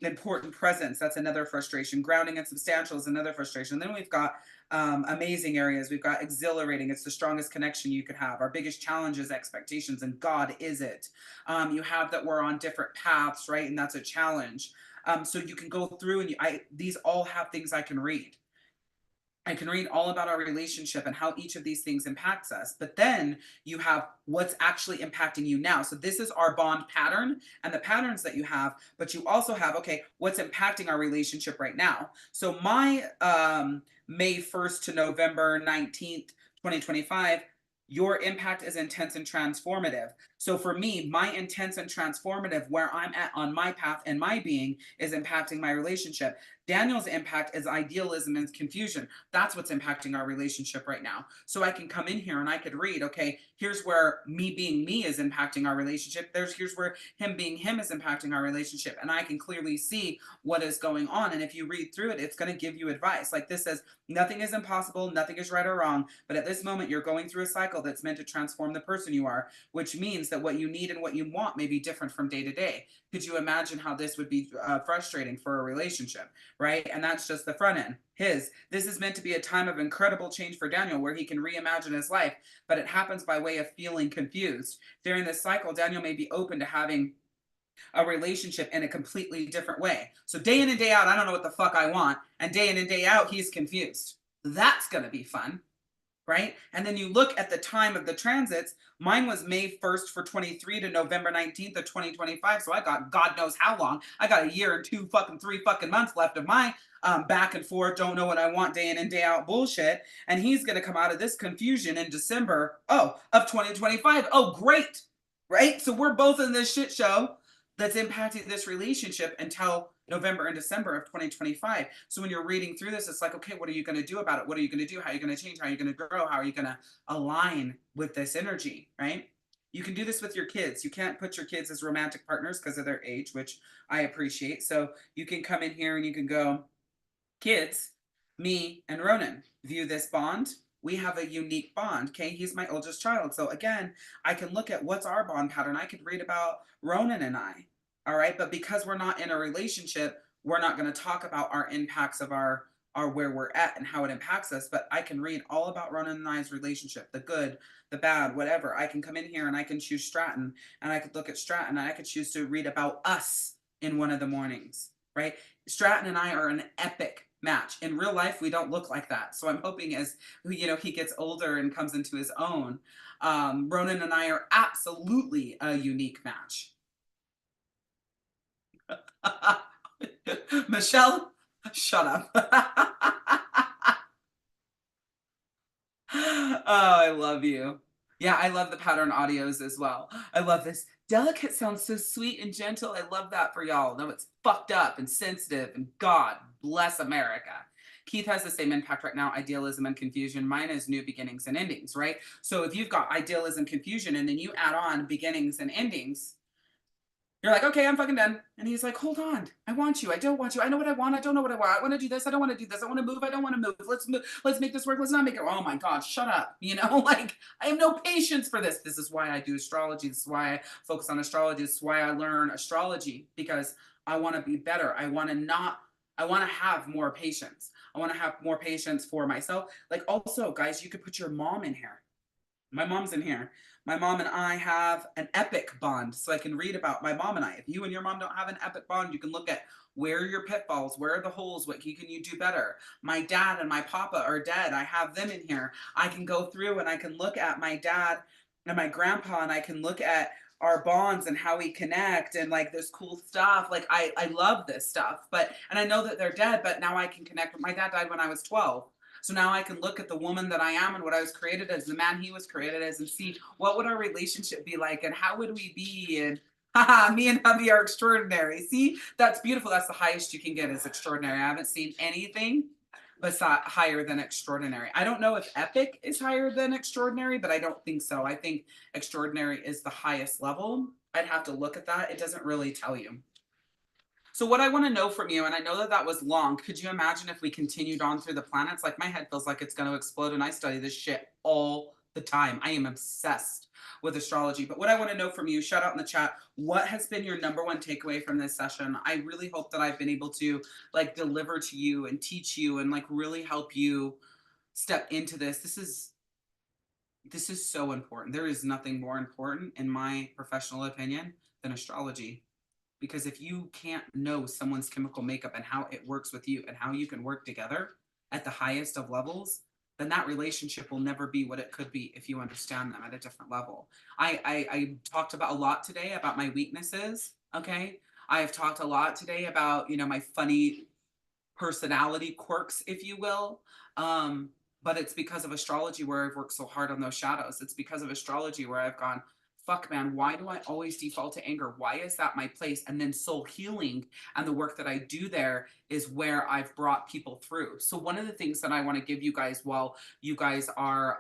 Important presence, that's another frustration. Grounding and substantial is another frustration. Then we've got amazing areas. We've got exhilarating. It's the strongest connection you could have. Our biggest challenge is expectations, and God is it. You have that we're on different paths, right? And that's a challenge. So you can go through and these all have things I can read. I can read all about our relationship and how each of these things impacts us. But then you have what's actually impacting you now. So this is our bond pattern and the patterns that you have, but you also have, okay, what's impacting our relationship right now. So my May 1st to November 19th, 2025, your impact is intense and transformative. So for me, my intense and transformative, where I'm at on my path and my being, is impacting my relationship. Daniel's impact is idealism and confusion. That's what's impacting our relationship right now. So I can come in here and I could read, okay, here's where me being me is impacting our relationship. Here's where him being him is impacting our relationship. And I can clearly see what is going on. And if you read through it, it's going to give you advice. Like this says, nothing is impossible, nothing is right or wrong. But at this moment, you're going through a cycle that's meant to transform the person you are, which means that what you need and what you want may be different from day to day. Could you imagine how this would be frustrating for a relationship? Right? And that's just the front end. This is meant to be a time of incredible change for Daniel where he can reimagine his life, but it happens by way of feeling confused. During this cycle, Daniel may be open to having a relationship in a completely different way. So day in and day out, I don't know what the fuck I want. And day in and day out, he's confused. That's going to be fun. Right? And then you look at the time of the transits. Mine was May 1st for 23 to November 19th of 2025. So I got God knows how long. I got a year and 3 fucking months left of my back and forth, don't know what I want day in and day out bullshit. And he's going to come out of this confusion in December, of 2025. Oh, great. Right? So we're both in this shit show that's impacting this relationship until November and December of 2025. So when you're reading through this, it's like, okay, what are you going to do about it? What are you going to do? How are you going to change? How are you going to grow? How are you going to align with this energy, right? You can do this with your kids. You can't put your kids as romantic partners because of their age, which I appreciate. So you can come in here and you can go, kids, me and Ronan view this bond. We have a unique bond. Okay. He's my oldest child. So again, I can look at what's our bond pattern. I could read about Ronan and I. All right. But because we're not in a relationship, we're not going to talk about our impacts of our are where we're at and how it impacts us, but I can read all about Ronan and I's relationship, the good, the bad, whatever. I can come in here and I can choose Stratton, and I could look at Stratton, and I could choose to read about us in one of the mornings, right? Stratton and I are an epic match. In real life, we don't look like that. So I'm hoping as he gets older and comes into his own, Ronan and I are absolutely a unique match. Michelle, shut up. Oh, I love you. Yeah, I love the pattern audios as well. I love this. Delicate sounds so sweet and gentle. I love that for y'all. No, it's fucked up and sensitive, and God bless America. Keith has the same impact right now, idealism and confusion. Mine is new beginnings and endings, right? So if you've got idealism, confusion, and then you add on beginnings and endings, you're like, okay, I'm fucking done. And he's like, hold on. I want you. I don't want you. I know what I want. I don't know what I want. I want to do this. I don't want to do this. I want to move. I don't want to move. Let's move. Let's make this work. Let's not make it. Oh my God, shut up. Like I have no patience for this. This is why I do astrology. This is why I focus on astrology. This is why I learn astrology, because I want to be better. I want to have more patience. I want to have more patience for myself. Like also, guys, you could put your mom in here. My mom's in here. My mom and I have an epic bond, so I can read about my mom and I. If you and your mom don't have an epic bond, you can look at where are your pitfalls, where are the holes, what can you do better. My dad and my papa are dead. I have them in here. I can go through and I can look at my dad and my grandpa, and I can look at our bonds and how we connect and like this cool stuff. Like I love this stuff, and I know that they're dead, but now I can connect. My dad died when I was 12. So now I can look at the woman that I am and what I was created as, the man he was created as, and see what would our relationship be like and how would we be, and haha, me and hubby are extraordinary. See, that's beautiful. That's the highest you can get, is extraordinary. I haven't seen anything besides higher than extraordinary. I don't know if epic is higher than extraordinary, but I don't think so. I think extraordinary is the highest level. I'd have to look at that. It doesn't really tell you. So what I want to know from you, and I know that that was long, could you imagine if we continued on through the planets? Like my head feels like it's going to explode, and I study this shit all the time. I am obsessed with astrology. But what I want to know from you, shout out in the chat, what has been your number one takeaway from this session? I really hope that I've been able to like deliver to you and teach you and like really help you step into this. This is so important. There is nothing more important, in my professional opinion, than astrology. Because if you can't know someone's chemical makeup and how it works with you and how you can work together at the highest of levels, then that relationship will never be what it could be if you understand them at a different level. I talked about a lot today about my weaknesses. Okay. I have talked a lot today about, my funny personality quirks, if you will. But it's because of astrology where I've worked so hard on those shadows. It's because of astrology where I've gone, fuck man, why do I always default to anger? Why is that my place? And then soul healing and the work that I do there is where I've brought people through. So one of the things that I want to give you guys while you guys are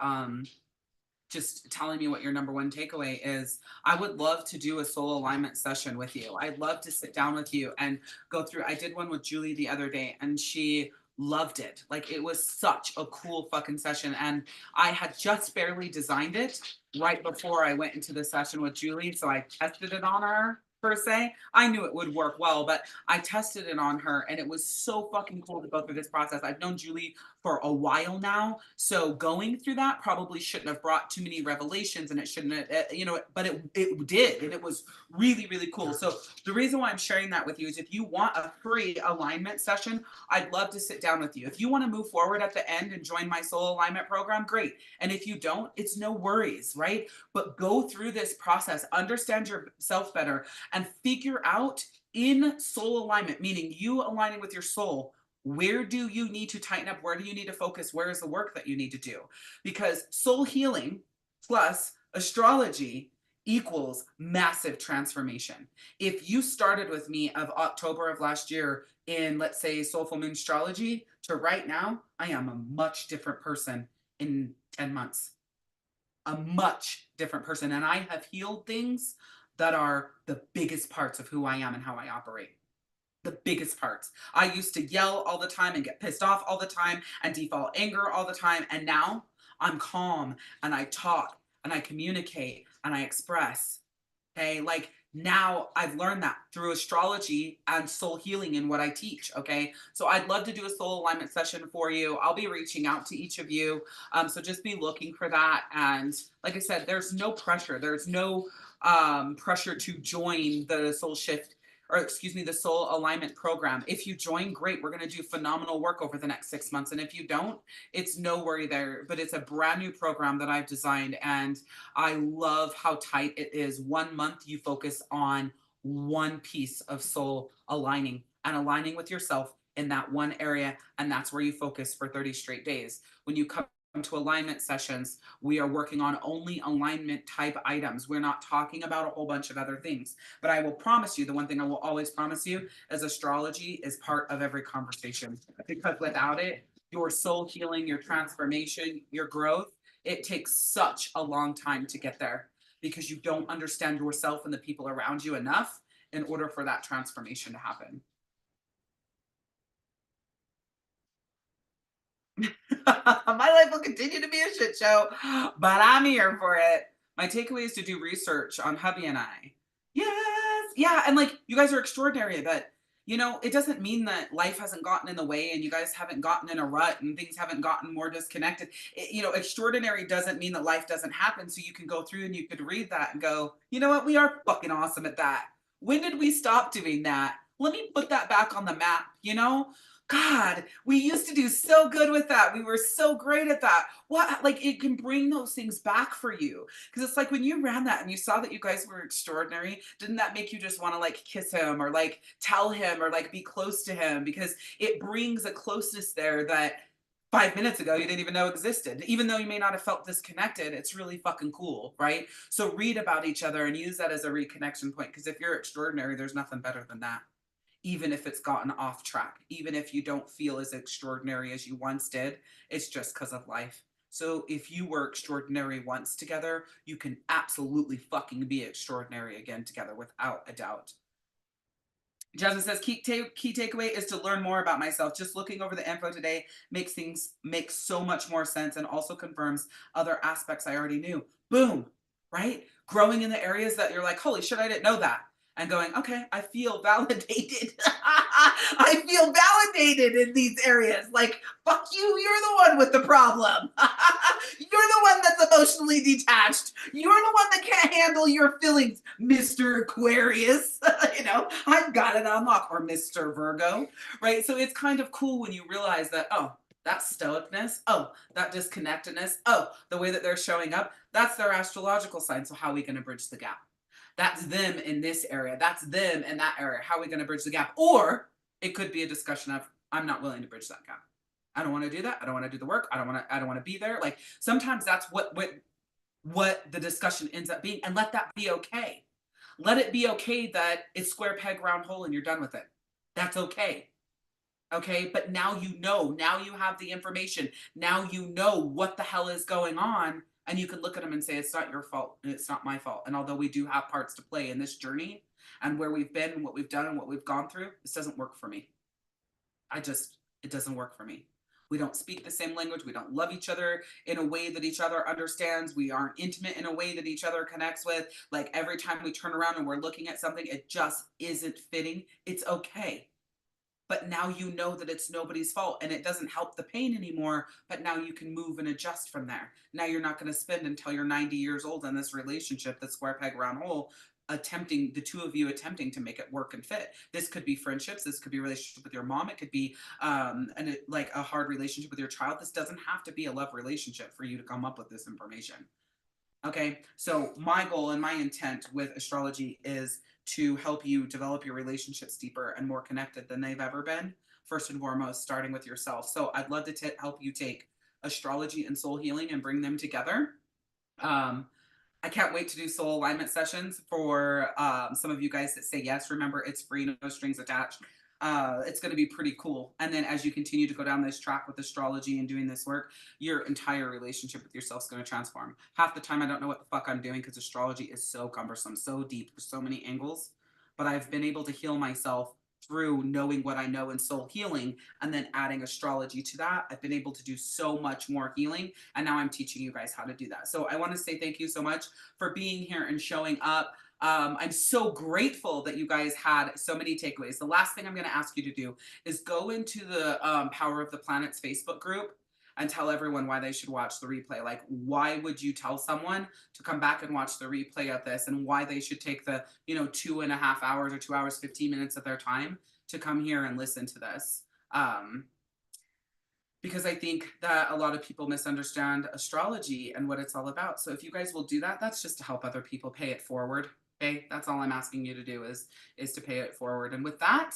just telling me what your number one takeaway is, I would love to do a soul alignment session with you. I'd love to sit down with you and go through. I did one with Julie the other day, and she loved it. Like it was such a cool fucking session. And I had just barely designed it right before I went into the session with Julie. So I tested it on her per se. I knew it would work well, but I tested it on her, and it was so fucking cool to go through this process. I've known Julie for a while now, so going through that probably shouldn't have brought too many revelations, and it shouldn't have, but it did, and it was really, really cool. So the reason why I'm sharing that with you is if you want a free alignment session, I'd love to sit down with you. If you want to move forward at the end and join my soul alignment program, great. And if you don't, it's no worries, right? But go through this process, understand yourself better, and figure out in soul alignment, meaning you aligning with your soul, where do you need to tighten up? Where do you need to focus? Where is the work that you need to do? Because soul healing plus astrology equals massive transformation. If you started with me of October of last year in, let's say, Soulful Moon Astrology to right now, I am a much different person in 10 months. A much different person. And I have healed things that are the biggest parts of who I am and how I operate. The biggest parts. I used to yell all the time and get pissed off all the time and default anger all the time. And now I'm calm and I talk and I communicate and I express. Okay. Like Now I've learned that through astrology and soul healing in what I teach. Okay. So I'd love to do a soul alignment session for you. I'll be reaching out to each of you. So just be looking for that. And like I said, there's no pressure. There's no pressure to join the soul shift, or excuse me, the soul alignment program. If you join, great. We're going to do phenomenal work over the next 6 months. And if you don't, it's no worry there, but it's a brand new program that I've designed. And I love how tight it is. 1 month, you focus on one piece of soul aligning and aligning with yourself in that one area. And that's where you focus for 30 straight days. When you come to alignment sessions, we are working on only alignment type items. We're not talking about a whole bunch of other things. But I will promise you, the one thing I will always promise you is astrology is part of every conversation. Because without it, your soul healing, your transformation, your growth, it takes such a long time to get there because you don't understand yourself and the people around you enough in order for that transformation to happen. My life will continue to be a shit show, but I'm here for it. My takeaway is to do research on hubby and I. Yes. Yeah. And like, you guys are extraordinary, but you know, it doesn't mean that life hasn't gotten in the way and you guys haven't gotten in a rut and things haven't gotten more disconnected. You know, extraordinary doesn't mean that life doesn't happen. So you can go through and you could read that and go, you know what? We are fucking awesome at that. When did we stop doing that? Let me put that back on the map, you know? God, we used to do so good with that. We were so great at that. What, like, it can bring those things back for you. Because it's like when you ran that and you saw that you guys were extraordinary, didn't that make you just want to like kiss him or like tell him or like be close to him? Because it brings a closeness there that 5 minutes ago you didn't even know existed. Even though you may not have felt disconnected, it's really fucking cool, right? So read about each other and use that as a reconnection point. Because if you're extraordinary, there's nothing better than that, even if it's gotten off track, even if you don't feel as extraordinary as you once did, it's just because of life. So if you were extraordinary once together, you can absolutely fucking be extraordinary again together without a doubt. Jasmine says, key takeaway is to learn more about myself. Just looking over the info today makes things make so much more sense and also confirms other aspects I already knew. Boom, right? Growing in the areas that you're like, holy shit, I didn't know that. And going, okay, I feel validated. I feel validated in these areas. Like, fuck you, you're the one with the problem. You're the one that's emotionally detached. You're the one that can't handle your feelings, Mr. Aquarius. You know, I've got it on lock, or Mr. Virgo, right? So it's kind of cool when you realize that, oh, that stoicness, oh, that disconnectedness, oh, the way that they're showing up, that's their astrological sign. So how are we going to bridge the gap? That's them in this area. That's them in that area. How are we going to bridge the gap? Or it could be a discussion of, I'm not willing to bridge that gap. I don't want to do that. I don't want to do the work. I don't want to be there. Like sometimes that's what the discussion ends up being, and let that be okay. Let it be okay that it's square peg round hole and you're done with it. That's okay. Okay. But now you know, now you have the information. Now you know what the hell is going on. And you can look at them and say, it's not your fault and it's not my fault. And although we do have parts to play in this journey and where we've been and what we've done and what we've gone through, this doesn't work for me. It doesn't work for me. We don't speak the same language. We don't love each other in a way that each other understands. We aren't intimate in a way that each other connects with. Like every time we turn around and we're looking at something, it just isn't fitting. It's okay. But now you know that it's nobody's fault and it doesn't help the pain anymore. But now you can move and adjust from there. Now you're not going to spend until you're 90 years old in this relationship, that's square peg round hole, the two of you attempting to make it work and fit. This could be friendships. This could be a relationship with your mom. It could be like a hard relationship with your child. This doesn't have to be a love relationship for you to come up with this information. Okay, so my goal and my intent with astrology is to help you develop your relationships deeper and more connected than they've ever been, first and foremost, starting with yourself. So I'd love to help you take astrology and soul healing and bring them together. I can't wait to do soul alignment sessions for some of you guys that say yes. Remember, it's free, no strings attached. It's going to be pretty cool. And then as you continue to go down this track with astrology and doing this work, your entire relationship with yourself is going to transform. Half the time I don't know what the fuck I'm doing because astrology is so cumbersome, so deep, there's so many angles. But I've been able to heal myself through knowing what I know in soul healing and then adding astrology to that. I've been able to do so much more healing, and now I'm teaching you guys how to do that. So I want to say thank you so much for being here and showing up. I'm so grateful that you guys had so many takeaways. The last thing I'm going to ask you to do is go into the Power of the Planets Facebook group and tell everyone why they should watch the replay. Like, why would you tell someone to come back and watch the replay of this, and why they should take the, 2.5 hours or 2 hours, 15 minutes of their time to come here and listen to this. Because I think that a lot of people misunderstand astrology and what it's all about. So if you guys will do that, that's just to help other people pay it forward. Okay, that's all I'm asking you to do is to pay it forward. And with that,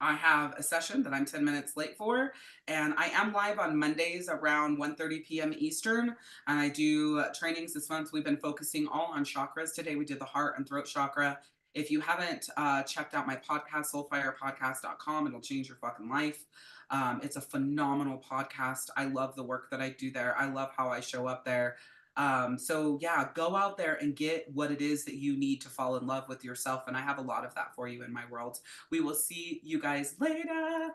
I have a session that I'm 10 minutes late for, and I am live on Mondays around 1:30 p.m. Eastern, and I do trainings this month. We've been focusing all on chakras. Today we did the heart and throat chakra. If you haven't checked out my podcast, soulfirepodcast.com, it'll change your fucking life. It's a phenomenal podcast. I love the work that I do there. I love how I show up there. So yeah, go out there and get what it is that you need to fall in love with yourself. And I have a lot of that for you in my world. We will see you guys later.